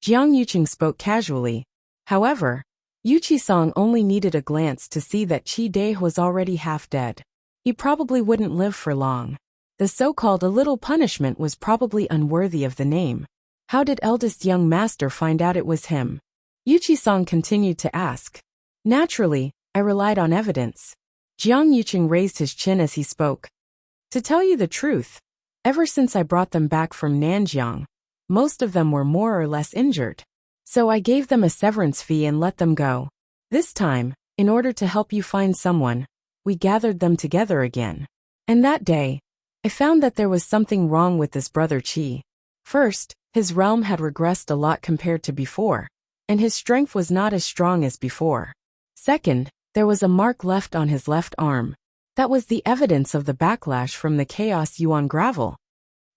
Jiang Yuqing spoke casually. However, Yuqi Song only needed a glance to see that Chi Dai was already half dead. He probably wouldn't live for long. The so-called a little punishment was probably unworthy of the name. How did eldest young master find out it was him? Yuqi Song continued to ask. Naturally, I relied on evidence. Jiang Yuqing raised his chin as he spoke. To tell you the truth, ever since I brought them back from Nanjiang, most of them were more or less injured. So I gave them a severance fee and let them go. This time, in order to help you find someone, we gathered them together again. And that day, I found that there was something wrong with this brother Qi. First, his realm had regressed a lot compared to before, and his strength was not as strong as before. Second, there was a mark left on his left arm. That was the evidence of the backlash from the chaos yuan gravel.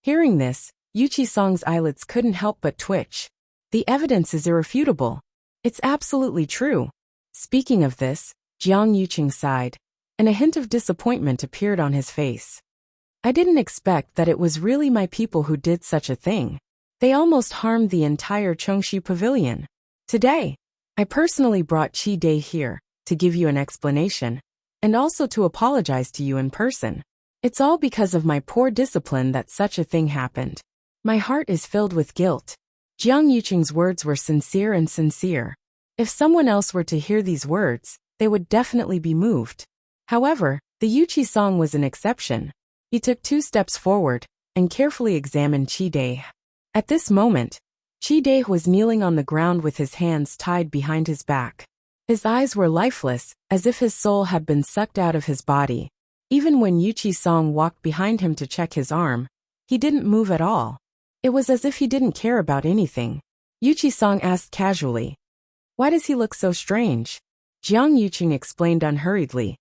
Hearing this, Yuchi-sang's eyelids couldn't help but twitch. The evidence is irrefutable. It's absolutely true. Speaking of this, Jiang Yuqing sighed, and a hint of disappointment appeared on his face. I didn't expect that it was really my people who did such a thing. They almost harmed the entire Chengxi Pavilion. Today, I personally brought Qi Dai here to give you an explanation, and also to apologize to you in person. It's all because of my poor discipline that such a thing happened. My heart is filled with guilt. Jiang Yuqing's words were sincere and sincere. If someone else were to hear these words, they would definitely be moved. However, the Yuchi-sang was an exception. He took 2 steps forward and carefully examined Qi Dai. At this moment, Qi Dai was kneeling on the ground with his hands tied behind his back. His eyes were lifeless, as if his soul had been sucked out of his body. Even when Yuchi-sang walked behind him to check his arm, he didn't move at all. It was as if he didn't care about anything. Yuchi-sang asked casually, "Why does he look so strange?" Jiang Yuqing explained unhurriedly.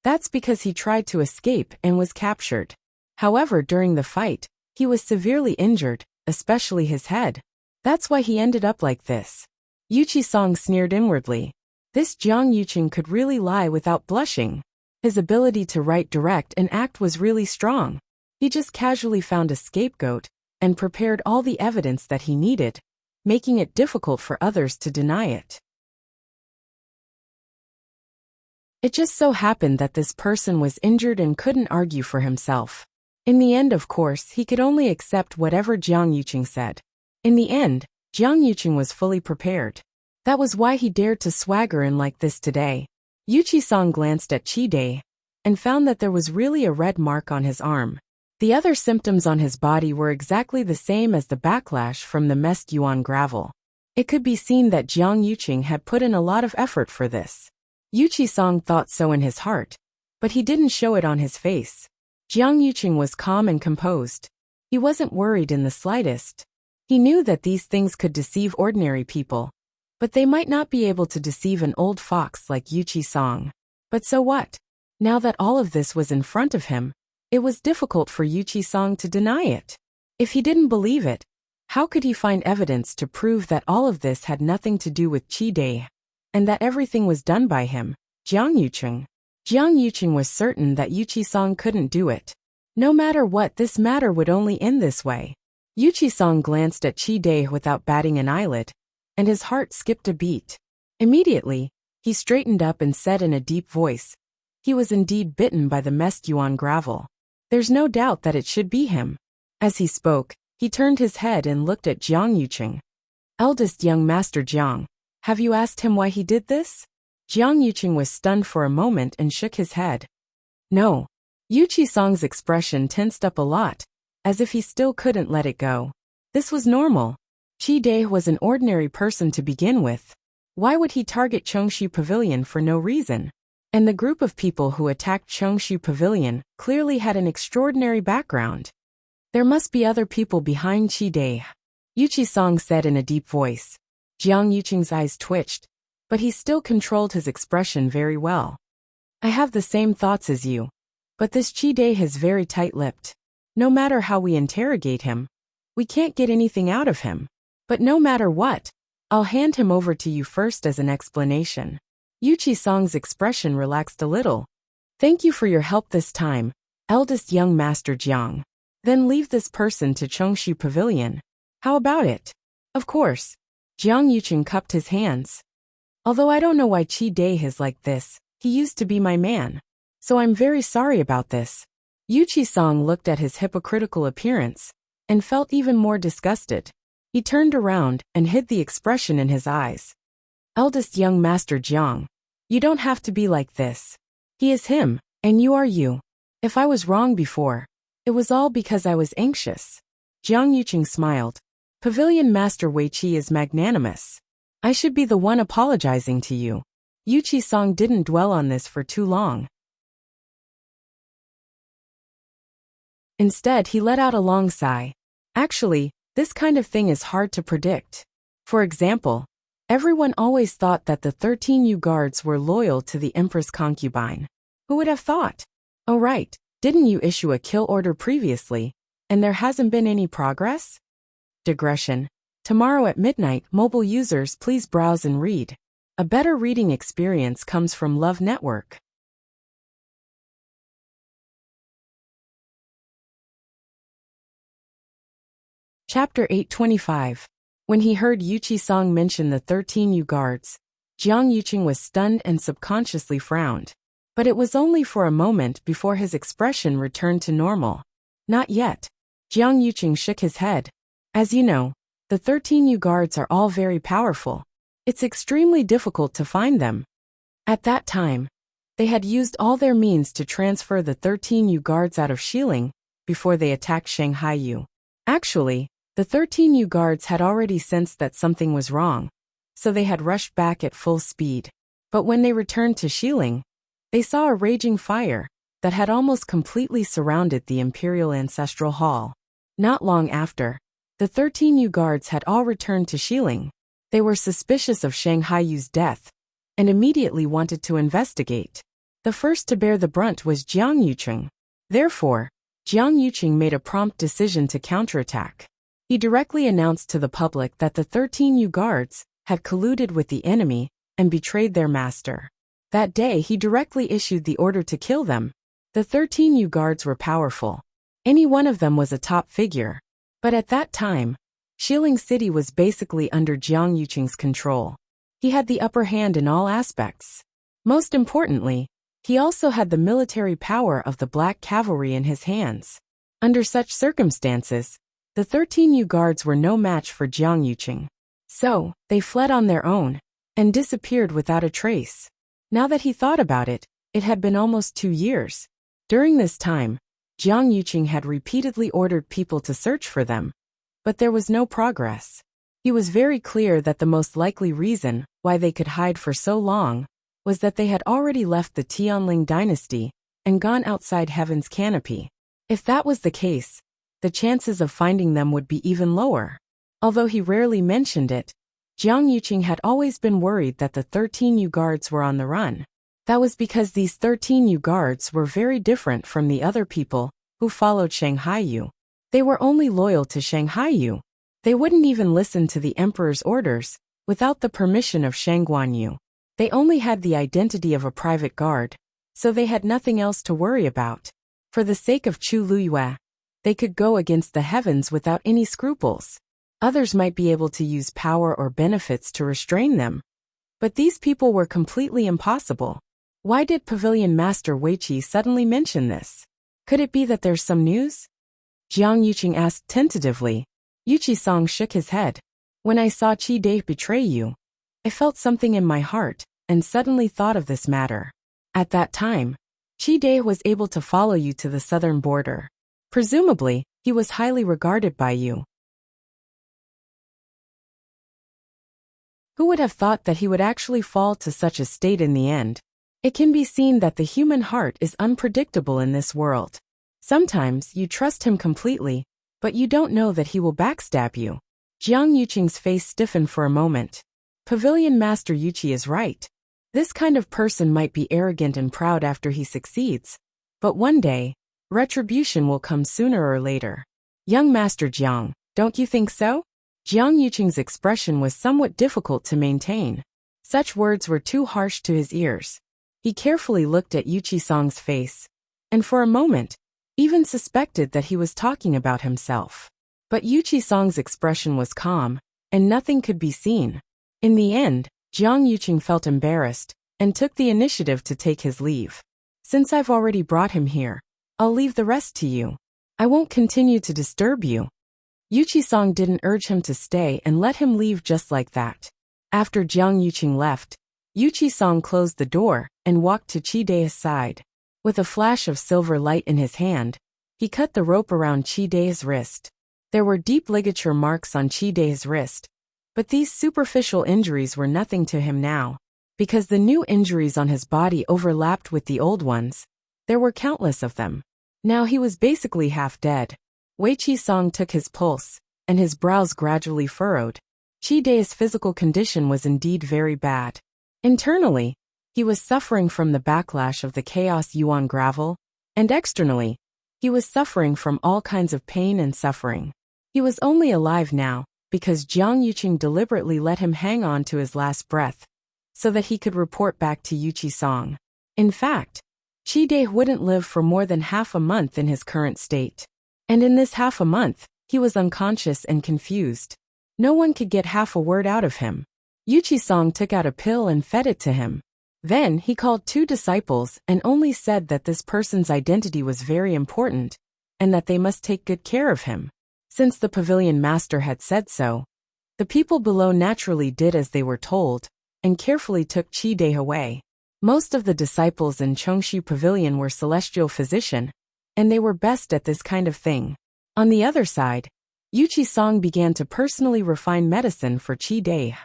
That's because he tried to escape and was captured. However, during the fight, he was severely injured, especially his head. That's why he ended up like this. Yuchi-sang sneered inwardly. This Jiang Yuqing could really lie without blushing. His ability to write direct and act was really strong. He just casually found a scapegoat and prepared all the evidence that he needed, making it difficult for others to deny it. It just so happened that this person was injured and couldn't argue for himself. In the end, of course, he could only accept whatever Jiang Yuqing said. In the end, Jiang Yuqing was fully prepared. That was why he dared to swagger in like this today. Yuchi-sang glanced at Qi Dai and found that there was really a red mark on his arm. The other symptoms on his body were exactly the same as the backlash from the messed yuan gravel. It could be seen that Jiang Yuqing had put in a lot of effort for this. Yuchi-sang thought so in his heart, but he didn't show it on his face. Jiang Yuqing was calm and composed. He wasn't worried in the slightest. He knew that these things could deceive ordinary people, but they might not be able to deceive an old fox like Yuchi-sang. But so what? Now that all of this was in front of him, it was difficult for Yuchi-sang to deny it. If he didn't believe it, how could he find evidence to prove that all of this had nothing to do with Qi Dai, and that everything was done by him, Jiang Yuqing? Jiang Yuqing was certain that Yuchi-sang couldn't do it. No matter what, this matter would only end this way. Yuchi-sang glanced at Qi Dai without batting an eyelid, and his heart skipped a beat. Immediately, he straightened up and said in a deep voice, he was indeed bitten by the messed yuan gravel. There's no doubt that it should be him. As he spoke, he turned his head and looked at Jiang Yuqing. Eldest young Master Jiang, have you asked him why he did this? Jiang Yuqing was stunned for a moment and shook his head. No. Yuchi-sang's expression tensed up a lot, as if he still couldn't let it go. This was normal. Qi Dai was an ordinary person to begin with. Why would he target Chengxi Pavilion for no reason? And the group of people who attacked Chengxi Pavilion clearly had an extraordinary background. There must be other people behind Qi Dai, Yuchi-sang said in a deep voice. Jiang Yuqing's eyes twitched, but he still controlled his expression very well. I have the same thoughts as you, but this Qi Dai is very tight-lipped. No matter how we interrogate him, we can't get anything out of him. But no matter what, I'll hand him over to you first as an explanation. Yuchi-sang's expression relaxed a little. Thank you for your help this time, eldest young Master Jiang. Then leave this person to Chengxi Pavilion. How about it? Of course. Jiang Yuqing cupped his hands. Although I don't know why Qi Dai is like this, he used to be my man. So I'm very sorry about this. Yuchi-sang looked at his hypocritical appearance and felt even more disgusted. He turned around and hid the expression in his eyes. Eldest young Master Jiang, you don't have to be like this. He is him, and you are you. If I was wrong before, it was all because I was anxious. Jiang Yuqing smiled. Pavilion Master Wei Qi is magnanimous. I should be the one apologizing to you. Yuchi-sang didn't dwell on this for too long. Instead, he let out a long sigh. Actually, this kind of thing is hard to predict. For example, everyone always thought that the 13 Yu guards were loyal to the Empress concubine. Who would have thought? Oh right, didn't you issue a kill order previously, and there hasn't been any progress? Digression. Tomorrow at midnight, mobile users please browse and read. A better reading experience comes from Love Network. Chapter 825. When he heard Yu Qisong mention the 13 Yu guards, Jiang Yuqing was stunned and subconsciously frowned. But it was only for a moment before his expression returned to normal. Not yet. Jiang Yuqing shook his head. As you know, the 13 Yu guards are all very powerful. It's extremely difficult to find them. At that time, they had used all their means to transfer the 13 Yu guards out of Xiling before they attacked Shanghai Yu. Actually, the 13 Yu guards had already sensed that something was wrong, so they had rushed back at full speed. But when they returned to Xiling, they saw a raging fire that had almost completely surrounded the Imperial Ancestral Hall. Not long after, the 13 Yu guards had all returned to Xiling. They were suspicious of Shanghai Yu's death and immediately wanted to investigate. The first to bear the brunt was Jiang Yuqing. Therefore, Jiang Yuqing made a prompt decision to counterattack. He directly announced to the public that the 13 Yu guards had colluded with the enemy and betrayed their master. That day he directly issued the order to kill them. The 13 Yu guards were powerful. Any one of them was a top figure. But at that time, Xiling City was basically under Jiang Yuqing's control. He had the upper hand in all aspects. Most importantly, he also had the military power of the Black Cavalry in his hands. Under such circumstances, the 13 Yu guards were no match for Jiang Yuqing. So, they fled on their own and disappeared without a trace. Now that he thought about it, it had been almost 2 years. During this time, Jiang Yuqing had repeatedly ordered people to search for them, but there was no progress. He was very clear that the most likely reason why they could hide for so long was that they had already left the Tianling dynasty and gone outside Heaven's canopy. If that was the case, the chances of finding them would be even lower. Although he rarely mentioned it, Jiang Yuqing had always been worried that the 13 Yu guards were on the run. That was because these 13 Yu guards were very different from the other people who followed Shanghai Yu. They were only loyal to Shanghai Yu. They wouldn't even listen to the emperor's orders without the permission of Shangguan Yu. They only had the identity of a private guard, so they had nothing else to worry about. For the sake of Chu Luyue, they could go against the heavens without any scruples. Others might be able to use power or benefits to restrain them. But these people were completely impossible. Why did Pavilion Master Weiqi suddenly mention this? Could it be that there's some news? Jiang Yuqing asked tentatively. Yu Qisong shook his head. When I saw Qi Dai betray you, I felt something in my heart and suddenly thought of this matter. At that time, Qi Dai was able to follow you to the southern border. Presumably, he was highly regarded by you. Who would have thought that he would actually fall to such a state in the end? It can be seen that the human heart is unpredictable in this world. Sometimes you trust him completely, but you don't know that he will backstab you. Jiang Yuqing's face stiffened for a moment. Pavilion Master Yuqi is right. This kind of person might be arrogant and proud after he succeeds, but one day, retribution will come sooner or later. Young Master Jiang, don't you think so? Jiang Yuqing's expression was somewhat difficult to maintain. Such words were too harsh to his ears. He carefully looked at Yu Qisong's face, and for a moment, even suspected that he was talking about himself. But Yu Qisong's expression was calm, and nothing could be seen. In the end, Jiang Yuqing felt embarrassed, and took the initiative to take his leave. Since I've already brought him here, I'll leave the rest to you. I won't continue to disturb you. Yu Qisong didn't urge him to stay and let him leave just like that. After Jiang Yuqing left, Yu Qisong closed the door and walked to Qi Dai's side. With a flash of silver light in his hand, he cut the rope around Qi Dai's wrist. There were deep ligature marks on Qi Dai's wrist, but these superficial injuries were nothing to him now. Because the new injuries on his body overlapped with the old ones, there were countless of them. Now he was basically half dead. Wei Qisong took his pulse, and his brows gradually furrowed. Qi Dai's physical condition was indeed very bad. Internally, he was suffering from the backlash of the chaos yuan gravel, and externally, he was suffering from all kinds of pain and suffering. He was only alive now because Jiang Yuqing deliberately let him hang on to his last breath, so that he could report back to Yu Qisong. In fact, Qi Dai wouldn't live for more than half a month in his current state. And in this half a month, he was unconscious and confused. No one could get half a word out of him. Yu Qisong took out a pill and fed it to him. Then he called 2 disciples and only said that this person's identity was very important, and that they must take good care of him. Since the pavilion master had said so, the people below naturally did as they were told, and carefully took Qi Dai away. Most of the disciples in Chongshu Pavilion were celestial physician, and they were best at this kind of thing. On the other side, Yu Qisong began to personally refine medicine for Qi Dai.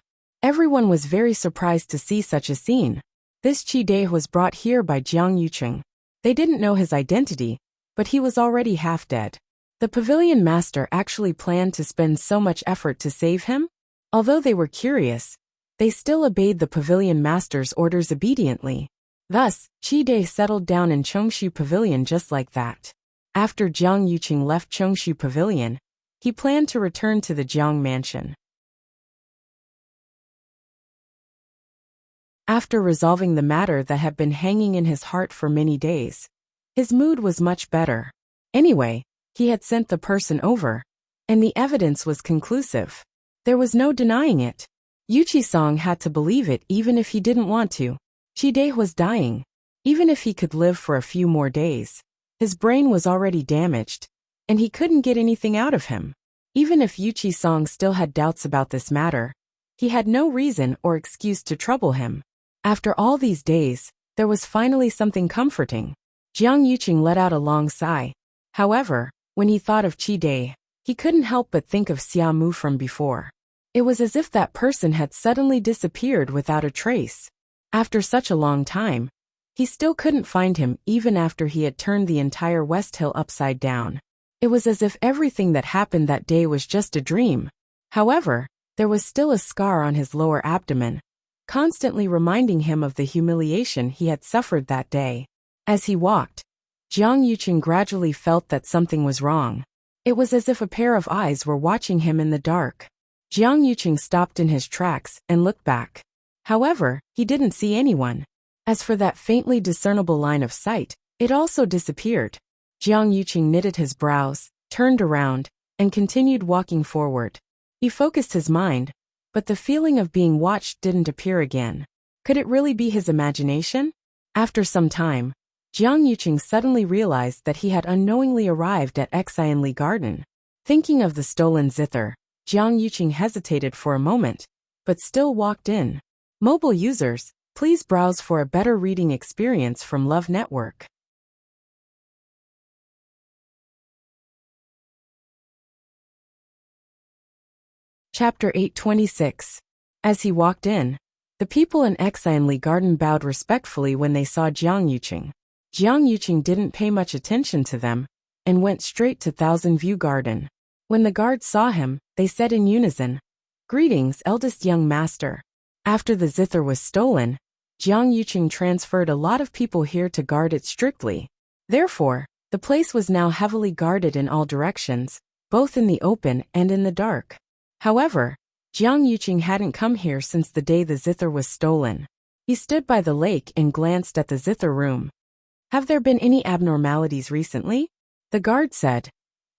Everyone was very surprised to see such a scene. This Qi Dai was brought here by Jiang Yuqing. They didn't know his identity, but he was already half dead. The pavilion master actually planned to spend so much effort to save him? Although they were curious, they still obeyed the pavilion master's orders obediently. Thus, Qi Dai settled down in Chongshu Pavilion just like that. After Jiang Yuqing left Chongshu Pavilion, he planned to return to the Jiang mansion. After resolving the matter that had been hanging in his heart for many days, his mood was much better. Anyway, he had sent the person over, and the evidence was conclusive. There was no denying it. Yu Qisong had to believe it even if he didn't want to. Qi Dai was dying. Even if he could live for a few more days, his brain was already damaged, and he couldn't get anything out of him. Even if Yu Qisong still had doubts about this matter, he had no reason or excuse to trouble him. After all these days, there was finally something comforting. Jiang Yuqing let out a long sigh. However, when he thought of Qi Dai, he couldn't help but think of Xia Mu from before. It was as if that person had suddenly disappeared without a trace. After such a long time, he still couldn't find him even after he had turned the entire West Hill upside down. It was as if everything that happened that day was just a dream. However, there was still a scar on his lower abdomen, constantly reminding him of the humiliation he had suffered that day. As he walked, Jiang Yuqing gradually felt that something was wrong. It was as if a pair of eyes were watching him in the dark. Jiang Yuqing stopped in his tracks and looked back. However, he didn't see anyone. As for that faintly discernible line of sight, it also disappeared. Jiang Yuqing knitted his brows, turned around, and continued walking forward. He focused his mind, but the feeling of being watched didn't appear again. Could it really be his imagination? After some time, Jiang Yuqing suddenly realized that he had unknowingly arrived at Xianli Garden. Thinking of the stolen zither, Jiang Yuqing hesitated for a moment, but still walked in. Mobile users, please browse for a better reading experience from Love Network. Chapter 826. As he walked in, the people in Xianli Garden bowed respectfully when they saw Jiang Yuqing. Jiang Yuqing didn't pay much attention to them, and went straight to Thousand View Garden. When the guards saw him, they said in unison, "Greetings, eldest young master." After the zither was stolen, Jiang Yuqing transferred a lot of people here to guard it strictly. Therefore, the place was now heavily guarded in all directions, both in the open and in the dark. However, Jiang Yuqing hadn't come here since the day the zither was stolen. He stood by the lake and glanced at the zither room. "Have there been any abnormalities recently?" the guard said.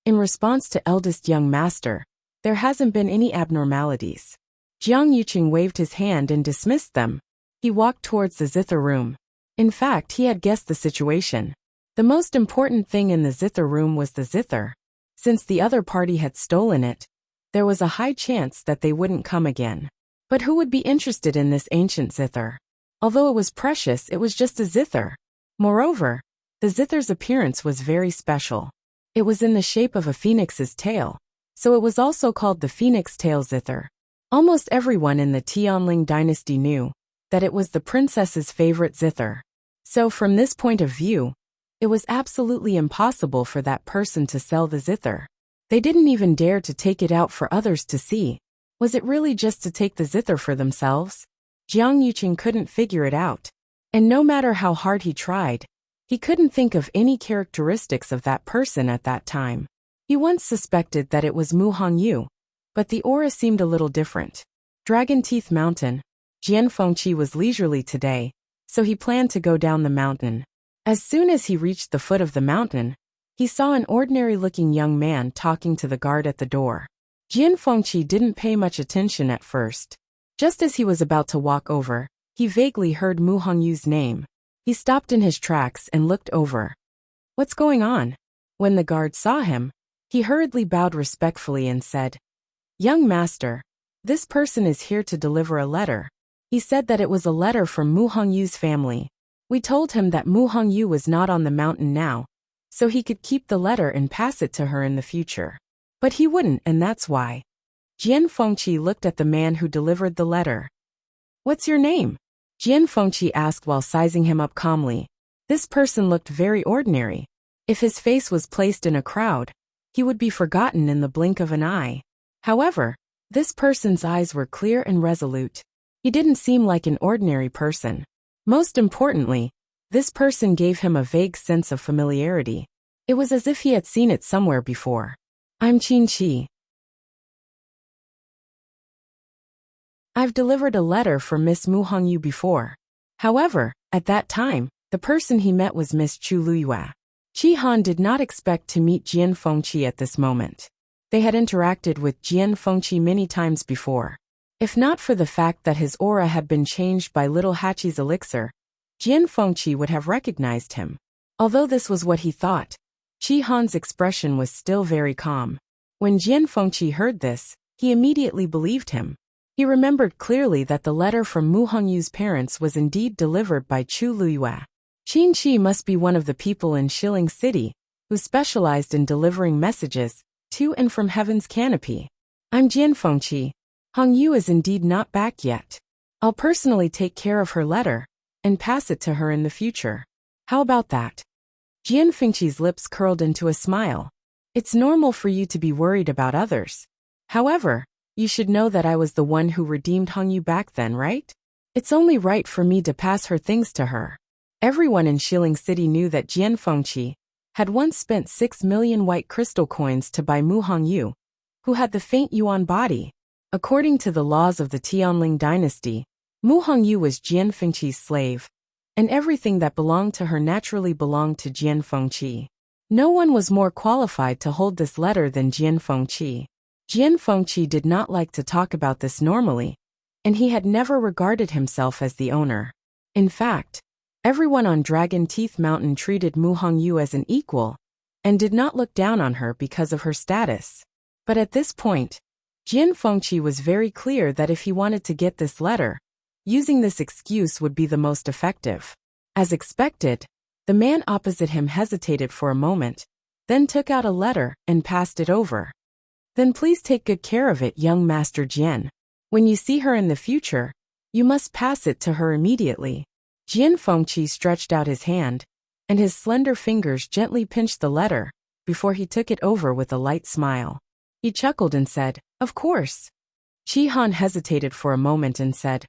In response to eldest young master, "There hasn't been any abnormalities." Jiang Yuqing waved his hand and dismissed them. He walked towards the zither room. In fact, he had guessed the situation. The most important thing in the zither room was the zither. Since the other party had stolen it, there was a high chance that they wouldn't come again. But who would be interested in this ancient zither? Although it was precious, it was just a zither. Moreover, the zither's appearance was very special. It was in the shape of a phoenix's tail, so it was also called the phoenix tail zither. Almost everyone in the Tianling dynasty knew that it was the princess's favorite zither. So from this point of view, It was absolutely impossible for that person to sell the zither. They didn't even dare to take it out for others to see. Was it really just to take the zither for themselves? Jiang Yuqing couldn't figure it out. And no matter how hard he tried, he couldn't think of any characteristics of that person at that time. He once suspected that it was Mu Hongyu, but the aura seemed a little different. Dragon Teeth Mountain. Jian Fengqi was leisurely today, so he planned to go down the mountain. As soon as he reached the foot of the mountain, he saw an ordinary-looking young man talking to the guard at the door. Jian Fengqi didn't pay much attention at first. Just as he was about to walk over, he vaguely heard Mu Hongyu's name. He stopped in his tracks and looked over. "What's going on?" When the guard saw him, he hurriedly bowed respectfully and said, "Young master, this person is here to deliver a letter." He said that it was a letter from Mu Hongyu's family. We told him that Mu Hongyu was not on the mountain now, so he could keep the letter and pass it to her in the future. But he wouldn't, and that's why. Jian Fengqi looked at the man who delivered the letter. "What's your name?" Jian Fengqi asked while sizing him up calmly. This person looked very ordinary. If his face was placed in a crowd, he would be forgotten in the blink of an eye. However, this person's eyes were clear and resolute. He didn't seem like an ordinary person. Most importantly, this person gave him a vague sense of familiarity. It was as if he had seen it somewhere before. "I'm Qin Qi. I've delivered a letter for Miss Mu Hongyu before." However, at that time, the person he met was Miss Chu Luyue. Qi Han did not expect to meet Jian Fengqi at this moment. They had interacted with Jian Fengqi many times before. If not for the fact that his aura had been changed by Little Hachi's elixir, Jian Fengqi would have recognized him. Although this was what he thought, Qi Han's expression was still very calm. When Jian Fengqi heard this, he immediately believed him. He remembered clearly that the letter from Mu Hongyu's parents was indeed delivered by Chu Luyue. Qin Qi must be one of the people in Shilling City who specialized in delivering messages to and from Heaven's Canopy. "I'm Jian Fengqi. Hongyu is indeed not back yet. I'll personally take care of her letter and pass it to her in the future. How about that?" Jian Fengqi's lips curled into a smile. "It's normal for you to be worried about others. However, you should know that I was the one who redeemed Hongyu back then, right? It's only right for me to pass her things to her." Everyone in Shilling City knew that Jian Fengqi had once spent 6 million white crystal coins to buy Mu Hongyu, who had the faint yuan body. According to the laws of the Tianling dynasty, Mu Hongyu was Jian Fengqi's slave, and everything that belonged to her naturally belonged to Jian Fengqi. No one was more qualified to hold this letter than Jian Fengqi. Jian Fengqi did not like to talk about this normally, and he had never regarded himself as the owner. In fact, everyone on Dragon Teeth Mountain treated Mu Hongyu as an equal, and did not look down on her because of her status. But at this point, Jian Fengqi was very clear that if he wanted to get this letter, using this excuse would be the most effective. As expected, the man opposite him hesitated for a moment, then took out a letter and passed it over. "Then please take good care of it, young Master Jian. When you see her in the future, you must pass it to her immediately." Jian Fengqi stretched out his hand, and his slender fingers gently pinched the letter before he took it over with a light smile. He chuckled and said, "Of course." Qi Han hesitated for a moment and said,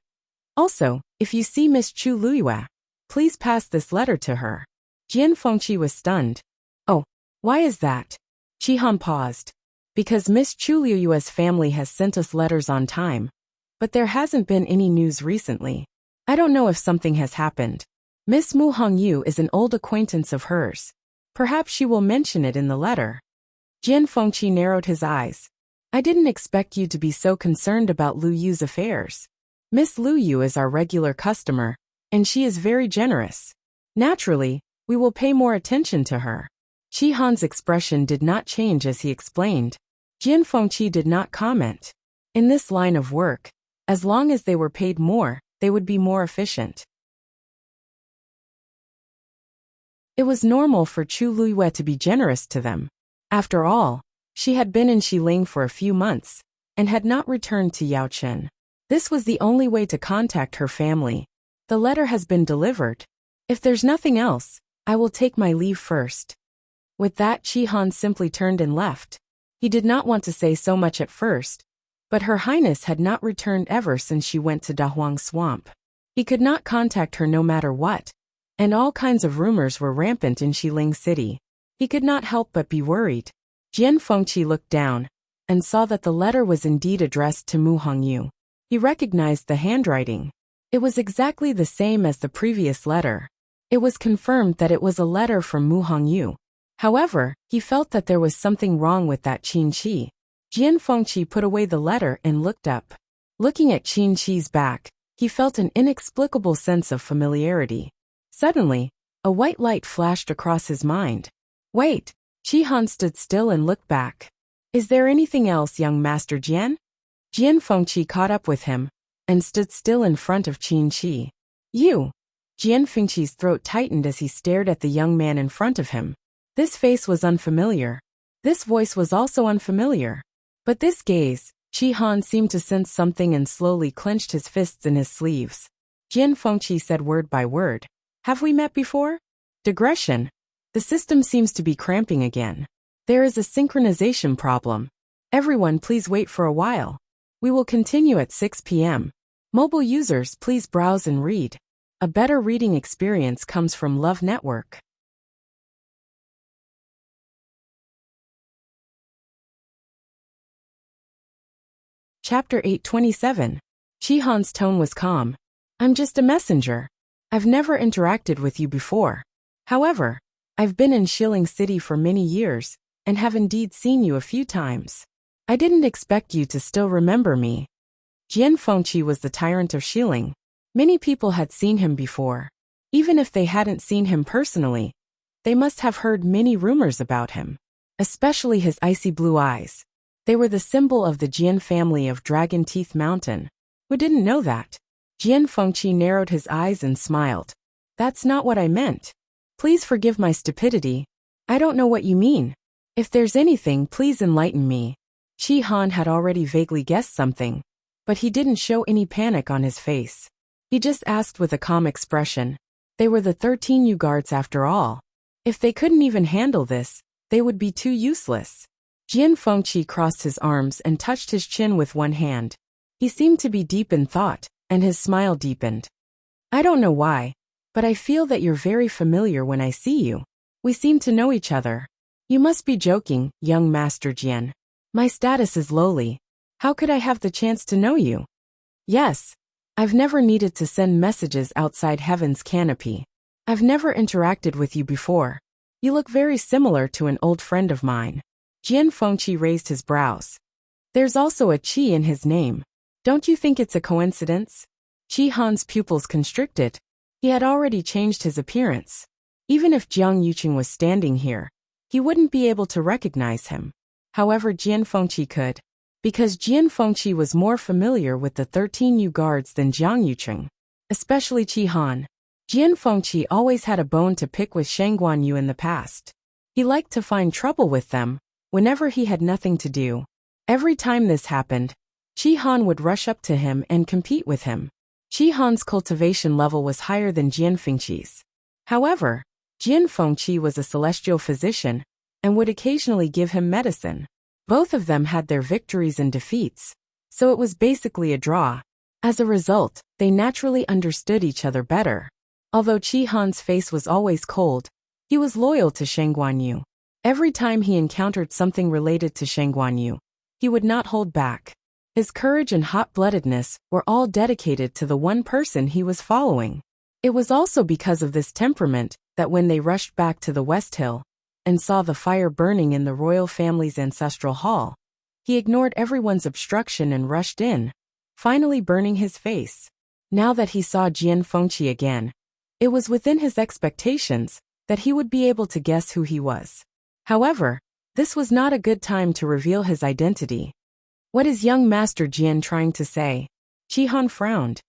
"Also, if you see Miss Chu Luyue, please pass this letter to her." Jian Fengqi was stunned. "Oh, why is that?" Qi Han paused. "Because Miss Chu Luyue's family has sent us letters on time, but there hasn't been any news recently. I don't know if something has happened. Miss Mu Hongyu is an old acquaintance of hers. Perhaps she will mention it in the letter." Jian Fengqi narrowed his eyes. "I didn't expect you to be so concerned about Lu Yu's affairs. Miss Lu Yu is our regular customer, and she is very generous. Naturally, we will pay more attention to her." Qi Han's expression did not change as he explained. Jian Fengqi did not comment. In this line of work, as long as they were paid more, they would be more efficient. It was normal for Chu Luyue to be generous to them. After all, she had been in Xiling for a few months, and had not returned to Yaochen. This was the only way to contact her family. "The letter has been delivered. If there's nothing else, I will take my leave first." With that, Chi-Han simply turned and left. He did not want to say so much at first, but Her Highness had not returned ever since she went to Dahuang Swamp. He could not contact her no matter what, and all kinds of rumors were rampant in Xiling City. He could not help but be worried. Jian Fengqi looked down and saw that the letter was indeed addressed to Mu Hongyu. He recognized the handwriting. It was exactly the same as the previous letter. It was confirmed that it was a letter from Mu Hongyu. However, he felt that there was something wrong with that Qin Qi. Jian Fengqi put away the letter and looked up. Looking at Qin Qi's back, he felt an inexplicable sense of familiarity. Suddenly, a white light flashed across his mind. Wait! Chi-Han stood still and looked back. Is there anything else, young Master Jian? Jian Fengqi caught up with him and stood still in front of Qin Qi. You! Jian Fengqi's throat tightened as he stared at the young man in front of him. This face was unfamiliar. This voice was also unfamiliar. But this gaze, Chi-Han seemed to sense something and slowly clenched his fists in his sleeves. Jian Fengqi said word by word. Have we met before? Digression. The system seems to be cramping again. There is a synchronization problem. Everyone please wait for a while. We will continue at 6 p.m. Mobile users please browse and read. A better reading experience comes from Love Network. Chapter 827. Chi-Han's tone was calm. I'm just a messenger. I've never interacted with you before. However, I've been in Xiling City for many years, and have indeed seen you a few times. I didn't expect you to still remember me. Jian Fengqi was the tyrant of Xiling. Many people had seen him before. Even if they hadn't seen him personally, they must have heard many rumors about him. Especially his icy blue eyes. They were the symbol of the Jian family of Dragon Teeth Mountain. Who didn't know that? Jian Fengqi narrowed his eyes and smiled. That's not what I meant. Please forgive my stupidity. I don't know what you mean. If there's anything, please enlighten me. Chi-Han had already vaguely guessed something, but he didn't show any panic on his face. He just asked with a calm expression. They were the 13 new guards after all. If they couldn't even handle this, they would be too useless. Jian Fengqi crossed his arms and touched his chin with one hand. He seemed to be deep in thought, and his smile deepened. I don't know why, but I feel that you're very familiar when I see you. We seem to know each other. You must be joking, young Master Jian. My status is lowly. How could I have the chance to know you? Yes. I've never needed to send messages outside heaven's canopy. I've never interacted with you before. You look very similar to an old friend of mine. Jian Fengqi raised his brows. There's also a Qi in his name. Don't you think it's a coincidence? Chi-Han's pupils constricted. He had already changed his appearance. Even if Jiang Yuqing was standing here, he wouldn't be able to recognize him. However, Jian Fengqi could. Because Jian Fengqi was more familiar with the 13 new guards than Jiang Yuqing. Especially Chi-Han. Jian Fengqi always had a bone to pick with Shang Guanyu in the past. He liked to find trouble with them whenever he had nothing to do. Every time this happened, Chi-Han would rush up to him and compete with him. Chi-Han's cultivation level was higher than Jian Fengqi's. However, Jian Fengqi was a celestial physician and would occasionally give him medicine. Both of them had their victories and defeats, so it was basically a draw. As a result, they naturally understood each other better. Although Chi-Han's face was always cold, he was loyal to Shang Guanyu. Every time he encountered something related to Shang Guanyu, he would not hold back. His courage and hot-bloodedness were all dedicated to the one person he was following. It was also because of this temperament that when they rushed back to the West Hill and saw the fire burning in the royal family's ancestral hall, he ignored everyone's obstruction and rushed in, finally burning his face. Now that he saw Jian Fengqi again, it was within his expectations that he would be able to guess who he was. However, this was not a good time to reveal his identity. What is young Master Jian trying to say? Chi-Han frowned.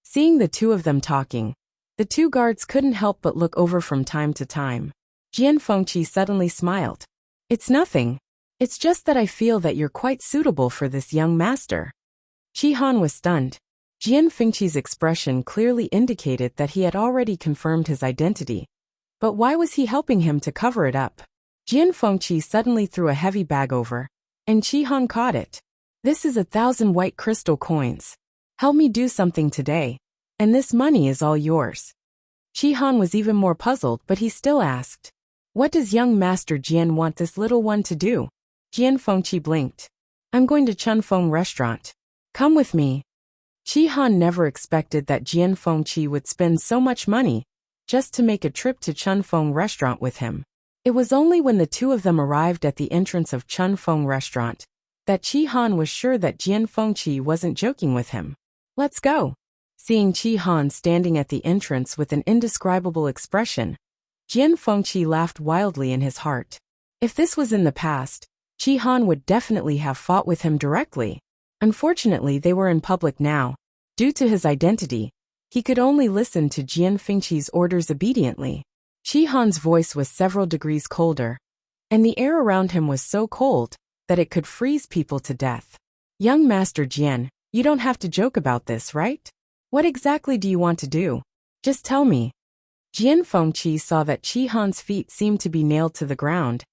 Seeing the two of them talking, the two guards couldn't help but look over from time to time. Jian Fengqi suddenly smiled. It's nothing. It's just that I feel that you're quite suitable for this young master. Chi-Han was stunned. Jian Fengqi's expression clearly indicated that he had already confirmed his identity. But why was he helping him to cover it up? Jian Fengqi suddenly threw a heavy bag over, and Qi Han caught it. This is 1,000 white crystal coins. Help me do something today, and this money is all yours. Qi Han was even more puzzled, but he still asked, what does young Master Jian want this little one to do? Jian Fengqi blinked. I'm going to Chunfeng restaurant. Come with me. Qi Han never expected that Jian Fengqi would spend so much money just to make a trip to Chunfeng restaurant with him. It was only when the two of them arrived at the entrance of Chunfeng restaurant that Qi Han was sure that Jian Fengqi wasn't joking with him. Let's go. Seeing Qi Han standing at the entrance with an indescribable expression, Jian Fengqi laughed wildly in his heart. If this was in the past, Qi Han would definitely have fought with him directly. Unfortunately, they were in public now. Due to his identity, he could only listen to Jian Fengqi's orders obediently. Qi Han's voice was several degrees colder, and the air around him was so cold that it could freeze people to death. Young Master Jian, you don't have to joke about this, right? What exactly do you want to do? Just tell me. Jian Fengqi saw that Qi Han's feet seemed to be nailed to the ground,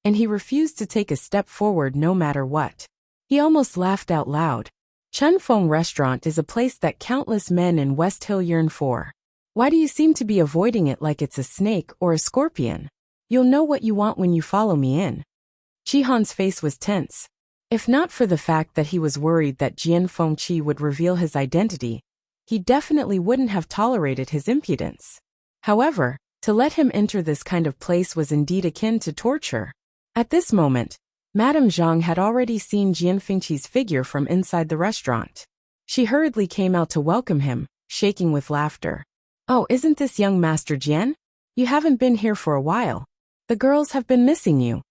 and he refused to take a step forward no matter what. He almost laughed out loud. Chunfeng restaurant is a place that countless men in West Hill yearn for. Why do you seem to be avoiding it like it's a snake or a scorpion? You'll know what you want when you follow me in. Qi Han's face was tense. If not for the fact that he was worried that Jian Fengqi would reveal his identity, he definitely wouldn't have tolerated his impudence. However, to let him enter this kind of place was indeed akin to torture. At this moment, Madame Zhang had already seen Jian Fengqi's figure from inside the restaurant. She hurriedly came out to welcome him, shaking with laughter. Oh, isn't this young Master Jian? You haven't been here for a while. The girls have been missing you.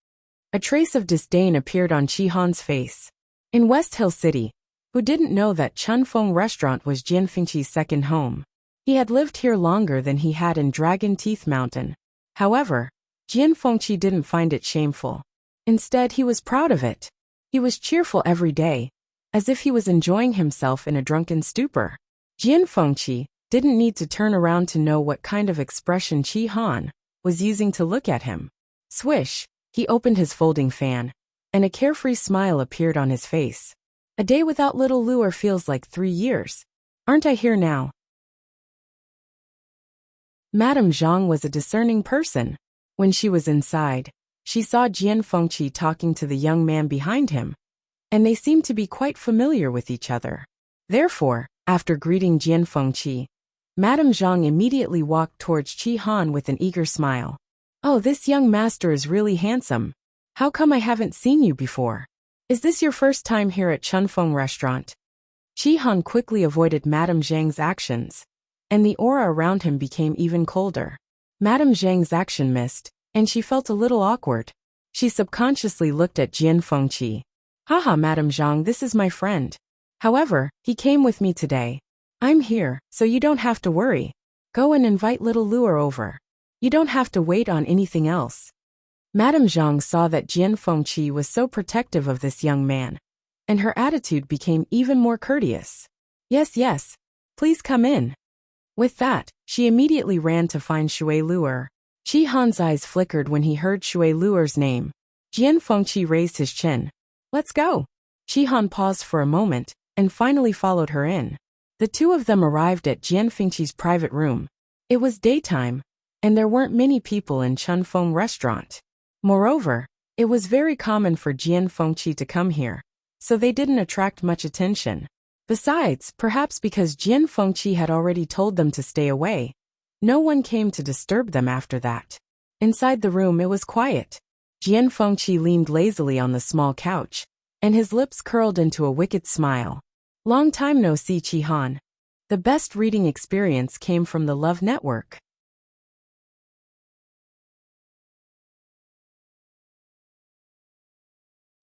A trace of disdain appeared on Qi Han's face. In West Hill City, who didn't know that Chunfeng restaurant was Jian Fengqi's second home? He had lived here longer than he had in Dragon Teeth Mountain. However, Jian Fengqi didn't find it shameful. Instead, he was proud of it. He was cheerful every day, as if he was enjoying himself in a drunken stupor. Jian Fengqi didn't need to turn around to know what kind of expression Qi Han was using to look at him. Swish, he opened his folding fan, and a carefree smile appeared on his face. A day without little Luer feels like 3 years. Aren't I here now? Madame Zhang was a discerning person. When she was inside, she saw Jian Fengqi talking to the young man behind him, and they seemed to be quite familiar with each other. Therefore, after greeting Jian Fengqi, Madame Zhang immediately walked towards Qi Han with an eager smile. Oh, this young master is really handsome. How come I haven't seen you before? Is this your first time here at Chunfeng restaurant? Qi Han quickly avoided Madame Zhang's actions, and the aura around him became even colder. Madame Zhang's action missed, and she felt a little awkward. She subconsciously looked at Jian Fengqi. Haha, Madame Zhang, this is my friend. However, he came with me today. I'm here, so you don't have to worry. Go and invite little Luer over. You don't have to wait on anything else. Madame Zhang saw that Jian Fengqi was so protective of this young man, and her attitude became even more courteous. Yes, please come in. With that, she immediately ran to find Shui Luer. Qi Han's eyes flickered when he heard Shui Luer's name. Jian Fengqi raised his chin. Let's go. Qi Han paused for a moment, and finally followed her in. The two of them arrived at Jian Fengqi's private room. It was daytime, and there weren't many people in Chunfeng restaurant. Moreover, it was very common for Jian Fengqi to come here, so they didn't attract much attention. Besides, perhaps because Jian Fengqi had already told them to stay away, no one came to disturb them after that. Inside the room it was quiet. Jian Fengqi leaned lazily on the small couch, and his lips curled into a wicked smile. Long time no see, Qi Han. The best reading experience came from the Love Network.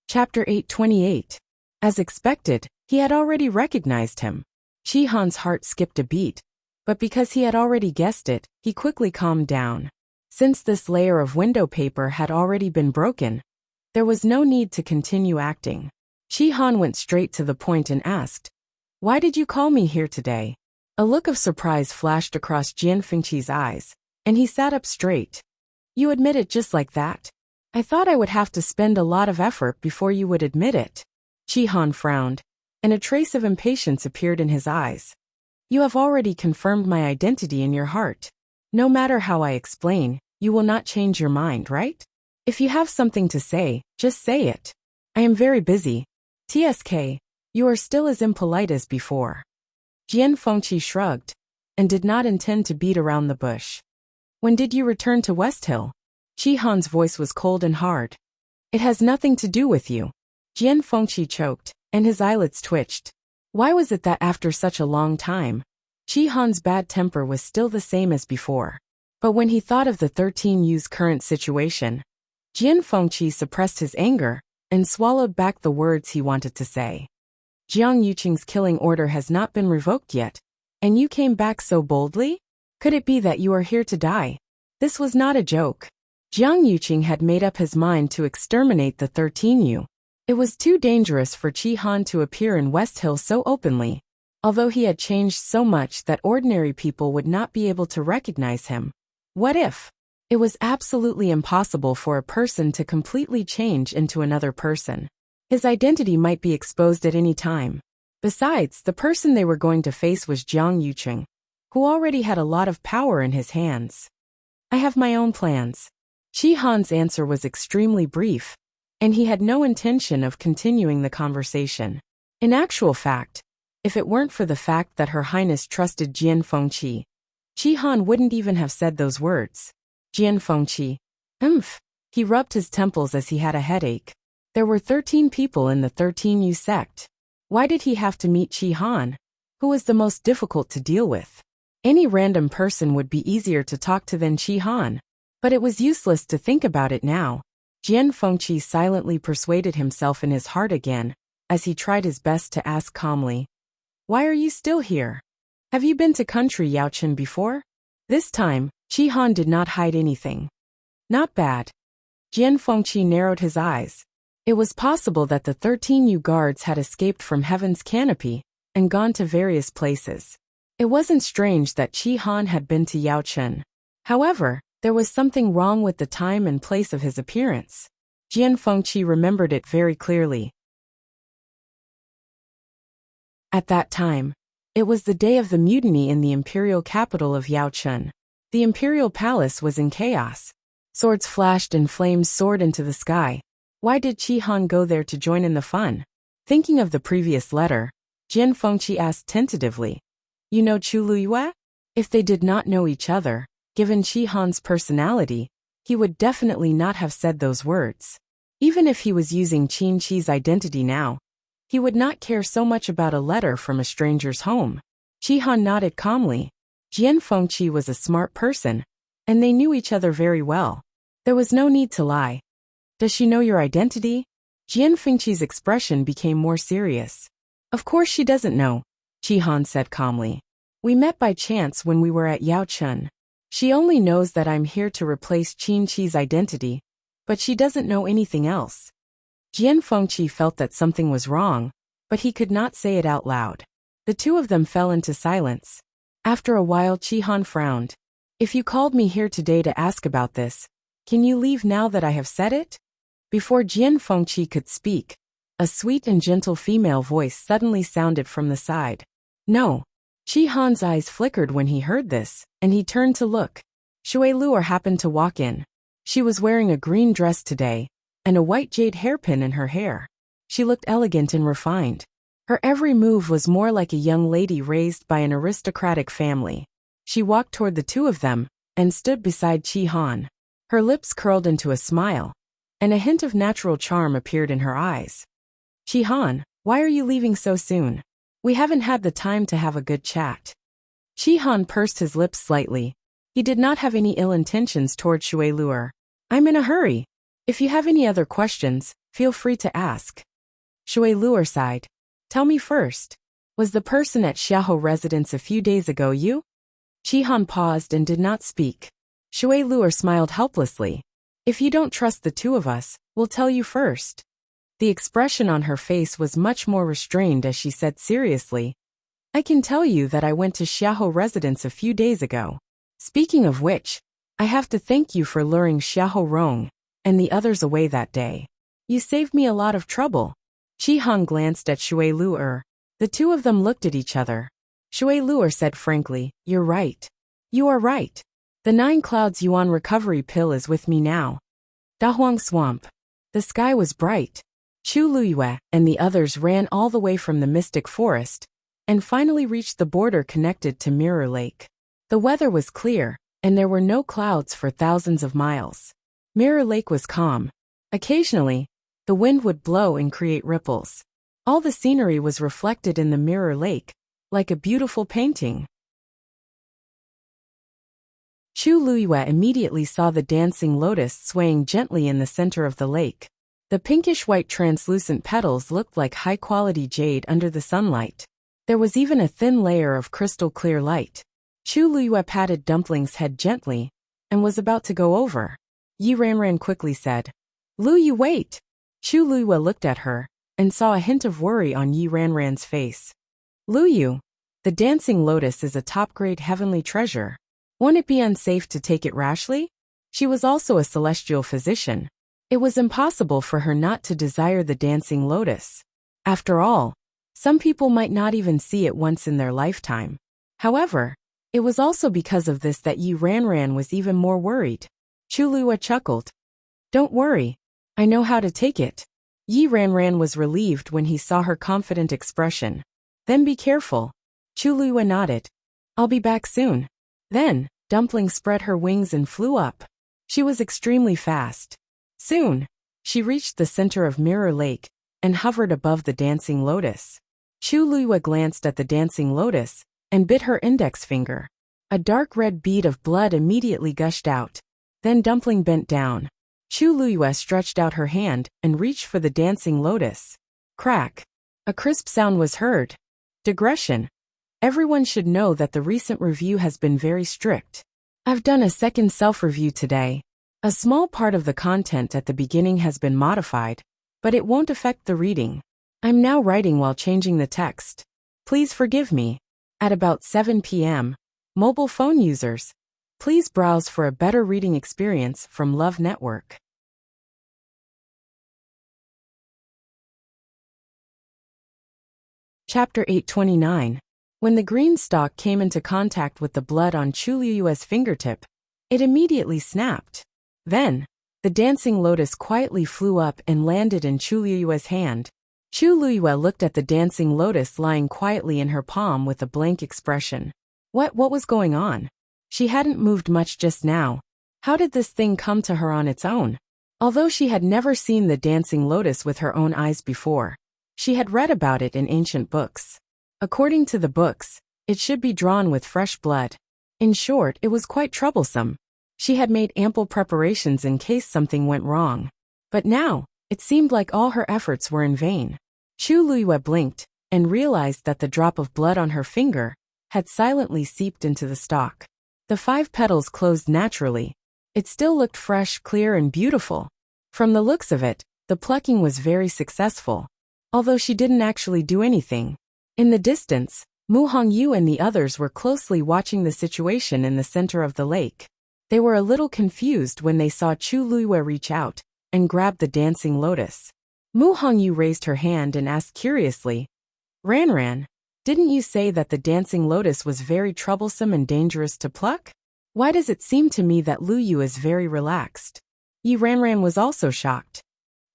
Chapter 828. As expected, he had already recognized him. Qi Han's heart skipped a beat, but because he had already guessed it, he quickly calmed down. Since this layer of window paper had already been broken, there was no need to continue acting. Qi Han went straight to the point and asked, Why did you call me here today? A look of surprise flashed across Jian Fengqi's eyes, and he sat up straight. You admit it just like that? I thought I would have to spend a lot of effort before you would admit it. Qi Han frowned, and a trace of impatience appeared in his eyes. You have already confirmed my identity in your heart. No matter how I explain, you will not change your mind, right? If you have something to say, just say it. I am very busy. TSK, you are still as impolite as before. Jian Fengqi shrugged, and did not intend to beat around the bush. When did you return to West Hill? Qi Han's voice was cold and hard. It has nothing to do with you. Jian Fengqi choked, and his eyelids twitched. Why was it that after such a long time, Qi Han's bad temper was still the same as before? But when he thought of the 13U's current situation, Jian Fengqi suppressed his anger and swallowed back the words he wanted to say. Jiang Yuqing's killing order has not been revoked yet, and you came back so boldly? Could it be that you are here to die? This was not a joke. Jiang Yuqing had made up his mind to exterminate the 13U. It was too dangerous for Qi Han to appear in West Hill so openly, although he had changed so much that ordinary people would not be able to recognize him. What if? It was absolutely impossible for a person to completely change into another person. His identity might be exposed at any time. Besides, the person they were going to face was Jiang Yuqing, who already had a lot of power in his hands. I have my own plans. Qi Han's answer was extremely brief, and he had no intention of continuing the conversation. In actual fact, if it weren't for the fact that Her Highness trusted Jian Fengqi, Qi Han wouldn't even have said those words. Jian Fengqi. He rubbed his temples as he had a headache. There were 13 people in the 13U sect. Why did he have to meet Qi Han, who was the most difficult to deal with? Any random person would be easier to talk to than Qi Han. But it was useless to think about it now. Jian Fengqi silently persuaded himself in his heart again, as he tried his best to ask calmly. Why are you still here? Have you been to country Yaochen before? This time, Qi Han did not hide anything. Not bad. Jian Fengqi narrowed his eyes. It was possible that the 13U guards had escaped from Heaven's Canopy and gone to various places. It wasn't strange that Qi Han had been to Yaochen. However, there was something wrong with the time and place of his appearance. Jian Fengqi remembered it very clearly. At that time, it was the day of the mutiny in the imperial capital of Yaochen. The imperial palace was in chaos. Swords flashed and flames soared into the sky. Why did Qi Han go there to join in the fun? Thinking of the previous letter, Jian Fengqi asked tentatively, You know Chu Luyue? If they did not know each other, given Qi Han's personality, he would definitely not have said those words. Even if he was using Qin Qi's identity now, he would not care so much about a letter from a stranger's home. Qi Han nodded calmly. Jian Fengqi was a smart person, and they knew each other very well. There was no need to lie. Does she know your identity? Jian Fengqi's expression became more serious. Of course she doesn't know, Qi Han said calmly. We met by chance when we were at Yaochen. She only knows that I'm here to replace Qin Qi's identity, but she doesn't know anything else. Jian Fengqi felt that something was wrong, but he could not say it out loud. The two of them fell into silence. After a while Qi Han frowned. If you called me here today to ask about this, can you leave now that I have said it? Before Jian Fengqi could speak, a sweet and gentle female voice suddenly sounded from the side. No. Qi Han's eyes flickered when he heard this, and he turned to look. Shui Luer happened to walk in. She was wearing a green dress today, and a white jade hairpin in her hair. She looked elegant and refined. Her every move was more like a young lady raised by an aristocratic family. She walked toward the two of them, and stood beside Qi Han. Her lips curled into a smile, and a hint of natural charm appeared in her eyes. Qi Han, why are you leaving so soon? We haven't had the time to have a good chat. Qi Han pursed his lips slightly. He did not have any ill intentions toward Shui Luer. I'm in a hurry. If you have any other questions, feel free to ask. Shui Luer sighed. Tell me first. Was the person at Xiaohou residence a few days ago you? Qi Han paused and did not speak. Shui Luer smiled helplessly. If you don't trust the two of us, we'll tell you first. The expression on her face was much more restrained as she said seriously, I can tell you that I went to Xiaoho residence a few days ago. Speaking of which, I have to thank you for luring Xiaoho Rong and the others away that day. You saved me a lot of trouble. Qi Hong glanced at Shui Lu'er. The two of them looked at each other. Shui Lu'er said frankly, "You're right. You are right. The 9 Clouds Yuan recovery pill is with me now." Dahuang Swamp. The sky was bright. Chu Luyue and the others ran all the way from the Mystic Forest and finally reached the border connected to Mirror Lake. The weather was clear, and there were no clouds for thousands of miles. Mirror Lake was calm. Occasionally, the wind would blow and create ripples. All the scenery was reflected in the Mirror Lake, like a beautiful painting. Chu Luyue immediately saw the dancing lotus swaying gently in the center of the lake. The pinkish-white translucent petals looked like high-quality jade under the sunlight. There was even a thin layer of crystal-clear light. Chu Luyue patted Dumpling's head gently and was about to go over. Yi Ranran quickly said, "Lu Yu, wait!" Chu Luyue looked at her and saw a hint of worry on Yi Ranran's face. "Lu Yu, the dancing lotus is a top-grade heavenly treasure. Won't it be unsafe to take it rashly?" She was also a celestial physician. It was impossible for her not to desire the dancing lotus. After all, some people might not even see it once in their lifetime. However, it was also because of this that Yi Ranran was even more worried. Chu Luyue chuckled. "Don't worry. I know how to take it." Yi Ranran was relieved when he saw her confident expression. "Then be careful." Chu Luyue nodded. "I'll be back soon." Then, Dumpling spread her wings and flew up. She was extremely fast. Soon, she reached the center of Mirror Lake and hovered above the dancing lotus. Chu Luyue glanced at the dancing lotus and bit her index finger. A dark red bead of blood immediately gushed out. Then Dumpling bent down. Chu Luyue stretched out her hand and reached for the dancing lotus. Crack! A crisp sound was heard. Digression. Everyone should know that the recent review has been very strict. I've done a second self-review today. A small part of the content at the beginning has been modified, but it won't affect the reading. I'm now writing while changing the text. Please forgive me. At about 7 p.m., mobile phone users, please browse for a better reading experience from Love Network. Chapter 829. When the green stalk came into contact with the blood on Chu Luyue's fingertip, it immediately snapped. Then, the dancing lotus quietly flew up and landed in Chu Luyue's hand. Chu Luyue looked at the dancing lotus lying quietly in her palm with a blank expression. What was going on? She hadn't moved much just now. How did this thing come to her on its own? Although she had never seen the dancing lotus with her own eyes before, she had read about it in ancient books. According to the books, it should be drawn with fresh blood. In short, it was quite troublesome. She had made ample preparations in case something went wrong. But now, it seemed like all her efforts were in vain. Chu Luyue blinked and realized that the drop of blood on her finger had silently seeped into the stalk. The 5 petals closed naturally. It still looked fresh, clear, and beautiful. From the looks of it, the plucking was very successful, although she didn't actually do anything. In the distance, Mu Hongyu and the others were closely watching the situation in the center of the lake. They were a little confused when they saw Chu Luyue reach out and grab the dancing lotus. Mu Hongyu raised her hand and asked curiously, "Ranran, didn't you say that the dancing lotus was very troublesome and dangerous to pluck? Why does it seem to me that Lu Yu is very relaxed?" Yi Ranran was also shocked.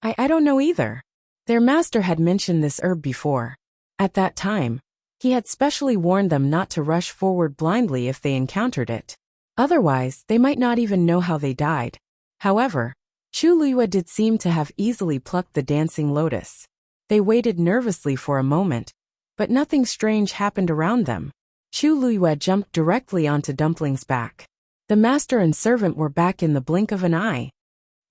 I don't know either. Their master had mentioned this herb before. At that time, he had specially warned them not to rush forward blindly if they encountered it. Otherwise, they might not even know how they died. However, Chu Luyue did seem to have easily plucked the dancing lotus. They waited nervously for a moment, but nothing strange happened around them. Chu Luyue jumped directly onto Dumpling's back. The master and servant were back in the blink of an eye.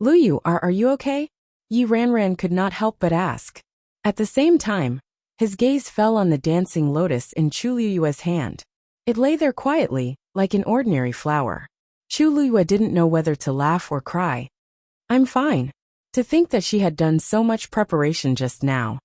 "Lu Yu, are you okay?" Yi Ranran could not help but ask. At the same time, his gaze fell on the dancing lotus in Chu Luyue's hand. It lay there quietly, like an ordinary flower. Chu Luyue didn't know whether to laugh or cry. "I'm fine." To think that she had done so much preparation just now.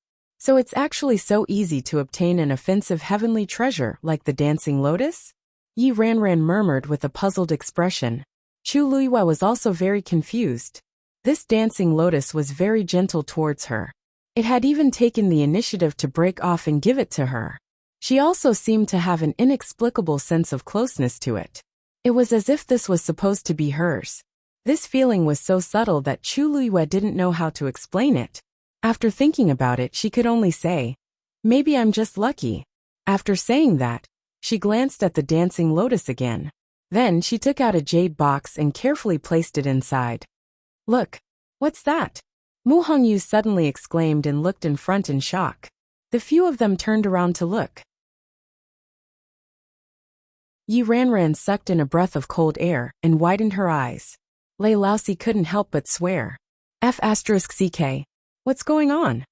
So it's actually so easy to obtain an offensive heavenly treasure like the dancing lotus? Yi Ranran murmured with a puzzled expression. Chu Luiyue was also very confused. This dancing lotus was very gentle towards her. It had even taken the initiative to break off and give it to her. She also seemed to have an inexplicable sense of closeness to it. It was as if this was supposed to be hers. This feeling was so subtle that Chu Luiyue didn't know how to explain it. After thinking about it, she could only say, "Maybe I'm just lucky." After saying that, she glanced at the dancing lotus again. Then she took out a jade box and carefully placed it inside. "Look, what's that?" Mu Hongyu suddenly exclaimed and looked in front in shock. The few of them turned around to look. Yi Ranran sucked in a breath of cold air and widened her eyes. Lei Laosi couldn't help but swear. F***CK. What's going on?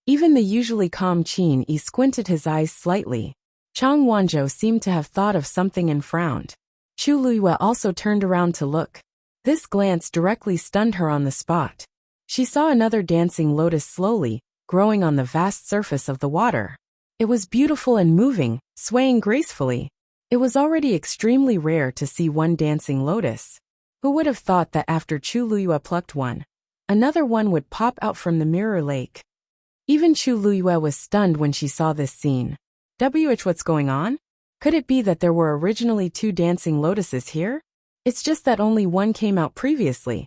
Even the usually calm Qin Yi squinted his eyes slightly. Chang Wanzhou seemed to have thought of something and frowned. Chu Luiyue also turned around to look. This glance directly stunned her on the spot. She saw another dancing lotus slowly growing on the vast surface of the water. It was beautiful and moving, swaying gracefully. It was already extremely rare to see one dancing lotus. Who would have thought that after Chu Luiyue plucked one, another one would pop out from the mirror lake? Even Chu Luiyue was stunned when she saw this scene. What's going on? Could it be that there were originally two dancing lotuses here? It's just that only one came out previously,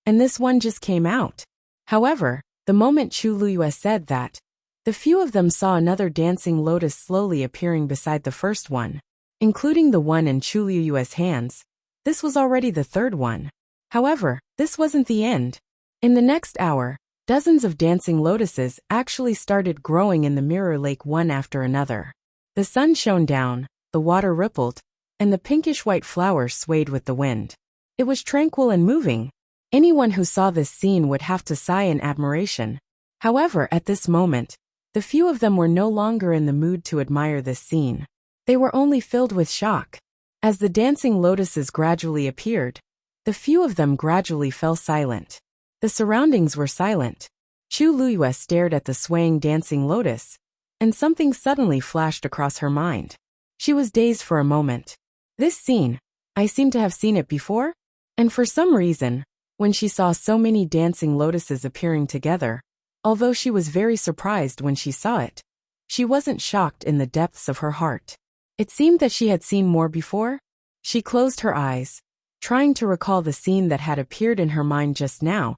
and this one just came out. However, the moment Chu Luiyue said that, the few of them saw another dancing lotus slowly appearing beside the first one, including the one in Chu Luiyue's hands. This was already the third one. However, this wasn't the end. In the next hour, dozens of dancing lotuses actually started growing in the mirror lake one after another. The sun shone down, the water rippled, and the pinkish-white flowers swayed with the wind. It was tranquil and moving. Anyone who saw this scene would have to sigh in admiration. However, at this moment, the few of them were no longer in the mood to admire this scene. They were only filled with shock. As the dancing lotuses gradually appeared, the few of them gradually fell silent. The surroundings were silent. Chu Luiyue stared at the swaying dancing lotus, and something suddenly flashed across her mind. She was dazed for a moment. This scene, I seem to have seen it before? And for some reason, when she saw so many dancing lotuses appearing together, although she was very surprised when she saw it, she wasn't shocked in the depths of her heart. It seemed that she had seen more before. She closed her eyes, trying to recall the scene that had appeared in her mind just now,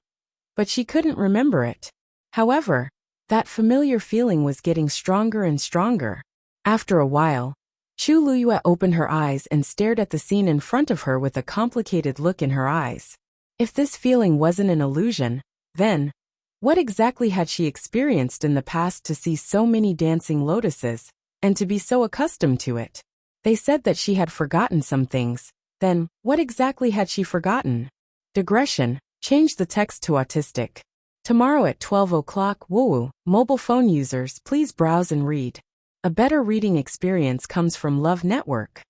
but she couldn't remember it. However, that familiar feeling was getting stronger and stronger. After a while, Chu Luiyue opened her eyes and stared at the scene in front of her with a complicated look in her eyes. If this feeling wasn't an illusion, then what exactly had she experienced in the past to see so many dancing lotuses, and to be so accustomed to it? They said that she had forgotten some things. Then, what exactly had she forgotten? Digression, change the text to autistic. Tomorrow at 12 o'clock, woo, mobile phone users, please browse and read. A better reading experience comes from Love Network.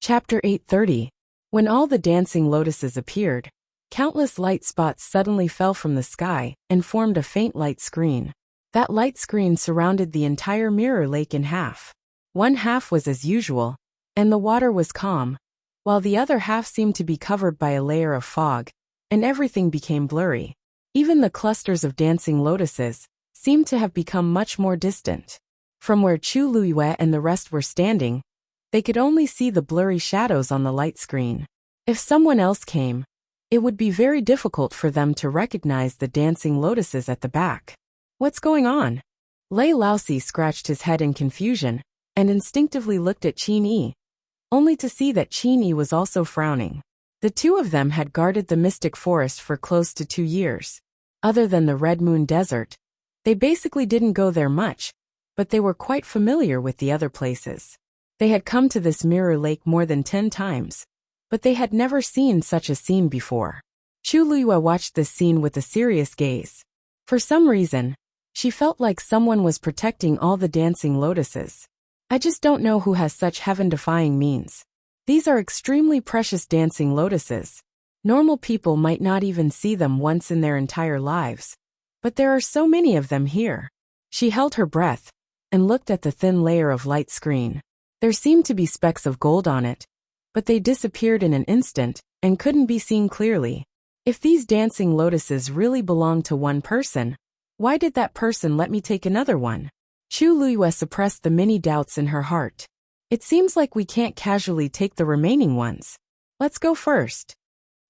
Chapter 830. When all the dancing lotuses appeared, countless light spots suddenly fell from the sky and formed a faint light screen. That light screen surrounded the entire mirror lake in half. One half was as usual, and the water was calm, while the other half seemed to be covered by a layer of fog, and everything became blurry. Even the clusters of dancing lotuses seemed to have become much more distant. From where Chu Luiyue and the rest were standing, they could only see the blurry shadows on the light screen. If someone else came, it would be very difficult for them to recognize the dancing lotuses at the back. What's going on? Lei Laosi scratched his head in confusion and instinctively looked at Qin Yi, only to see that Qin Yi was also frowning. The two of them had guarded the mystic forest for close to 2 years. Other than the Red Moon Desert, they basically didn't go there much, but they were quite familiar with the other places. They had come to this mirror lake more than 10 times, but they had never seen such a scene before. Chu Luiyue watched this scene with a serious gaze. For some reason, she felt like someone was protecting all the dancing lotuses. I just don't know who has such heaven-defying means. These are extremely precious dancing lotuses. Normal people might not even see them once in their entire lives. But there are so many of them here. She held her breath and looked at the thin layer of light screen. There seemed to be specks of gold on it, but they disappeared in an instant and couldn't be seen clearly. If these dancing lotuses really belonged to one person, why did that person let me take another one? Chu Luyue suppressed the many doubts in her heart. It seems like we can't casually take the remaining ones. Let's go first.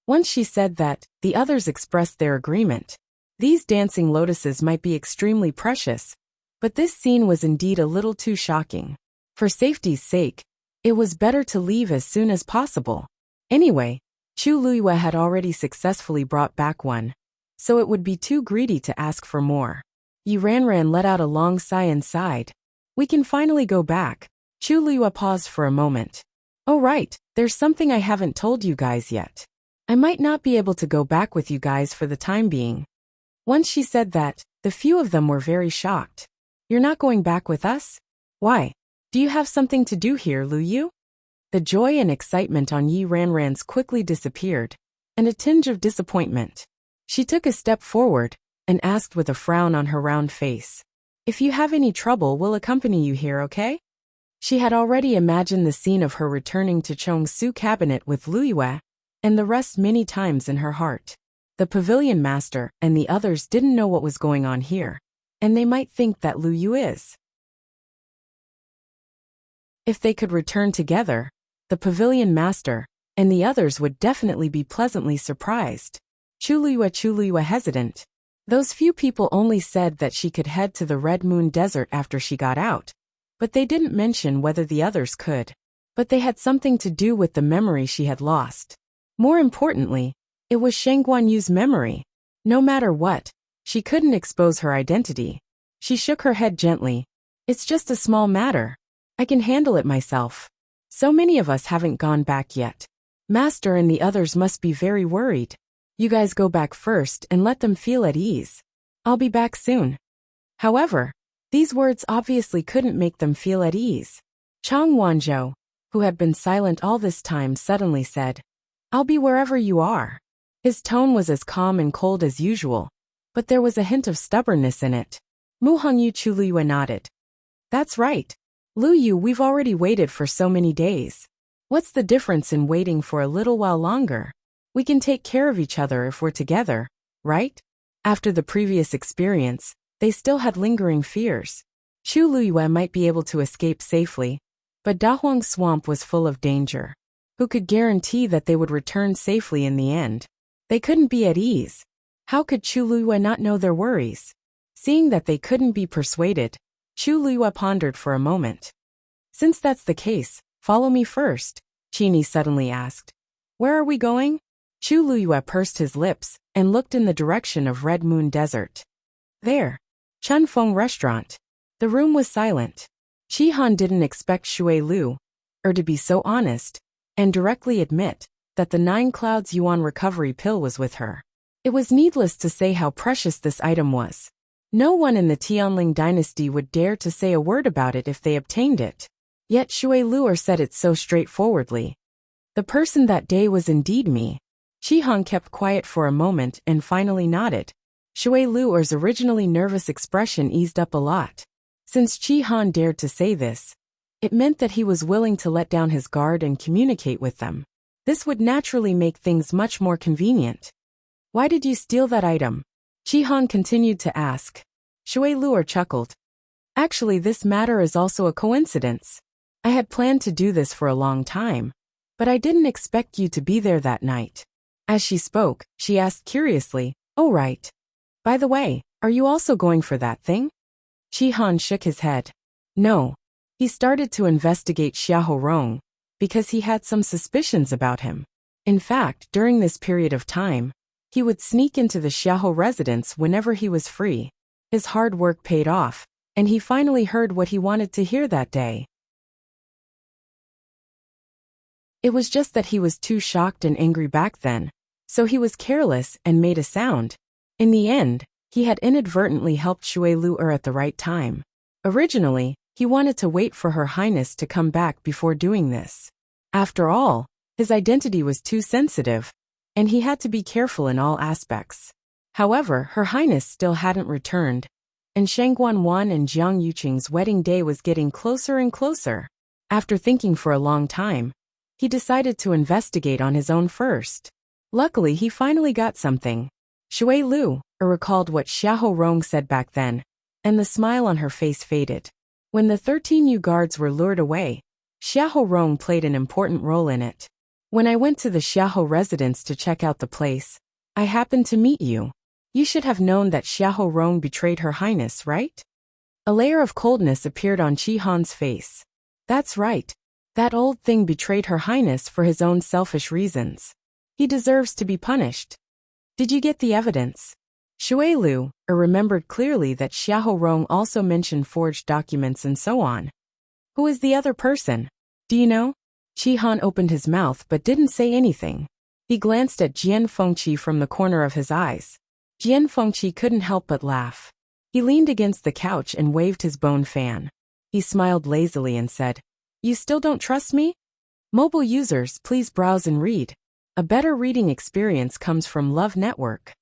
Once she said that, the others expressed their agreement. These dancing lotuses might be extremely precious, but this scene was indeed a little too shocking. For safety's sake, it was better to leave as soon as possible. Anyway, Chu Luyue had already successfully brought back one, so it would be too greedy to ask for more. Yi Ranran let out a long sigh and sighed. We can finally go back. Chu Luyue paused for a moment. Oh right, there's something I haven't told you guys yet. I might not be able to go back with you guys for the time being. Once she said that, the few of them were very shocked. You're not going back with us? Why? Do you have something to do here, Luyu? The joy and excitement on Yi Ranran's quickly disappeared, and a tinge of disappointment. She took a step forward and asked with a frown on her round face. If you have any trouble, we'll accompany you here, okay? She had already imagined the scene of her returning to Chongsu cabinet with Luyue, and the rest many times in her heart. The pavilion master and the others didn't know what was going on here, and they might think that Luyue is. If they could return together, the pavilion master and the others would definitely be pleasantly surprised. Chu Luyue hesitant. Those few people only said that she could head to the Red Moon Desert after she got out, but they didn't mention whether the others could. But they had something to do with the memory she had lost. More importantly, it was Sheng Guanyu's memory. No matter what, she couldn't expose her identity. She shook her head gently. It's just a small matter. I can handle it myself. So many of us haven't gone back yet. Master and the others must be very worried. You guys go back first and let them feel at ease. I'll be back soon. However, these words obviously couldn't make them feel at ease. Chang Wanzhou, who had been silent all this time, suddenly said, I'll be wherever you are. His tone was as calm and cold as usual, but there was a hint of stubbornness in it. Mu Hongyu Chu Luyue nodded. That's right. Luyu, we've already waited for so many days. What's the difference in waiting for a little while longer? We can take care of each other if we're together, right? After the previous experience, they still had lingering fears. Chu Luyue might be able to escape safely, but Dahuang Swamp was full of danger. Who could guarantee that they would return safely in the end? They couldn't be at ease. How could Chu Luyue not know their worries? Seeing that they couldn't be persuaded, Chu Luyue pondered for a moment. Since that's the case, follow me first, Qini suddenly asked. Where are we going? Chu Luyue pursed his lips and looked in the direction of Red Moon Desert. There. Chun Feng Restaurant. The room was silent. Chi Han didn't expect Shui Lu, to be so honest, and directly admit that the 9 Clouds Yuan recovery pill was with her. It was needless to say how precious this item was. No one in the Tianling dynasty would dare to say a word about it if they obtained it. Yet Shui Lu said it so straightforwardly. The person that day was indeed me. Chi Han kept quiet for a moment and finally nodded. Shui Lu's originally nervous expression eased up a lot. Since Chi Han dared to say this, it meant that he was willing to let down his guard and communicate with them. This would naturally make things much more convenient. Why did you steal that item? Chi Han continued to ask. Shui Lu chuckled. Actually, this matter is also a coincidence. I had planned to do this for a long time, but I didn't expect you to be there that night. As she spoke, she asked curiously, Oh right. By the way, are you also going for that thing? Chi Han shook his head. No. He started to investigate Xiahou Rong, because he had some suspicions about him. In fact, during this period of time, he would sneak into the Xiahou residence whenever he was free. His hard work paid off, and he finally heard what he wanted to hear that day. It was just that he was too shocked and angry back then, so he was careless and made a sound. In the end, he had inadvertently helped Shui Lu at the right time. Originally, he wanted to wait for Her Highness to come back before doing this. After all, his identity was too sensitive, and he had to be careful in all aspects. However, Her Highness still hadn't returned, and Shangguan and Jiang Yuqing's wedding day was getting closer and closer. After thinking for a long time, he decided to investigate on his own first. Luckily, he finally got something. Shui Lu recalled what Xiahou Rong said back then, and the smile on her face faded. When the 13 new guards were lured away, Xiahou Rong played an important role in it. When I went to the Xiahou residence to check out the place, I happened to meet you. You should have known that Xiahou Rong betrayed Her Highness, right? A layer of coldness appeared on Qi Han's face. That's right. That old thing betrayed Her Highness for his own selfish reasons. He deserves to be punished. Did you get the evidence? Shui Lu remembered clearly that Xiahou Rong also mentioned forged documents and so on. Who is the other person? Do you know? Qi Han opened his mouth but didn't say anything. He glanced at Jian Fengqi from the corner of his eyes. Jian Fengqi couldn't help but laugh. He leaned against the couch and waved his bone fan. He smiled lazily and said, "You still don't trust me? Mobile users, please browse and read. A better reading experience comes from Love Network."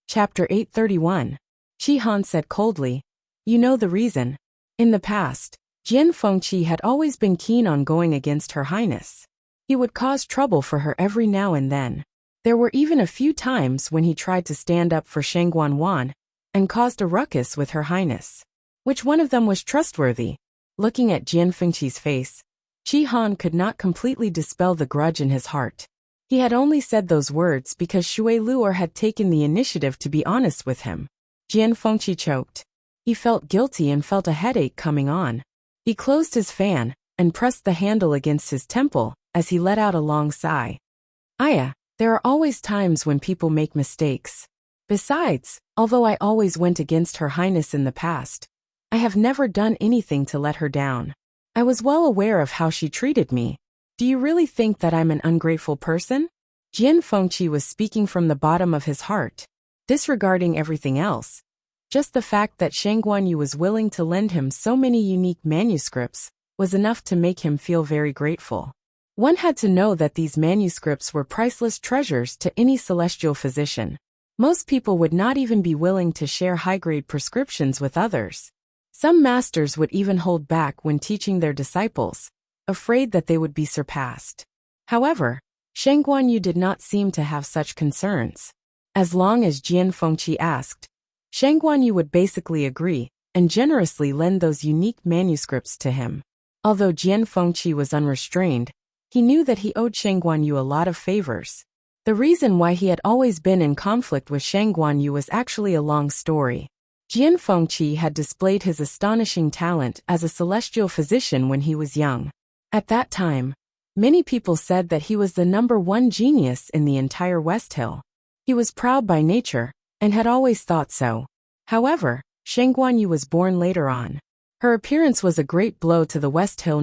Chapter 831. Qi Han said coldly, "You know the reason. In the past, Jian Fengqi had always been keen on going against Her Highness. He would cause trouble for her every now and then. There were even a few times when he tried to stand up for Shangguan and caused a ruckus with Her Highness. Which one of them was trustworthy?" Looking at Jian Fengqi's face, Qi Han could not completely dispel the grudge in his heart. He had only said those words because Shui Luer had taken the initiative to be honest with him. Jian Fengqi choked. He felt guilty and felt a headache coming on. He closed his fan and pressed the handle against his temple as he let out a long sigh. "Aya, there are always times when people make mistakes. Besides, although I always went against Her Highness in the past, I have never done anything to let her down. I was well aware of how she treated me. Do you really think that I'm an ungrateful person?" Jian Fengqi was speaking from the bottom of his heart, disregarding everything else. Just the fact that Shangguan was willing to lend him so many unique manuscripts was enough to make him feel very grateful. One had to know that these manuscripts were priceless treasures to any celestial physician. Most people would not even be willing to share high-grade prescriptions with others. Some masters would even hold back when teaching their disciples, afraid that they would be surpassed. However, Shangguan did not seem to have such concerns. As long as Jian Fengqi asked, Shangguan would basically agree and generously lend those unique manuscripts to him. Although Jian Fengqi was unrestrained, he knew that he owed Shangguan a lot of favors. The reason why he had always been in conflict with Shangguan was actually a long story. Jian Fengqi had displayed his astonishing talent as a celestial physician when he was young. At that time, many people said that he was the #1 genius in the entire West Hill. He was proud by nature, and had always thought so. However, Shangguan was born later on. Her appearance was a great blow to the West Hill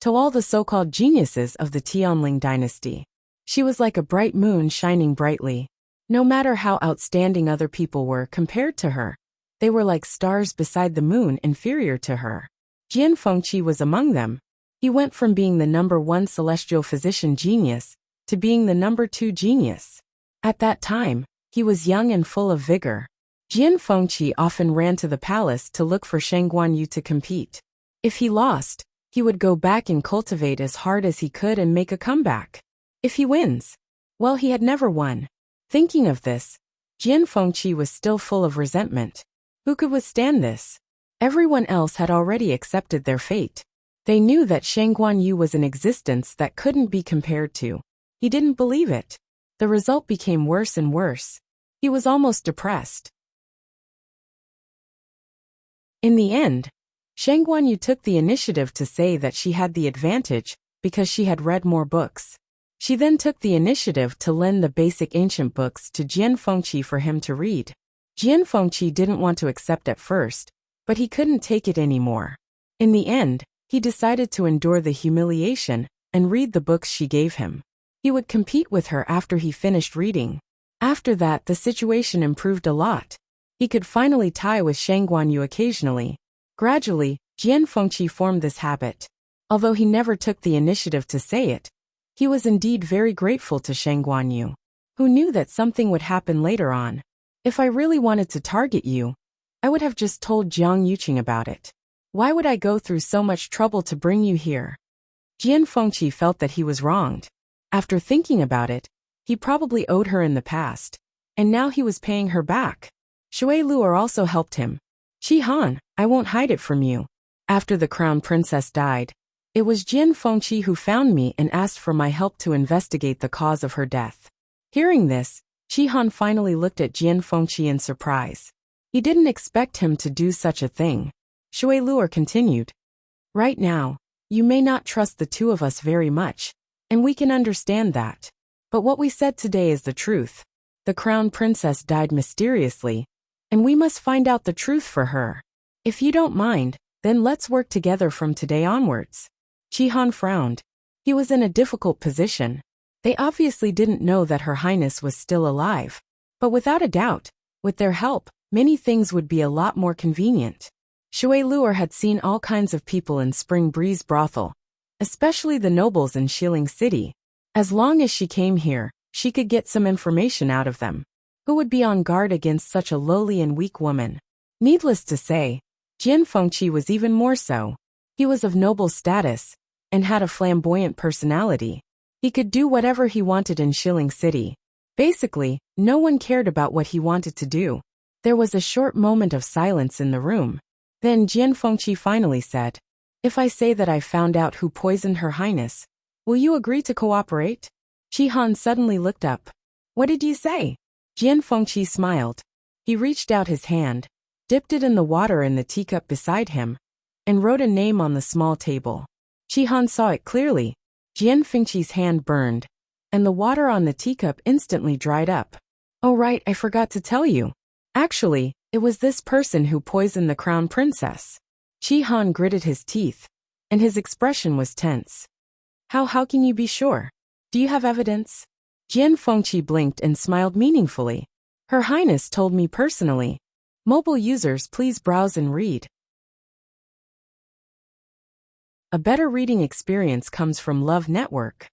to all the so-called geniuses of the Tianling dynasty. She was like a bright moon shining brightly. No matter how outstanding other people were compared to her, they were like stars beside the moon, inferior to her. Jian Fengqi was among them. He went from being the #1 celestial physician genius to being the #2 genius. At that time, he was young and full of vigor. Jian Fengqi often ran to the palace to look for Shangguan to compete. If he lost, he would go back and cultivate as hard as he could and make a comeback. If he wins, well, he had never won. Thinking of this, Jian Fengqi was still full of resentment. Who could withstand this? Everyone else had already accepted their fate. They knew that Shangguan was an existence that couldn't be compared to. He didn't believe it. The result became worse and worse. He was almost depressed. In the end, Shangguan took the initiative to say that she had the advantage because she had read more books. She then took the initiative to lend the basic ancient books to Jian Fengqi for him to read. Jian Fengqi didn't want to accept at first, but he couldn't take it anymore. In the end, he decided to endure the humiliation and read the books she gave him. He would compete with her after he finished reading. After that, the situation improved a lot. He could finally tie with Shangguan occasionally. Gradually, Jian Fengqi formed this habit. Although he never took the initiative to say it, he was indeed very grateful to Shang Guanyu, who knew that something would happen later on. If I really wanted to target you, I would have just told Jiang Yuqing about it. Why would I go through so much trouble to bring you here? Jian Fengqi felt that he was wronged. After thinking about it, he probably owed her in the past, and now he was paying her back. Shui Luo also helped him. Qi Han, I won't hide it from you. After the crown princess died, it was Jian Fengqi who found me and asked for my help to investigate the cause of her death. Hearing this, Qi Han finally looked at Jian Fengqi in surprise. He didn't expect him to do such a thing. Shui Luo continued. Right now, you may not trust the two of us very much, and we can understand that. But what we said today is the truth. The crown princess died mysteriously, and we must find out the truth for her. If you don't mind, then let's work together from today onwards. Qi Han frowned. He was in a difficult position. They obviously didn't know that Her Highness was still alive. But without a doubt, with their help, many things would be a lot more convenient. Shui Luo had seen all kinds of people in Spring Breeze Brothel, especially the nobles in Xiling City. As long as she came here, she could get some information out of them. Who would be on guard against such a lowly and weak woman? Needless to say, Jian Fengqi was even more so. He was of noble status, and had a flamboyant personality. He could do whatever he wanted in Xiling City. Basically, no one cared about what he wanted to do. There was a short moment of silence in the room. Then Jian Fengqi finally said, If I say that I found out who poisoned Her Highness, will you agree to cooperate? Qi Han suddenly looked up. What did you say? Jian Fengqi smiled. He reached out his hand, dipped it in the water in the teacup beside him, and wrote a name on the small table. Qi Han saw it clearly. Jian Fengqi's hand burned, and the water on the teacup instantly dried up. Oh right, I forgot to tell you. Actually, it was this person who poisoned the crown princess. Qi Han gritted his teeth, and his expression was tense. How can you be sure? Do you have evidence? Jian Fengqi blinked and smiled meaningfully. Her Highness told me personally. Mobile users, please browse and read. A better reading experience comes from Love Network.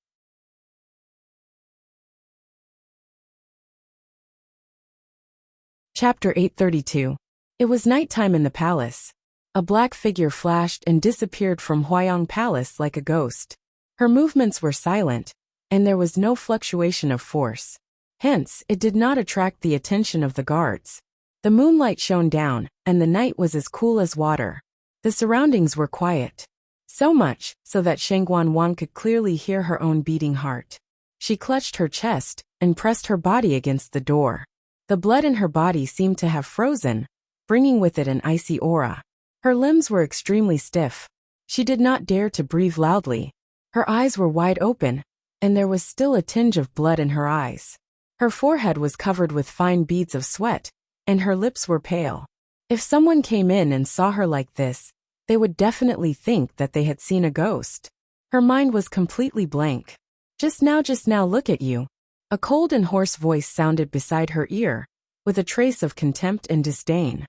Chapter 832. It was nighttime in the palace. A black figure flashed and disappeared from Huayang Palace like a ghost. Her movements were silent, and there was no fluctuation of force. Hence, it did not attract the attention of the guards. The moonlight shone down, and the night was as cool as water. The surroundings were quiet. So much, so that Shang Guanwan could clearly hear her own beating heart. She clutched her chest, and pressed her body against the door. The blood in her body seemed to have frozen, bringing with it an icy aura. Her limbs were extremely stiff. She did not dare to breathe loudly. Her eyes were wide open, and there was still a tinge of blood in her eyes. Her forehead was covered with fine beads of sweat, and her lips were pale. If someone came in and saw her like this, they would definitely think that they had seen a ghost. Her mind was completely blank. Just now, look at you. A cold and hoarse voice sounded beside her ear, with a trace of contempt and disdain.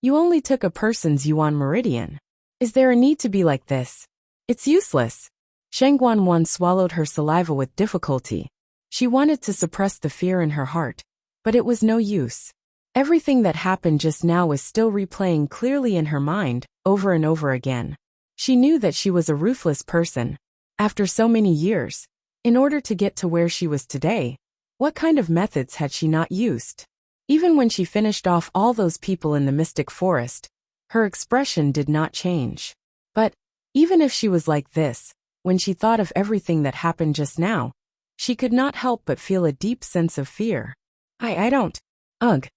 You only took a person's yuan meridian. Is there a need to be like this? It's useless. Shang Guanwan swallowed her saliva with difficulty. She wanted to suppress the fear in her heart, but it was no use. Everything that happened just now was still replaying clearly in her mind, over and over again. She knew that she was a ruthless person. After so many years, in order to get to where she was today, what kind of methods had she not used? Even when she finished off all those people in the mystic forest, her expression did not change. But, even if she was like this, when she thought of everything that happened just now, she could not help but feel a deep sense of fear. I don't. Ugh.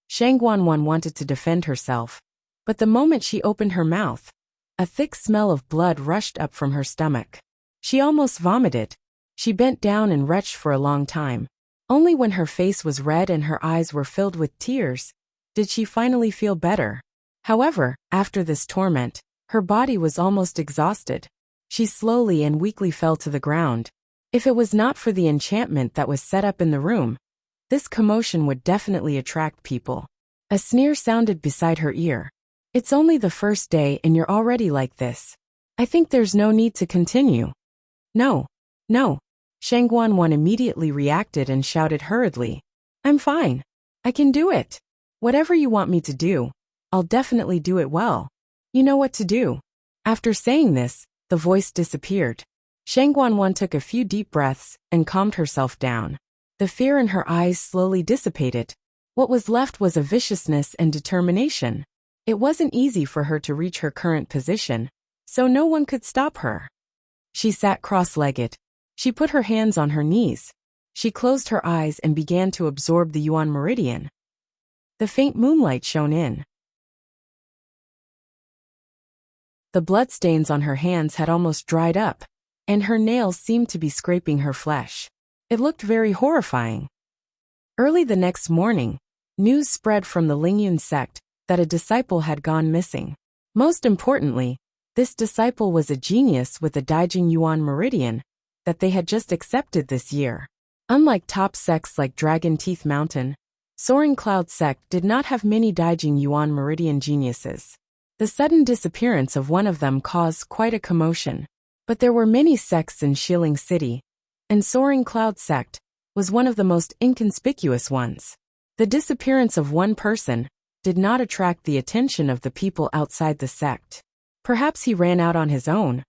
Shang Guanwan wanted to defend herself, but the moment she opened her mouth, a thick smell of blood rushed up from her stomach. She almost vomited. She bent down and retched for a long time. Only when her face was red and her eyes were filled with tears did she finally feel better. However, after this torment, her body was almost exhausted. She slowly and weakly fell to the ground. If it was not for the enchantment that was set up in the room, this commotion would definitely attract people. A sneer sounded beside her ear. It's only the first day and you're already like this. I think there's no need to continue. No. No. Shang Guanwan immediately reacted and shouted hurriedly. I'm fine. I can do it. Whatever you want me to do, I'll definitely do it well. You know what to do. After saying this, the voice disappeared. Shang Guanwan took a few deep breaths and calmed herself down. The fear in her eyes slowly dissipated. What was left was a viciousness and determination. It wasn't easy for her to reach her current position, so no one could stop her. She sat cross-legged. She put her hands on her knees. She closed her eyes and began to absorb the Yuan meridian. The faint moonlight shone in. The bloodstains on her hands had almost dried up, and her nails seemed to be scraping her flesh. It looked very horrifying. Early the next morning, news spread from the Lingyun sect that a disciple had gone missing. Most importantly, this disciple was a genius with a Daijing Yuan meridian that they had just accepted this year. Unlike top sects like Dragon Teeth Mountain, Soaring Cloud sect did not have many Daijing Yuan meridian geniuses. The sudden disappearance of one of them caused quite a commotion. But there were many sects in Shilling City, and Soaring Cloud sect was one of the most inconspicuous ones. The disappearance of one person did not attract the attention of the people outside the sect. Perhaps he ran out on his own,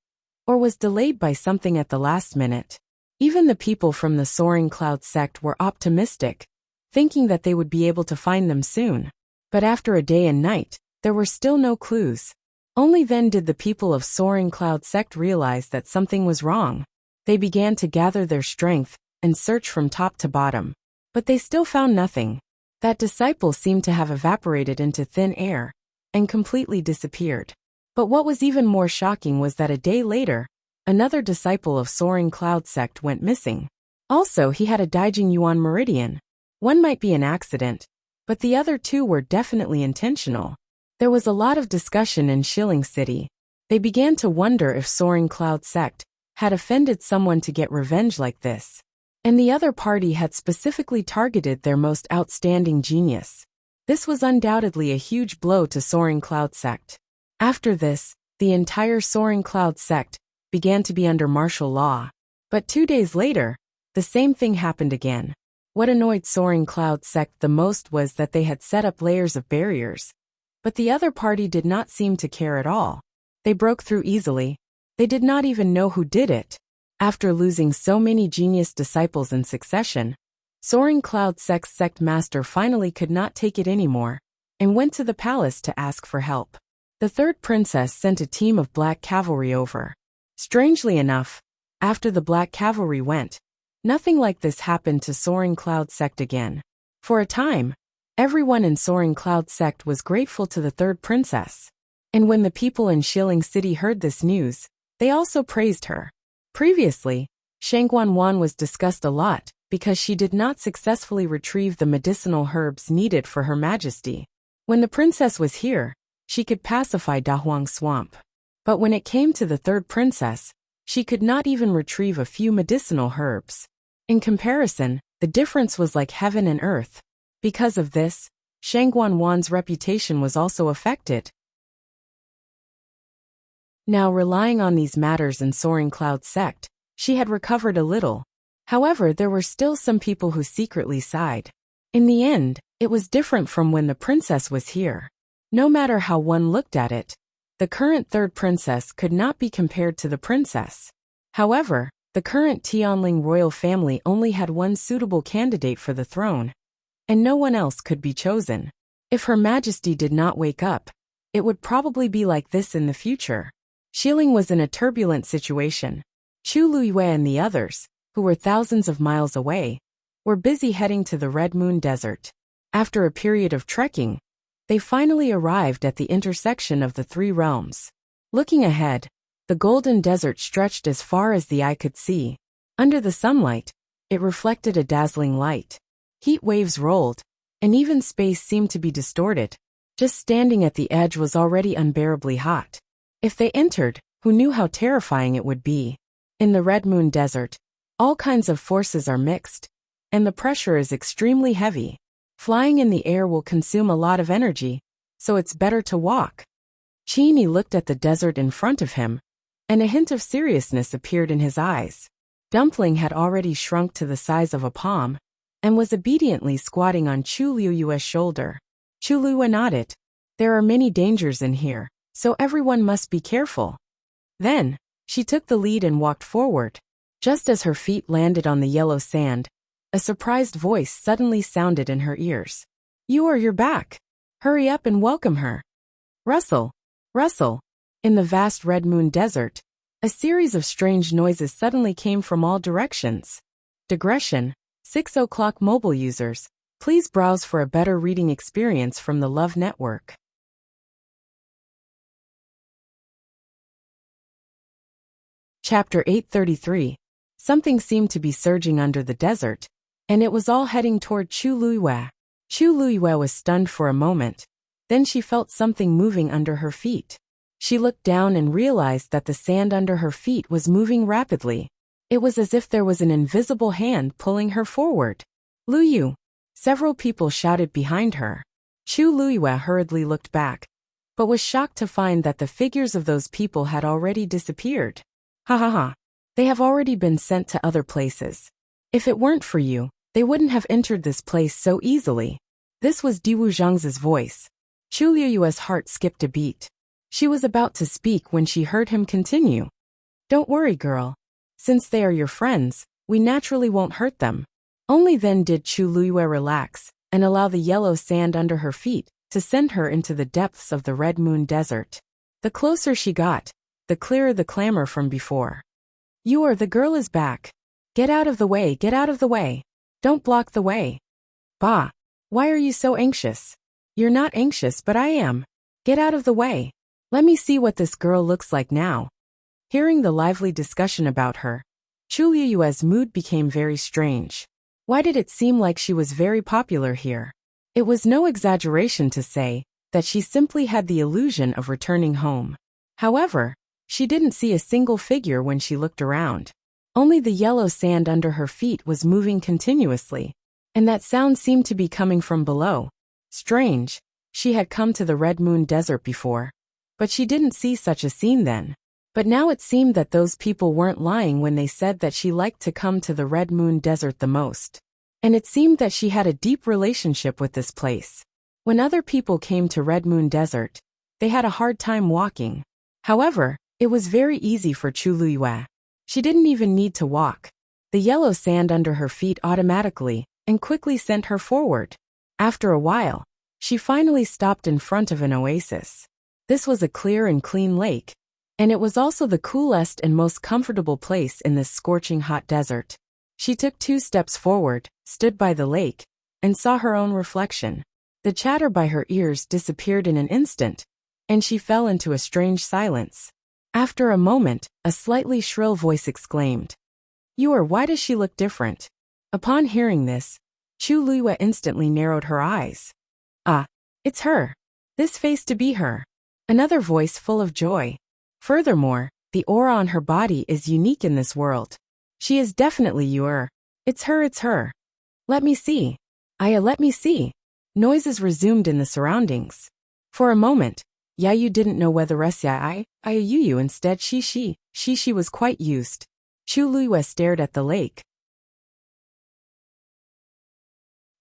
or was delayed by something at the last minute. Even the people from the Soaring Cloud sect were optimistic, thinking that they would be able to find them soon. But after a day and night, there were still no clues. Only then did the people of Soaring Cloud sect realize that something was wrong. They began to gather their strength and search from top to bottom. But they still found nothing. That disciple seemed to have evaporated into thin air and completely disappeared. But what was even more shocking was that a day later, another disciple of Soaring Cloud sect went missing. Also, he had a Daijing Yuan meridian. One might be an accident, but the other two were definitely intentional. There was a lot of discussion in Shilling City. They began to wonder if Soaring Cloud sect had offended someone to get revenge like this. And the other party had specifically targeted their most outstanding genius. This was undoubtedly a huge blow to Soaring Cloud sect. After this, the entire Soaring Cloud sect began to be under martial law. But 2 days later, the same thing happened again. What annoyed Soaring Cloud sect the most was that they had set up layers of barriers. But the other party did not seem to care at all. They broke through easily. They did not even know who did it. After losing so many genius disciples in succession, Soaring Cloud sect's sect master finally could not take it anymore, and went to the palace to ask for help. The third princess sent a team of black cavalry over. Strangely enough, after the black cavalry went, nothing like this happened to Soaring Cloud sect again. For a time, everyone in Soaring Cloud sect was grateful to the third princess. And when the people in Shilling City heard this news, they also praised her. Previously, Shang Guanwan was discussed a lot because she did not successfully retrieve the medicinal herbs needed for Her Majesty. When the princess was here, she could pacify Dahuang Swamp. But when it came to the third princess, she could not even retrieve a few medicinal herbs. In comparison, the difference was like heaven and earth. Because of this, Shang Guanwan's reputation was also affected. Now, relying on these matters in Soaring Cloud sect, she had recovered a little. However, there were still some people who secretly sighed. In the end, it was different from when the princess was here. No matter how one looked at it, the current third princess could not be compared to the princess. However, the current Tianling royal family only had one suitable candidate for the throne, and no one else could be chosen. If Her Majesty did not wake up, it would probably be like this in the future. Shilling was in a turbulent situation. Chu Luiyue and the others, who were thousands of miles away, were busy heading to the Red Moon Desert. After a period of trekking, they finally arrived at the intersection of the three realms. Looking ahead, the Golden Desert stretched as far as the eye could see. Under the sunlight, it reflected a dazzling light. Heat waves rolled, and even space seemed to be distorted. Just standing at the edge was already unbearably hot. If they entered, who knew how terrifying it would be? In the Red Moon Desert, all kinds of forces are mixed, and the pressure is extremely heavy. Flying in the air will consume a lot of energy, so it's better to walk. Chini looked at the desert in front of him, and a hint of seriousness appeared in his eyes. Dumpling had already shrunk to the size of a palm, and was obediently squatting on Chu Liyue's shoulder. Chu Liyue nodded. There are many dangers in here, so everyone must be careful. Then, she took the lead and walked forward. Just as her feet landed on the yellow sand, a surprised voice suddenly sounded in her ears. You're back. Hurry up and welcome her. Rustle, rustle. In the vast Red Moon Desert, a series of strange noises suddenly came from all directions. Digression, 6 o'clock mobile users, please browse for a better reading experience from the Love Network. Chapter 833. Something seemed to be surging under the desert, and it was all heading toward Chu Liyue. Chu Liyue was stunned for a moment. Then she felt something moving under her feet. She looked down and realized that the sand under her feet was moving rapidly. It was as if there was an invisible hand pulling her forward. Liyu! Several people shouted behind her. Chu Liyue hurriedly looked back, but was shocked to find that the figures of those people had already disappeared. Ha ha ha. They have already been sent to other places. If it weren't for you, they wouldn't have entered this place so easily. This was Diwu Zhang's voice. Chu Liyue's heart skipped a beat. She was about to speak when she heard him continue. Don't worry, girl. Since they are your friends, we naturally won't hurt them. Only then did Chu Liyue relax and allow the yellow sand under her feet to send her into the depths of the Red Moon Desert. The closer she got, the clearer the clamor from before. The girl is back. Get out of the way, get out of the way. Don't block the way. Bah. Why are you so anxious? You're not anxious, but I am. Get out of the way. Let me see what this girl looks like now. Hearing the lively discussion about her, Chu Liyue's mood became very strange. Why did it seem like she was very popular here? It was no exaggeration to say that she simply had the illusion of returning home. However, she didn't see a single figure when she looked around. Only the yellow sand under her feet was moving continuously, and that sound seemed to be coming from below. Strange, she had come to the Red Moon Desert before, but she didn't see such a scene then. But now it seemed that those people weren't lying when they said that she liked to come to the Red Moon Desert the most. And it seemed that she had a deep relationship with this place. When other people came to Red Moon Desert, they had a hard time walking. However, it was very easy for Chu Liyue. She didn't even need to walk. The yellow sand under her feet automatically and quickly sent her forward. After a while, she finally stopped in front of an oasis. This was a clear and clean lake, and it was also the coolest and most comfortable place in this scorching hot desert. She took 2 steps forward, stood by the lake, and saw her own reflection. The chatter by her ears disappeared in an instant, and she fell into a strange silence. After a moment, a slightly shrill voice exclaimed, Why does she look different? Upon hearing this, Chu Liyue instantly narrowed her eyes. Ah, it's her. This face to be her. Another voice full of joy. Furthermore, the aura on her body is unique in this world. She is definitely your. It's her, it's her. Let me see. Let me see. Noises resumed in the surroundings. For a moment, Yayu didn't know whether Yuyu instead she was quite used. Chu Liyue stared at the lake.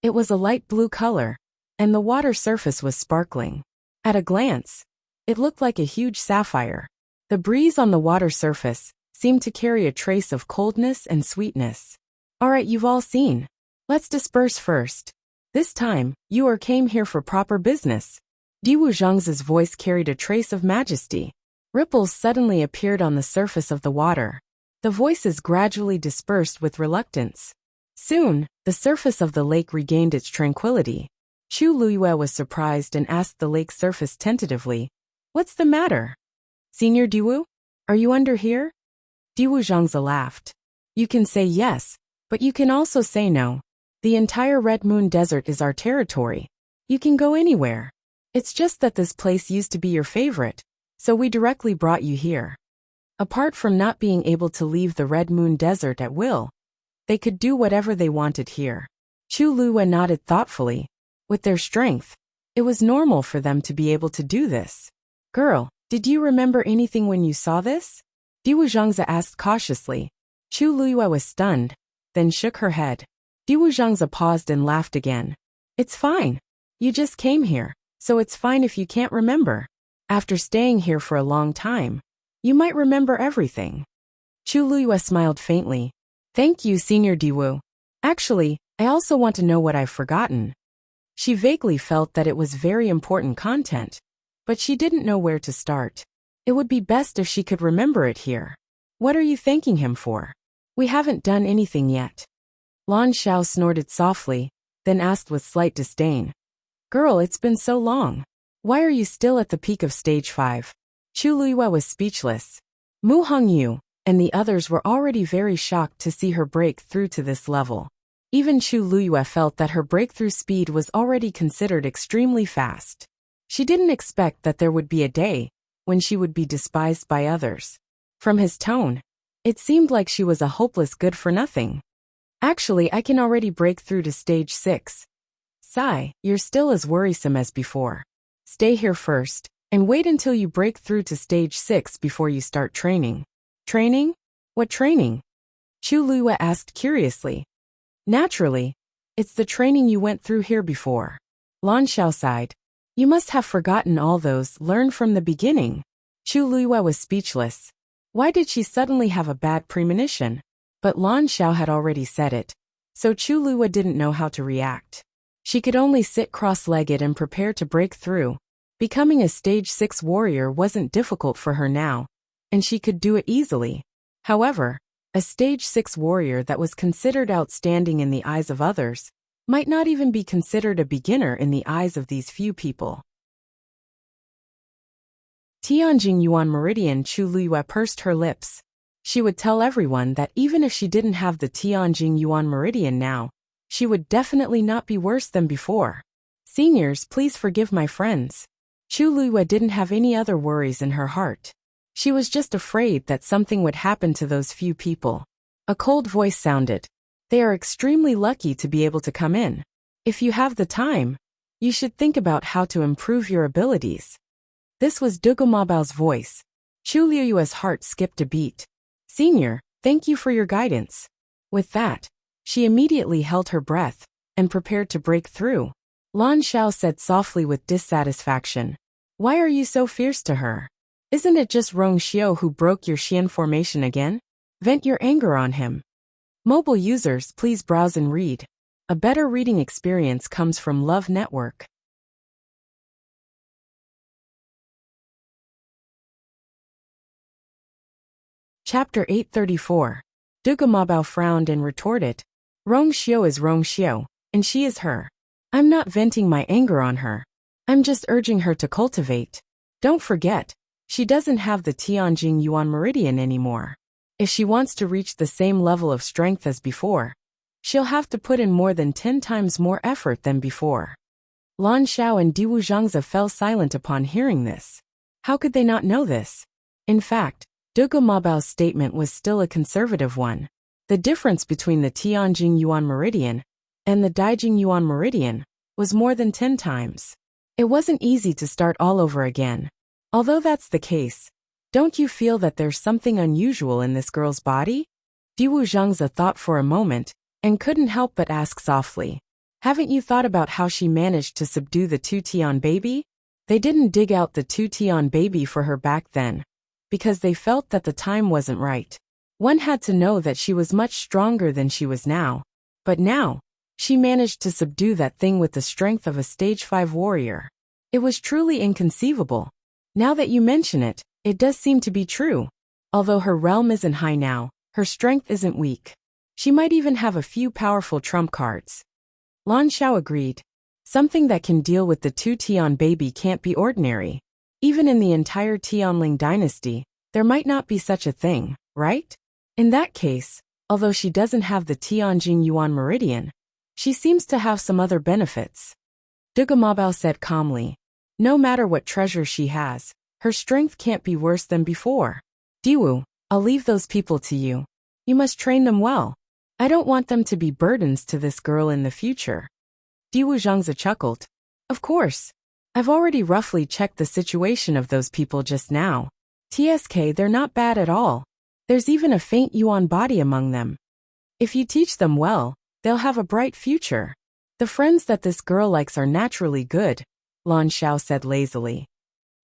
It was a light blue color, and the water surface was sparkling. At a glance, it looked like a huge sapphire. The breeze on the water surface seemed to carry a trace of coldness and sweetness. Alright, you've all seen. Let's disperse first. This time, you came here for proper business. Diwu Zhang's voice carried a trace of majesty. Ripples suddenly appeared on the surface of the water. The voices gradually dispersed with reluctance. Soon, the surface of the lake regained its tranquility. Chu Liyue was surprised and asked the lake's surface tentatively, What's the matter? Senior Diwu? Are you under here? Diwu Zhangzi laughed. You can say yes, but you can also say no. The entire Red Moon Desert is our territory. You can go anywhere. It's just that this place used to be your favorite, so we directly brought you here. Apart from not being able to leave the Red Moon Desert at will, they could do whatever they wanted here. Chu Liyue nodded thoughtfully. With their strength, it was normal for them to be able to do this. Girl, did you remember anything when you saw this? Diwu Zhangzi asked cautiously. Chu Luyue was stunned, then shook her head. Diwu Zhangzi paused and laughed again. It's fine. You just came here, so it's fine if you can't remember. After staying here for a long time, you might remember everything. Chu Luyue smiled faintly. Thank you, Senior Diwu. Actually, I also want to know what I've forgotten. She vaguely felt that it was very important content, but she didn't know where to start. It would be best if she could remember it here. What are you thanking him for? We haven't done anything yet. Lan Xiao snorted softly, then asked with slight disdain. Girl, it's been so long. Why are you still at the peak of stage 5? Chu Luyue was speechless. Mu Hongyu and the others were already very shocked to see her break through to this level. Even Chu Luyue felt that her breakthrough speed was already considered extremely fast. She didn't expect that there would be a day when she would be despised by others. From his tone, it seemed like she was a hopeless good-for-nothing. Actually, I can already break through to stage 6. Sigh, you're still as worrisome as before. Stay here first, and wait until you break through to stage 6 before you start training. Training? What training? Chu Luyue asked curiously. Naturally, it's the training you went through here before. Lan Xiao sighed. You must have forgotten all those learned from the beginning. Chu Luyue was speechless. Why did she suddenly have a bad premonition? But Lan Xiao had already said it, so Chu Luyue didn't know how to react. She could only sit cross-legged and prepare to break through. Becoming a stage 6 warrior wasn't difficult for her now, and she could do it easily. However, a stage 6 warrior that was considered outstanding in the eyes of others might not even be considered a beginner in the eyes of these few people. Tianjing Yuan Meridian. Chu Luyue pursed her lips. She would tell everyone that even if she didn't have the Tianjing Yuan Meridian now, she would definitely not be worse than before. Seniors, please forgive my friends. Chu Luyue didn't have any other worries in her heart. She was just afraid that something would happen to those few people. A cold voice sounded. They are extremely lucky to be able to come in. If you have the time, you should think about how to improve your abilities. This was Dugu Mabao's voice. Chu Luyue's heart skipped a beat. Senior, thank you for your guidance. With that, she immediately held her breath and prepared to break through. Lan Xiao said softly with dissatisfaction. Why are you so fierce to her? Isn't it just Rong Xiao who broke your Xian formation again? Vent your anger on him. Mobile users, please browse and read. A better reading experience comes from Love Network. Chapter 834. Dugu Mabao frowned and retorted. Rong Xiao is Rong Xiao, and she is her. I'm not venting my anger on her. I'm just urging her to cultivate. Don't forget, she doesn't have the Tianjing Yuan Meridian anymore. If she wants to reach the same level of strength as before, she'll have to put in more than 10 times more effort than before. Lan Xiao and Diwu Zhangzi fell silent upon hearing this. How could they not know this? In fact, Dugu Mabao's statement was still a conservative one. The difference between the Tianjing Yuan Meridian and the Daijing Yuan Meridian was more than 10 times. It wasn't easy to start all over again. Although that's the case, don't you feel that there's something unusual in this girl's body? Diwu Zhangzi thought for a moment and couldn't help but ask softly. Haven't you thought about how she managed to subdue the 2 Tian baby? They didn't dig out the 2 Tian baby for her back then, because they felt that the time wasn't right. One had to know that she was much stronger than she was now. But now, she managed to subdue that thing with the strength of a stage 5 warrior. It was truly inconceivable. Now that you mention it, it does seem to be true. Although her realm isn't high now, her strength isn't weak. She might even have a few powerful trump cards. Lan Xiao agreed. Something that can deal with the 2 Tian baby can't be ordinary. Even in the entire Tianling dynasty, there might not be such a thing, right? In that case, although she doesn't have the Tianjing Yuan Meridian, she seems to have some other benefits. Dugu Mabao said calmly. No matter what treasure she has, her strength can't be worse than before. Diwu, I'll leave those people to you. You must train them well. I don't want them to be burdens to this girl in the future. Diwu Zhangzi chuckled. Of course. I've already roughly checked the situation of those people just now. TSK, they're not bad at all. There's even a faint Yuan body among them. If you teach them well, they'll have a bright future. The friends that this girl likes are naturally good, Lan Xiao said lazily.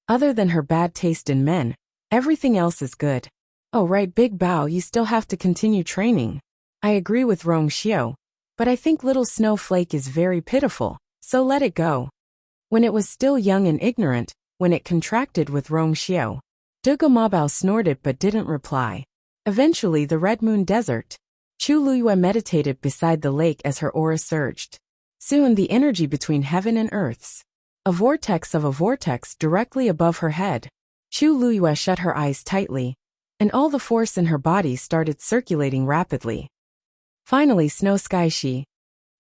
Other than her bad taste in men, everything else is good. Oh right, Big Bao, you still have to continue training. I agree with Rong Xiao, but I think little Snowflake is very pitiful, so let it go. When it was still young and ignorant, when it contracted with Rong Xiao, Duge Mabao snorted but didn't reply. Eventually the Red Moon Desert. Chu Luyue meditated beside the lake as her aura surged. Soon the energy between heaven and earths. A vortex of a vortex directly above her head. Chu Luyue shut her eyes tightly, and all the force in her body started circulating rapidly. Finally Snow Sky Shi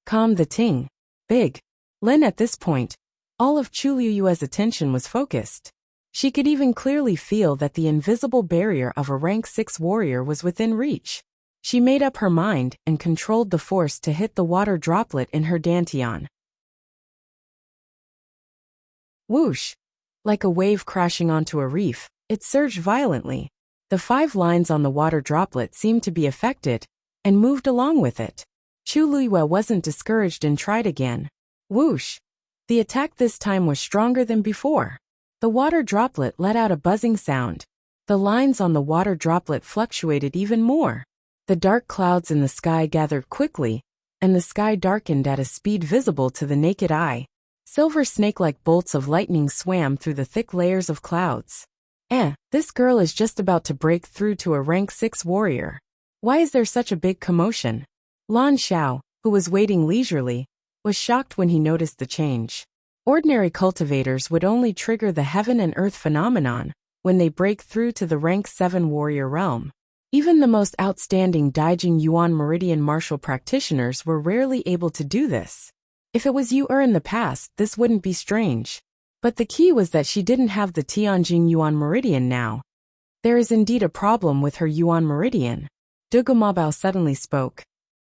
calmed the Ting. Big Lin at this point. All of Chu Luyue's attention was focused. She could even clearly feel that the invisible barrier of a rank 6 warrior was within reach. She made up her mind and controlled the force to hit the water droplet in her dantian. Whoosh! Like a wave crashing onto a reef, it surged violently. The 5 lines on the water droplet seemed to be affected, and moved along with it. Chu Luyue wasn't discouraged and tried again. Whoosh! The attack this time was stronger than before. The water droplet let out a buzzing sound. The lines on the water droplet fluctuated even more. The dark clouds in the sky gathered quickly, and the sky darkened at a speed visible to the naked eye. Silver snake-like bolts of lightning swam through the thick layers of clouds. This girl is just about to break through to a rank 6 warrior. Why is there such a big commotion? Lan Xiao, who was waiting leisurely, was shocked when he noticed the change. Ordinary cultivators would only trigger the heaven and earth phenomenon when they break through to the rank 7 warrior realm. Even the most outstanding Daijing Yuan Meridian martial practitioners were rarely able to do this. If it was you in the past, this wouldn't be strange. But the key was that she didn't have the Tianjin Yuan Meridian now. There is indeed a problem with her Yuan Meridian. Duge Mabao suddenly spoke.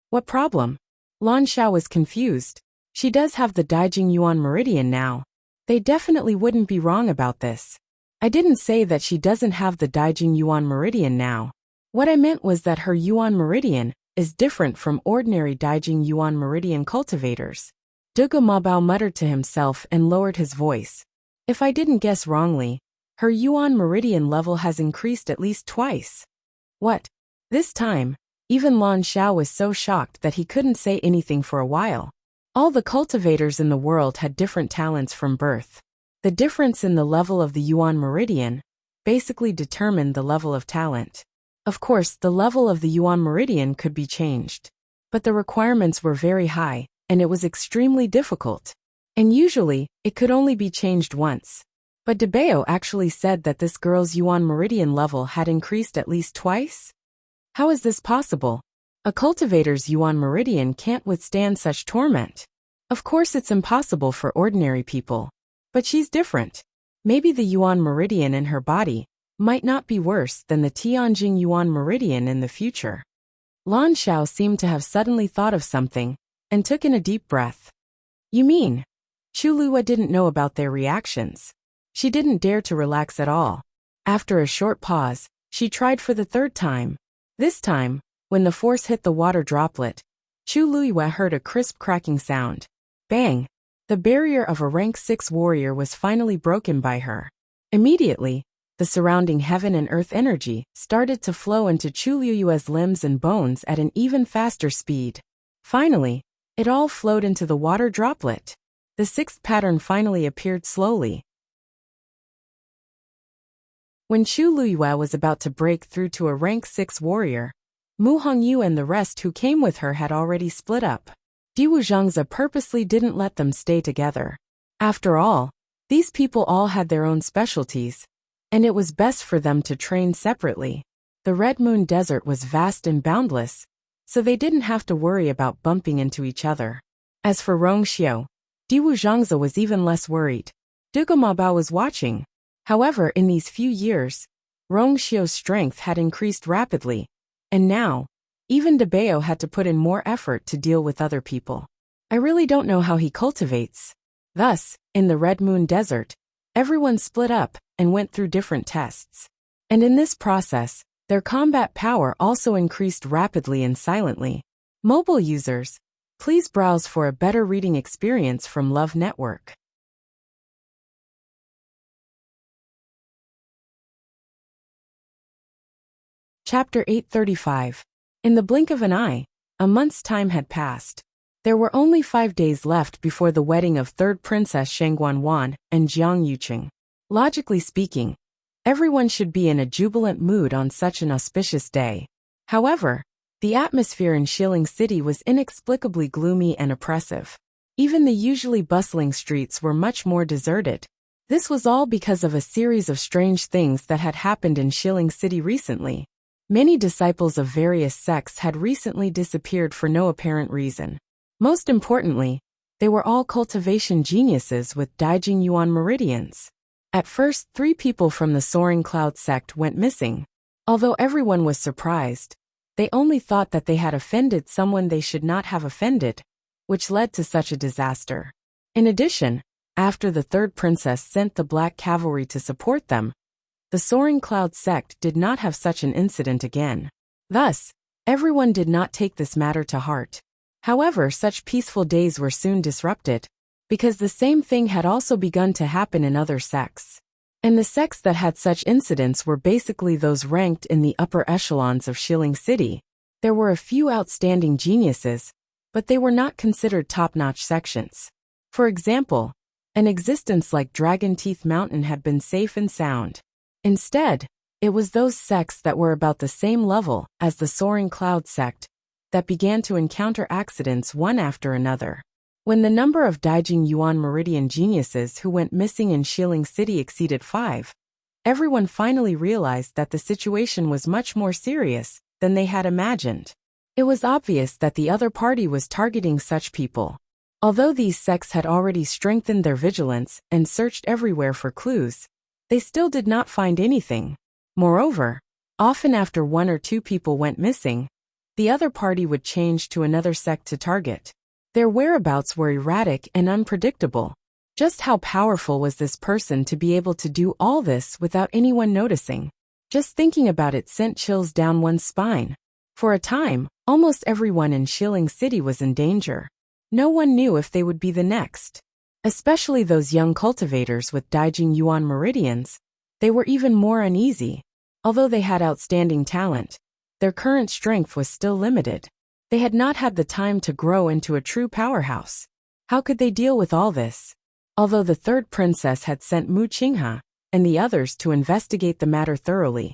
What problem? Lan Xiao was confused. She does have the Daijing Yuan Meridian now. They definitely wouldn't be wrong about this. I didn't say that she doesn't have the Daijing Yuan Meridian now. What I meant was that her Yuan Meridian is different from ordinary Daijing Yuan Meridian cultivators. Duge Mabao muttered to himself and lowered his voice. If I didn't guess wrongly, her Yuan Meridian level has increased at least twice. What? This time, even Lan Xiao was so shocked that he couldn't say anything for a while. All the cultivators in the world had different talents from birth. The difference in the level of the Yuan Meridian basically determined the level of talent. Of course, the level of the Yuan Meridian could be changed. But the requirements were very high, and it was extremely difficult. And usually, it could only be changed once. But Debao actually said that this girl's Yuan Meridian level had increased at least twice? How is this possible? A cultivator's Yuan Meridian can't withstand such torment. Of course it's impossible for ordinary people. But she's different. Maybe the Yuan Meridian in her body might not be worse than the Tianjin Yuan Meridian in the future. Lan Xiao seemed to have suddenly thought of something, and took in a deep breath. You mean? Chu Luyue didn't know about their reactions. She didn't dare to relax at all. After a short pause, she tried for the 3rd time. This time, when the force hit the water droplet, Chu Luyue heard a crisp cracking sound. Bang! The barrier of a rank 6 warrior was finally broken by her. Immediately, the surrounding heaven and earth energy started to flow into Chu Luyue's limbs and bones at an even faster speed. Finally, it all flowed into the water droplet. The 6th pattern finally appeared slowly. When Chu Luyue was about to break through to a rank 6 warrior, Mu Hongyu and the rest who came with her had already split up. Diwu Zhangzi purposely didn't let them stay together. After all, these people all had their own specialties, and it was best for them to train separately. The Red Moon Desert was vast and boundless, so they didn't have to worry about bumping into each other. As for Rong Xiao, Diwu Zhangzi was even less worried. Duge Mabao was watching. However, in these few years, Rong Xiao's strength had increased rapidly, and now, even Debao had to put in more effort to deal with other people. I really don't know how he cultivates. Thus, in the Red Moon Desert, everyone split up and went through different tests. And in this process, Their combat power also increased rapidly and silently. Mobile users, please browse for a better reading experience from Love Network. Chapter 835. In the blink of an eye, a month's time had passed. There were only 5 days left before the wedding of third Princess Shangguanwan and Jiang Yuqing. Logically speaking, everyone should be in a jubilant mood on such an auspicious day. However, the atmosphere in Shilling City was inexplicably gloomy and oppressive. Even the usually bustling streets were much more deserted. This was all because of a series of strange things that had happened in Shilling City recently. Many disciples of various sects had recently disappeared for no apparent reason. Most importantly, they were all cultivation geniuses with Daijing Yuan meridians. At first, 3 people from the Soaring Cloud sect went missing. Although everyone was surprised, they only thought that they had offended someone they should not have offended, which led to such a disaster. In addition, after the third princess sent the Black Cavalry to support them, the Soaring Cloud sect did not have such an incident again. Thus, everyone did not take this matter to heart. However, such peaceful days were soon disrupted, because the same thing had also begun to happen in other sects. And the sects that had such incidents were basically those ranked in the upper echelons of Shilling City. There were a few outstanding geniuses, but they were not considered top-notch sections. For example, an existence like Dragon Teeth Mountain had been safe and sound. Instead, it was those sects that were about the same level as the Soaring Cloud sect that began to encounter accidents one after another. When the number of Daijing Yuan Meridian geniuses who went missing in Shilling City exceeded 5, everyone finally realized that the situation was much more serious than they had imagined. It was obvious that the other party was targeting such people. Although these sects had already strengthened their vigilance and searched everywhere for clues, they still did not find anything. Moreover, often after 1 or 2 people went missing, the other party would change to another sect to target. Their whereabouts were erratic and unpredictable. Just how powerful was this person to be able to do all this without anyone noticing? Just thinking about it sent chills down one's spine. For a time, almost everyone in Shilling City was in danger. No one knew if they would be the next. Especially those young cultivators with Daijing Yuan meridians. They were even more uneasy. Although they had outstanding talent, their current strength was still limited. They had not had the time to grow into a true powerhouse. How could they deal with all this? Although the third princess had sent Mu Qinghe and the others to investigate the matter thoroughly,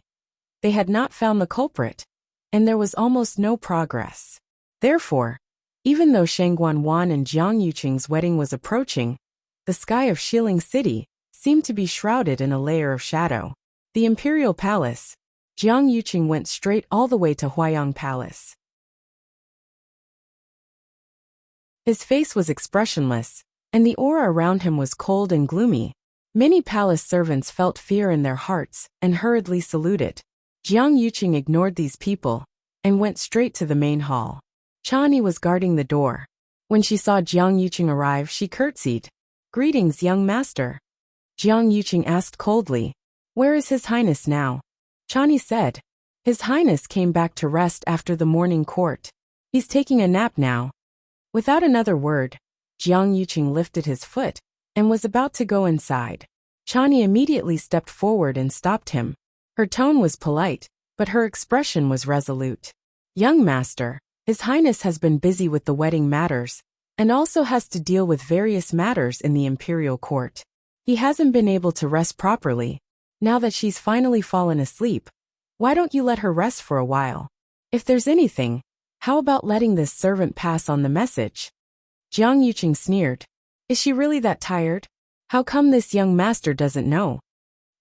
they had not found the culprit, and there was almost no progress. Therefore, even though Shangguanwan and Jiang Yuqing's wedding was approaching, the sky of Shilling City seemed to be shrouded in a layer of shadow. The Imperial Palace. Jiang Yuqing went straight all the way to Huayang Palace. His face was expressionless, and the aura around him was cold and gloomy. Many palace servants felt fear in their hearts and hurriedly saluted. Jiang Yuqing ignored these people and went straight to the main hall. Chani was guarding the door. When she saw Jiang Yuqing arrive, she curtsied. "Greetings, young master." Jiang Yuqing asked coldly, "Where is His Highness now?" Chani said, "His Highness came back to rest after the morning court. He's taking a nap now." Without another word, Jiang Yuqing lifted his foot and was about to go inside. Chani immediately stepped forward and stopped him. Her tone was polite, but her expression was resolute. "Young master, His Highness has been busy with the wedding matters and also has to deal with various matters in the imperial court. He hasn't been able to rest properly. Now that she's finally fallen asleep, why don't you let her rest for a while? If there's anything, how about letting this servant pass on the message?" Jiang Yuqing sneered. "Is she really that tired? How come this young master doesn't know?"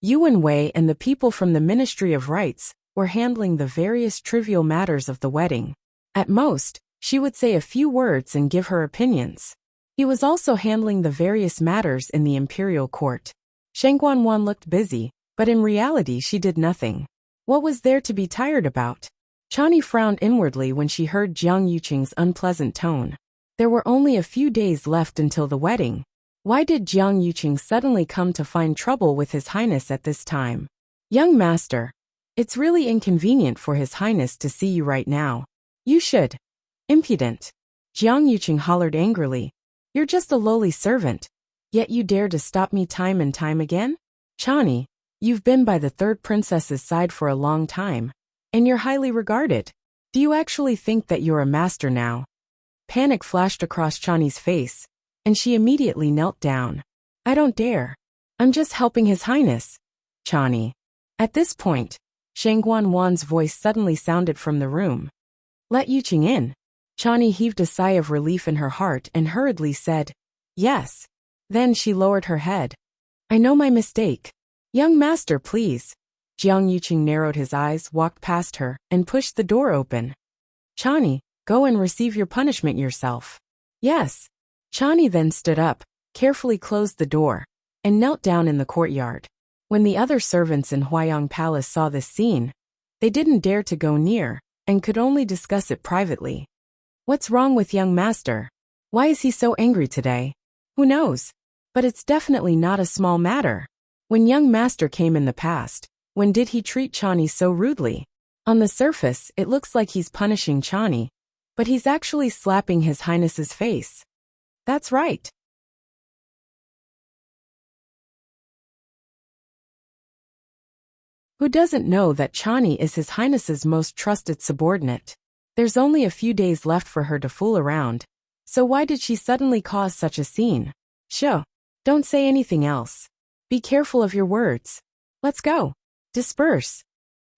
Yuan Wei and the people from the Ministry of Rites were handling the various trivial matters of the wedding. At most, she would say a few words and give her opinions. He was also handling the various matters in the imperial court. Shangguanwan looked busy, but in reality she did nothing. What was there to be tired about? Chani frowned inwardly when she heard Jiang Yuqing's unpleasant tone. There were only a few days left until the wedding. Why did Jiang Yuqing suddenly come to find trouble with His Highness at this time? "Young master, It's really inconvenient for His Highness to see you right now. You should. Impudent. Jiang Yuqing hollered angrily. You're just a lowly servant, yet you dare to stop me time and time again? Chani, you've been by the third princess's side for a long time, and you're highly regarded. Do you actually think that you're a master now? Panic flashed across Chani's face, and she immediately knelt down. I don't dare. I'm just helping His Highness. Chani. At this point, Shangguan Wan's voice suddenly sounded from the room. Let Yuqing in. Chani heaved a sigh of relief in her heart and hurriedly said, Yes. Then she lowered her head. I know my mistake. Young master, please. Jiang Yuqing narrowed his eyes, walked past her, and pushed the door open. Chani, go and receive your punishment yourself. Yes. Chani then stood up, carefully closed the door, and knelt down in the courtyard. When the other servants in Huayang Palace saw this scene, they didn't dare to go near, and could only discuss it privately. What's wrong with young master? Why is he so angry today? Who knows? But it's definitely not a small matter. When young master came in the past, when did he treat Chani so rudely? On the surface, it looks like he's punishing Chani, but he's actually slapping His Highness's face. That's right. Who doesn't know that Chani is His Highness's most trusted subordinate? There's only a few days left for her to fool around, so why did she suddenly cause such a scene? Sho, don't say anything else. Be careful of your words. Let's go. Disperse.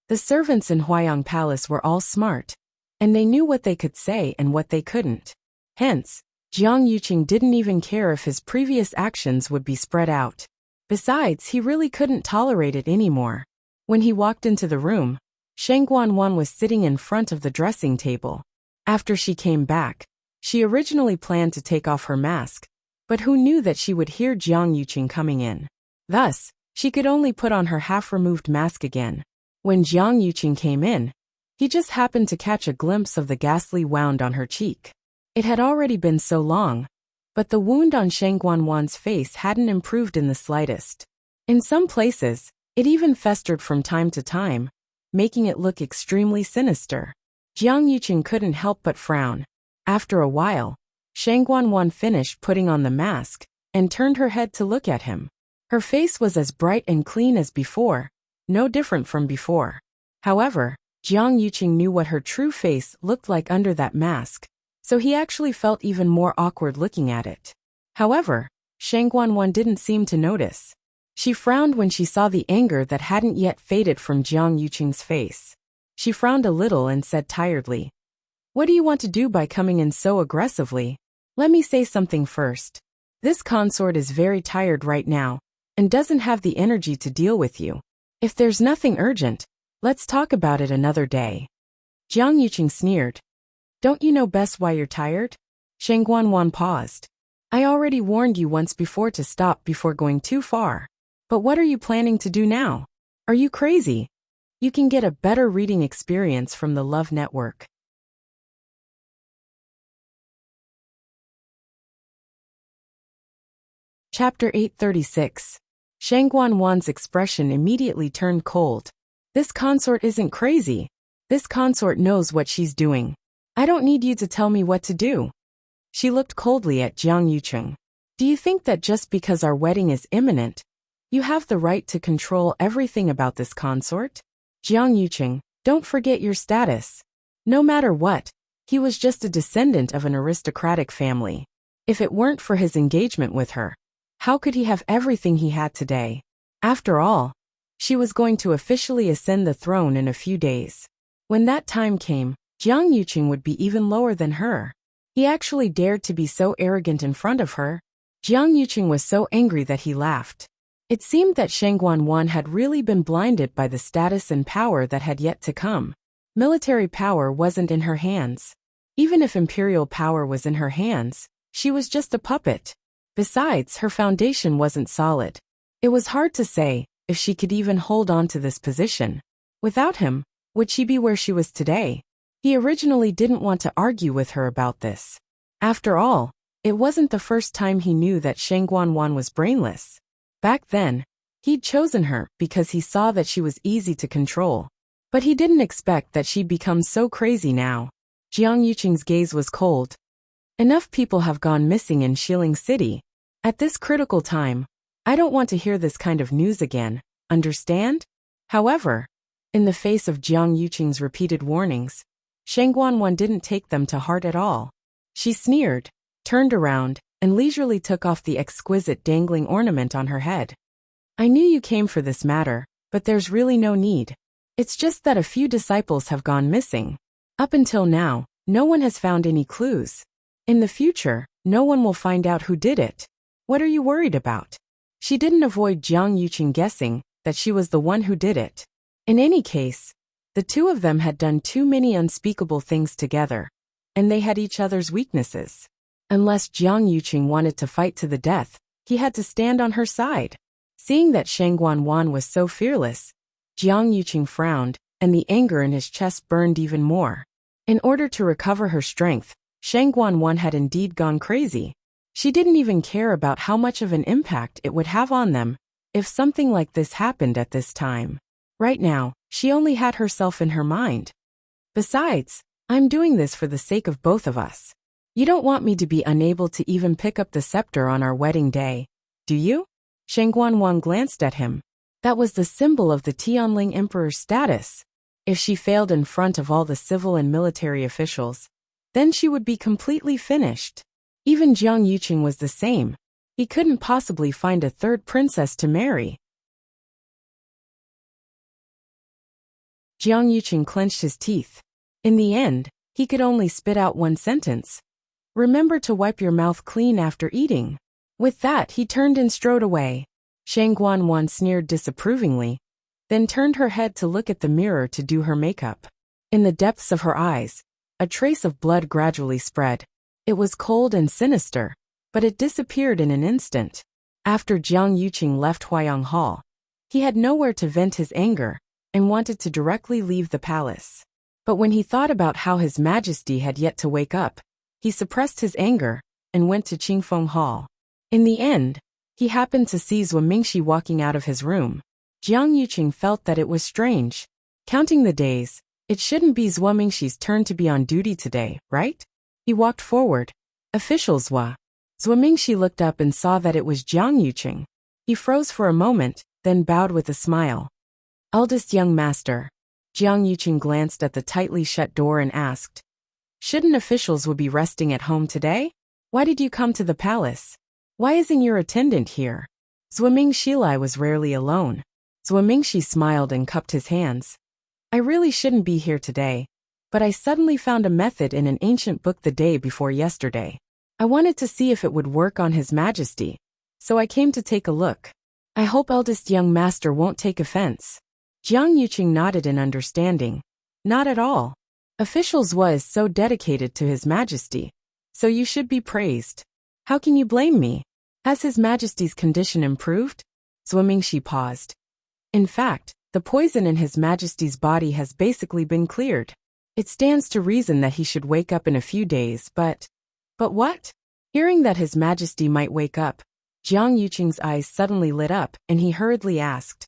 The servants in Huayang Palace were all smart, and they knew what they could say and what they couldn't. Hence, Jiang Yuqing didn't even care if his previous actions would be spread out. Besides, he really couldn't tolerate it anymore. When he walked into the room, Shangguan Wan was sitting in front of the dressing table. After she came back, she originally planned to take off her mask, but who knew that she would hear Jiang Yuqing coming in? Thus, she could only put on her half-removed mask again. When Jiang Yuqing came in, he just happened to catch a glimpse of the ghastly wound on her cheek. It had already been so long, but the wound on Shangguan Wan's face hadn't improved in the slightest. In some places, it even festered from time to time, making it look extremely sinister. Jiang Yuqing couldn't help but frown. After a while, Shangguan Wan finished putting on the mask and turned her head to look at him. Her face was as bright and clean as before, no different from before. However, Jiang Yuqing knew what her true face looked like under that mask, so he actually felt even more awkward looking at it. However, Shangguan Wan didn't seem to notice. She frowned when she saw the anger that hadn't yet faded from Jiang Yuqing's face. She frowned a little and said tiredly, What do you want to do by coming in so aggressively? Let me say something first. This consort is very tired right now, and doesn't have the energy to deal with you. If there's nothing urgent, let's talk about it another day. Jiang Yuqing sneered. Don't you know best why you're tired? Shangguan Wan paused. I already warned you once before to stop before going too far. But what are you planning to do now? Are you crazy? You can get a better reading experience from the Love Network. Chapter 836. Shangguan Wan's expression immediately turned cold. This consort isn't crazy. This consort knows what she's doing. I don't need you to tell me what to do. She looked coldly at Jiang Yuqing. Do you think that just because our wedding is imminent, you have the right to control everything about this consort? Jiang Yuqing, don't forget your status. No matter what, he was just a descendant of an aristocratic family. If it weren't for his engagement with her, how could he have everything he had today? After all, she was going to officially ascend the throne in a few days. When that time came, Jiang Yuqing would be even lower than her. He actually dared to be so arrogant in front of her. Jiang Yuqing was so angry that he laughed. It seemed that Shangguan Wan had really been blinded by the status and power that had yet to come. Military power wasn't in her hands. Even if imperial power was in her hands, she was just a puppet. Besides, her foundation wasn't solid. It was hard to say if she could even hold on to this position. Without him, would she be where she was today? He originally didn't want to argue with her about this. After all, it wasn't the first time he knew that Shangguan Wan was brainless. Back then, he'd chosen her because he saw that she was easy to control. But he didn't expect that she'd become so crazy now. Jiang Yuqing's gaze was cold. Enough people have gone missing in Shilin City. At this critical time, I don't want to hear this kind of news again, understand? However, in the face of Jiang Yuqing's repeated warnings, Shang Guanwan didn't take them to heart at all. She sneered, turned around, and leisurely took off the exquisite dangling ornament on her head. I knew you came for this matter, but there's really no need. It's just that a few disciples have gone missing. Up until now, no one has found any clues. In the future, no one will find out who did it. What are you worried about? She didn't avoid Jiang Yuqing guessing that she was the one who did it. In any case, the two of them had done too many unspeakable things together, and they had each other's weaknesses. Unless Jiang Yuqing wanted to fight to the death, he had to stand on her side. Seeing that Shang Guanwan was so fearless, Jiang Yuqing frowned, and the anger in his chest burned even more. In order to recover her strength, Shang Guanwan had indeed gone crazy. She didn't even care about how much of an impact it would have on them if something like this happened at this time. Right now, she only had herself in her mind. Besides, I'm doing this for the sake of both of us. You don't want me to be unable to even pick up the scepter on our wedding day, do you? Shang Guanwan glanced at him. That was the symbol of the Tianling Emperor's status. If she failed in front of all the civil and military officials, then she would be completely finished. Even Jiang Yuqing was the same. He couldn't possibly find a third princess to marry. Jiang Yuqing clenched his teeth. In the end, he could only spit out one sentence. Remember to wipe your mouth clean after eating. With that, he turned and strode away. Shang Guanwan sneered disapprovingly, then turned her head to look at the mirror to do her makeup. In the depths of her eyes, a trace of blood gradually spread. It was cold and sinister, but it disappeared in an instant. After Jiang Yuqing left Huayang Hall, he had nowhere to vent his anger and wanted to directly leave the palace. But when he thought about how His Majesty had yet to wake up, he suppressed his anger and went to Qingfeng Hall. In the end, he happened to see Zhou Mingxi walking out of his room. Jiang Yuqing felt that it was strange. Counting the days, it shouldn't be Zhou Mingxi's turn to be on duty today, right? He walked forward. Official Zhou. Zhou Mingxi looked up and saw that it was Jiang Yuqing. He froze for a moment, then bowed with a smile. Eldest young master. Jiang Yuqing glanced at the tightly shut door and asked, shouldn't officials would be resting at home today? Why did you come to the palace? Why isn't your attendant here? Zhou Mingxi was rarely alone. Zhou Mingxi smiled and cupped his hands. I really shouldn't be here today, but I suddenly found a method in an ancient book the day before yesterday. I wanted to see if it would work on His Majesty, so I came to take a look. I hope eldest young master won't take offense. Jiang Yuqing nodded in understanding. Not at all. Official Zhou is so dedicated to His Majesty, so you should be praised. How can you blame me? Has His Majesty's condition improved? Zhou Mingxi paused. In fact, the poison in His Majesty's body has basically been cleared. It stands to reason that he should wake up in a few days, but what? Hearing that His Majesty might wake up, Jiang Yuqing's eyes suddenly lit up and he hurriedly asked.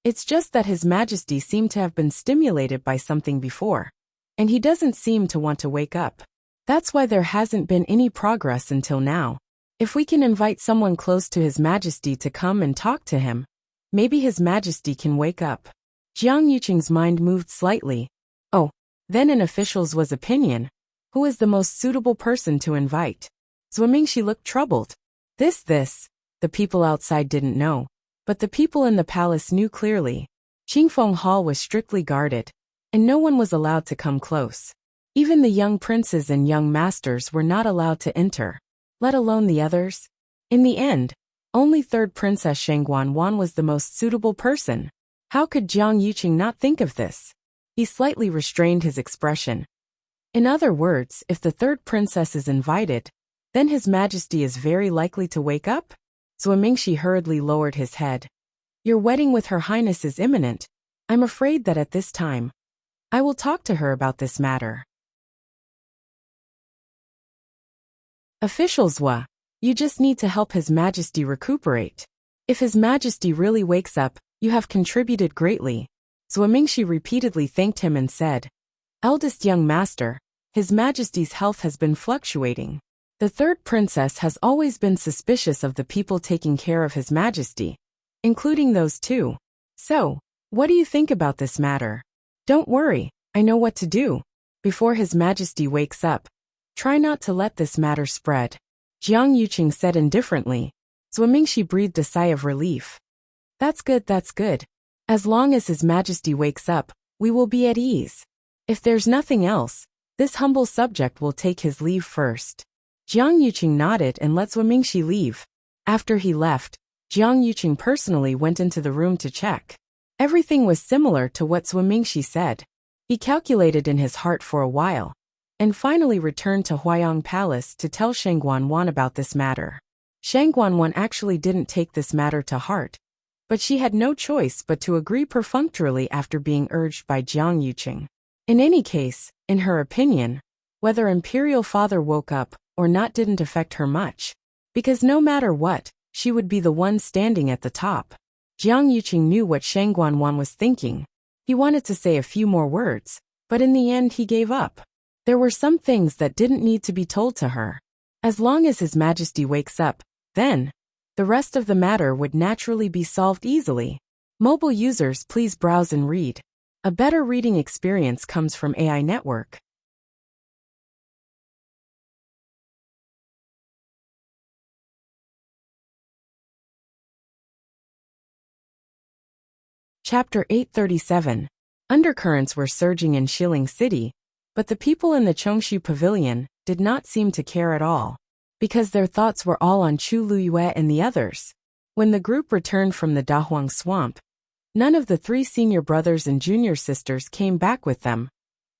It's just that His Majesty seemed to have been stimulated by something before, and he doesn't seem to want to wake up. That's why there hasn't been any progress until now. If we can invite someone close to His Majesty to come and talk to him, maybe His Majesty can wake up. Jiang Yuqing's mind moved slightly. Oh, then in official Zhu's opinion, who is the most suitable person to invite? Zhou Mingxi looked troubled. This, the people outside didn't know, but the people in the palace knew clearly. Qingfeng Hall was strictly guarded, and no one was allowed to come close. Even the young princes and young masters were not allowed to enter, let alone the others. In the end, only third Princess Shang Guanwan was the most suitable person. How could Jiang Yuqing not think of this? He slightly restrained his expression. In other words, if the third princess is invited, then His Majesty is very likely to wake up? Zhou Mingxi hurriedly lowered his head. Your wedding with Her Highness is imminent. I'm afraid that at this time, I will talk to her about this matter. Official Zhou, you just need to help His Majesty recuperate. If His Majesty really wakes up, you have contributed greatly. Mingxi repeatedly thanked him and said, "Eldest young master, His Majesty's health has been fluctuating. The third princess has always been suspicious of the people taking care of His Majesty, including those two. So, what do you think about this matter? Don't worry, I know what to do. Before His Majesty wakes up, try not to let this matter spread." Jiang Yuqing said indifferently. Mingxi breathed a sigh of relief. That's good. As long as His Majesty wakes up, we will be at ease. If there's nothing else, this humble subject will take his leave first. Jiang Yuqing nodded and let Mingxi leave. After he left, Jiang Yuqing personally went into the room to check. Everything was similar to what Mingxi said. He calculated in his heart for a while, and finally returned to Huayang Palace to tell Shang Guanwan about this matter. Shang Guanwan actually didn't take this matter to heart, but she had no choice but to agree perfunctorily after being urged by Jiang Yuqing. In any case, in her opinion, whether Imperial Father woke up or not didn't affect her much, because no matter what, she would be the one standing at the top. Jiang Yuqing knew what Shang Guanwan was thinking. He wanted to say a few more words, but in the end he gave up. There were some things that didn't need to be told to her. As long as His Majesty wakes up, then the rest of the matter would naturally be solved easily. Mobile users, please browse and read. A better reading experience comes from AI Network. Chapter 837. Undercurrents were surging in Shilling City, but the people in the Chongshu Pavilion did not seem to care at all, because their thoughts were all on Chu Luyue and the others. When the group returned from the Dahuang Swamp, none of the 3 senior brothers and junior sisters came back with them,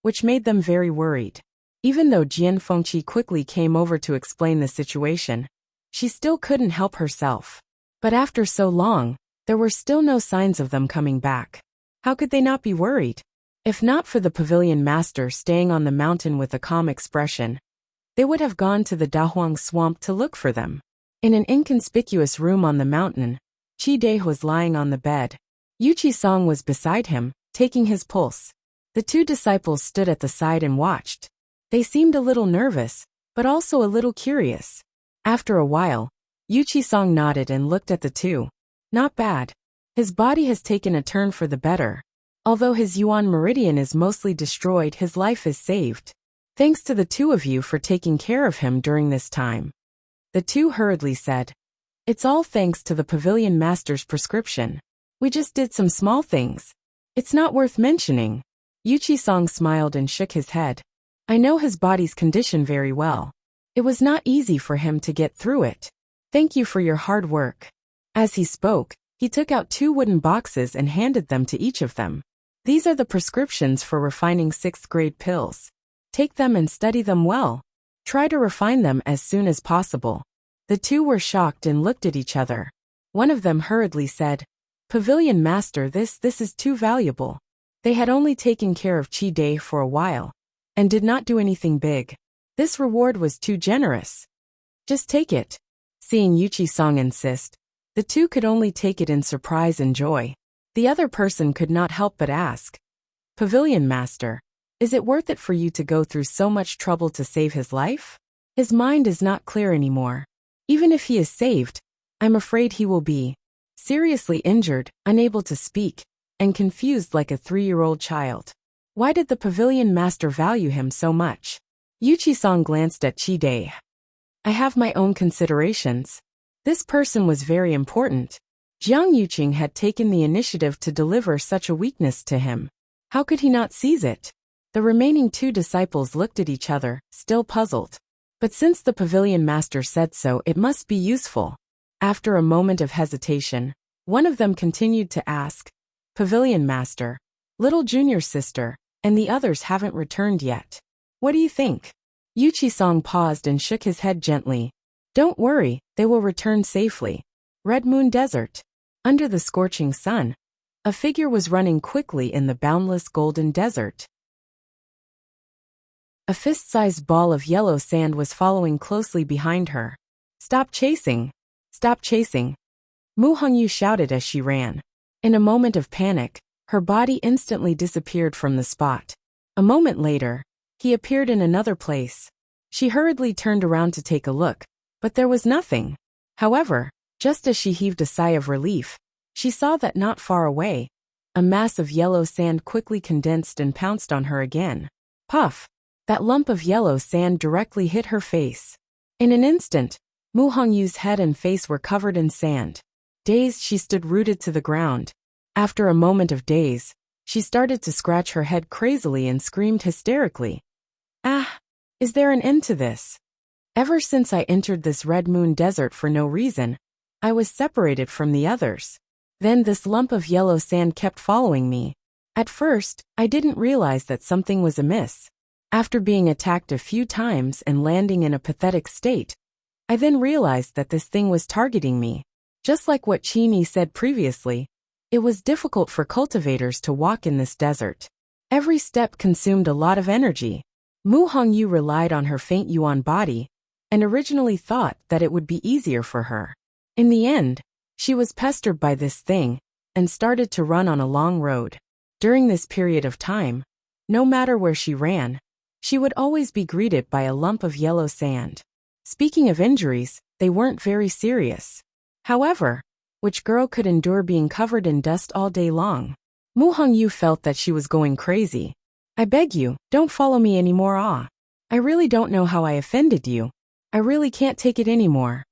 which made them very worried. Even though Jian Fengqi quickly came over to explain the situation, she still couldn't help herself. But after so long, there were still no signs of them coming back. How could they not be worried? If not for the pavilion master staying on the mountain with a calm expression, they would have gone to the Dahuang Swamp to look for them. In an inconspicuous room on the mountain, Qi Dai was lying on the bed. Yu Qisong was beside him, taking his pulse. The 2 disciples stood at the side and watched. They seemed a little nervous, but also a little curious. After a while, Yu Qisong nodded and looked at the 2. Not bad. His body has taken a turn for the better. Although his Yuan meridian is mostly destroyed, his life is saved. Thanks to the 2 of you for taking care of him during this time. The 2 hurriedly said. It's all thanks to the pavilion master's prescription. We just did some small things. It's not worth mentioning. Yu Qisong smiled and shook his head. I know his body's condition very well. It was not easy for him to get through it. Thank you for your hard work. As he spoke, he took out 2 wooden boxes and handed them to each of them. These are the prescriptions for refining 6th grade pills. Take them and study them well. Try to refine them as soon as possible. The 2 were shocked and looked at each other. One of them hurriedly said, Pavilion Master, this is too valuable. They had only taken care of Qi Dai for a while, and did not do anything big. This reward was too generous. Just take it. Seeing Yu Qisong insist, the 2 could only take it in surprise and joy. The other person could not help but ask, Pavilion Master, is it worth it for you to go through so much trouble to save his life? His mind is not clear anymore. Even if he is saved, I'm afraid he will be seriously injured, unable to speak, and confused like a 3-year-old child. Why did the pavilion master value him so much? Yu Qisong glanced at Qi Dai. I have my own considerations. This person was very important. Jiang Yuqing had taken the initiative to deliver such a weakness to him. How could he not seize it? The remaining 2 disciples looked at each other, still puzzled. But since the pavilion master said so, it must be useful. After a moment of hesitation, one of them continued to ask, Pavilion Master, little junior sister, and the others haven't returned yet. What do you think? Yu Qisong paused and shook his head gently. Don't worry, they will return safely. Red Moon Desert. Under the scorching sun, a figure was running quickly in the boundless golden desert. A fist-sized ball of yellow sand was following closely behind her. Stop chasing! Stop chasing! Mu Hongyu shouted as she ran. In a moment of panic, Her body instantly disappeared from the spot. A moment later, he appeared in another place. She hurriedly turned around to take a look, but there was nothing. However, just as she heaved a sigh of relief, she saw that not far away, a mass of yellow sand quickly condensed and pounced on her again. Puff! That lump of yellow sand directly hit her face. In an instant, Mu Hongyu's head and face were covered in sand. Dazed, she stood rooted to the ground. After a moment of daze, she started to scratch her head crazily and screamed hysterically. Ah! Is there an end to this? Ever since I entered this Red Moon Desert for no reason, I was separated from the others. Then this lump of yellow sand kept following me. At first, I didn't realize that something was amiss. After being attacked a few times and landing in a pathetic state, I then realized that this thing was targeting me. Just like what Chini said previously, it was difficult for cultivators to walk in this desert. Every step consumed a lot of energy. Mu Hongyu relied on her faint yuan body, and originally thought that it would be easier for her. In the end, she was pestered by this thing, and started to run on a long road. During this period of time, no matter where she ran, she would always be greeted by a lump of yellow sand. Speaking of injuries, they weren't very serious. However, which girl could endure being covered in dust all day long? Mu Hongyu felt that she was going crazy. I beg you, don't follow me anymore. I really don't know how I offended you. I really can't take it anymore.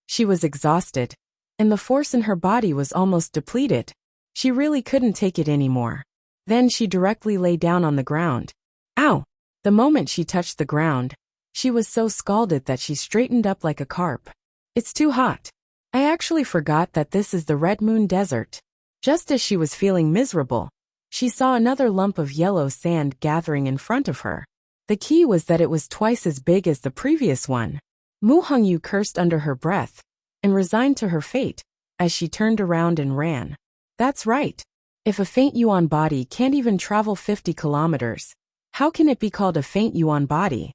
She was exhausted, and the force in her body was almost depleted. She really couldn't take it anymore. Then she directly lay down on the ground. Ow! The moment she touched the ground, she was so scalded that she straightened up like a carp. It's too hot. I actually forgot that this is the Red Moon Desert. Just as she was feeling miserable, she saw another lump of yellow sand gathering in front of her. The key was that it was twice as big as the previous one. Mu Hongyu cursed under her breath, and resigned to her fate, as she turned around and ran. That's right. If a faint yuan body can't even travel 50 kilometers, how can it be called a faint yuan body?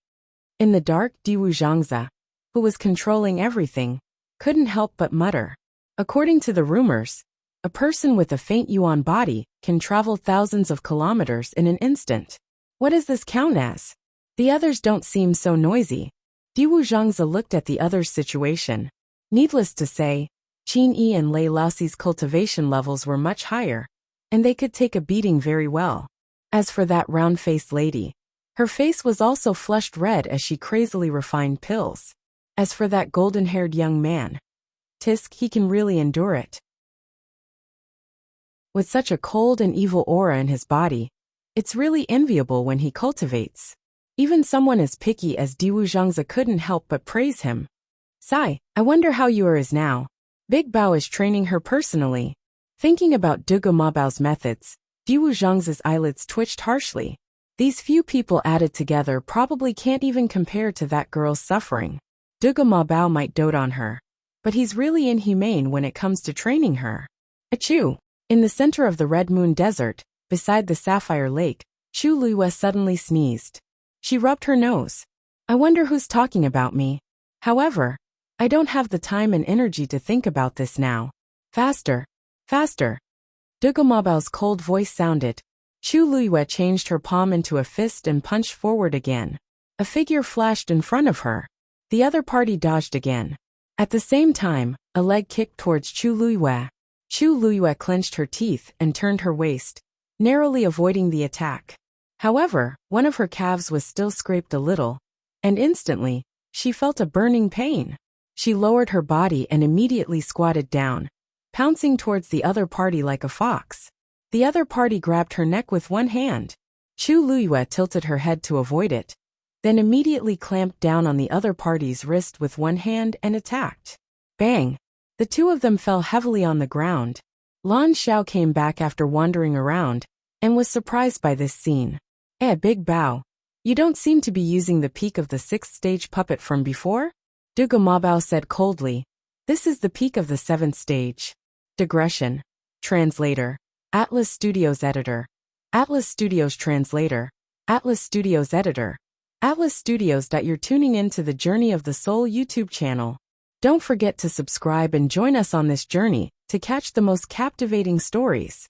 In the dark, Diwu Zhangzi, who was controlling everything, couldn't help but mutter. According to the rumors, a person with a faint yuan body can travel thousands of kilometers in an instant. What does this count as? The others don't seem so noisy. Diwu Zhangzi looked at the others' situation. Needless to say, Qin Yi and Lei Laoxi's cultivation levels were much higher, and they could take a beating very well. As for that round-faced lady, her face was also flushed red as she crazily refined pills. As for that golden-haired young man, tisk, he can really endure it. With such a cold and evil aura in his body, it's really enviable when he cultivates. Even someone as picky as Diwu Zhangzi couldn't help but praise him. Sigh, I wonder how Yuer is now. Big Bao is training her personally. Thinking about Dugu Mabao's methods, Diwu Zhangzi's eyelids twitched harshly. These few people added together probably can't even compare to that girl's suffering. Dugu Mabao might dote on her, but he's really inhumane when it comes to training her. Achoo! In the center of the Red Moon Desert, beside the Sapphire Lake, Chu Luiyue suddenly sneezed. She rubbed her nose. I wonder who's talking about me. However, I don't have the time and energy to think about this now. Faster! Faster! Dugu Mabao's cold voice sounded. Chu Luiyue changed her palm into a fist and punched forward again. A figure flashed in front of her. The other party dodged again. At the same time, a leg kicked towards Chu Luiyue. Chu Luiyue clenched her teeth and turned her waist, narrowly avoiding the attack. However, one of her calves was still scraped a little, and instantly, she felt a burning pain. She lowered her body and immediately squatted down, pouncing towards the other party like a fox. The other party grabbed her neck with one hand. Chu Luiyue tilted her head to avoid it, then immediately clamped down on the other party's wrist with one hand and attacked. Bang! The two of them fell heavily on the ground. Lan Xiao came back after wandering around, and was surprised by this scene. Big Bao. You don't seem to be using the peak of the 6th stage puppet from before? Dugu Mabao said coldly. This is the peak of the 7th stage. Digression. Translator. Atlas Studios Editor. Atlas Studios Translator. Atlas Studios Editor. Atlas Studios. You're tuning in to the Journey of the Soul YouTube channel. Don't forget to subscribe and join us on this journey to catch the most captivating stories.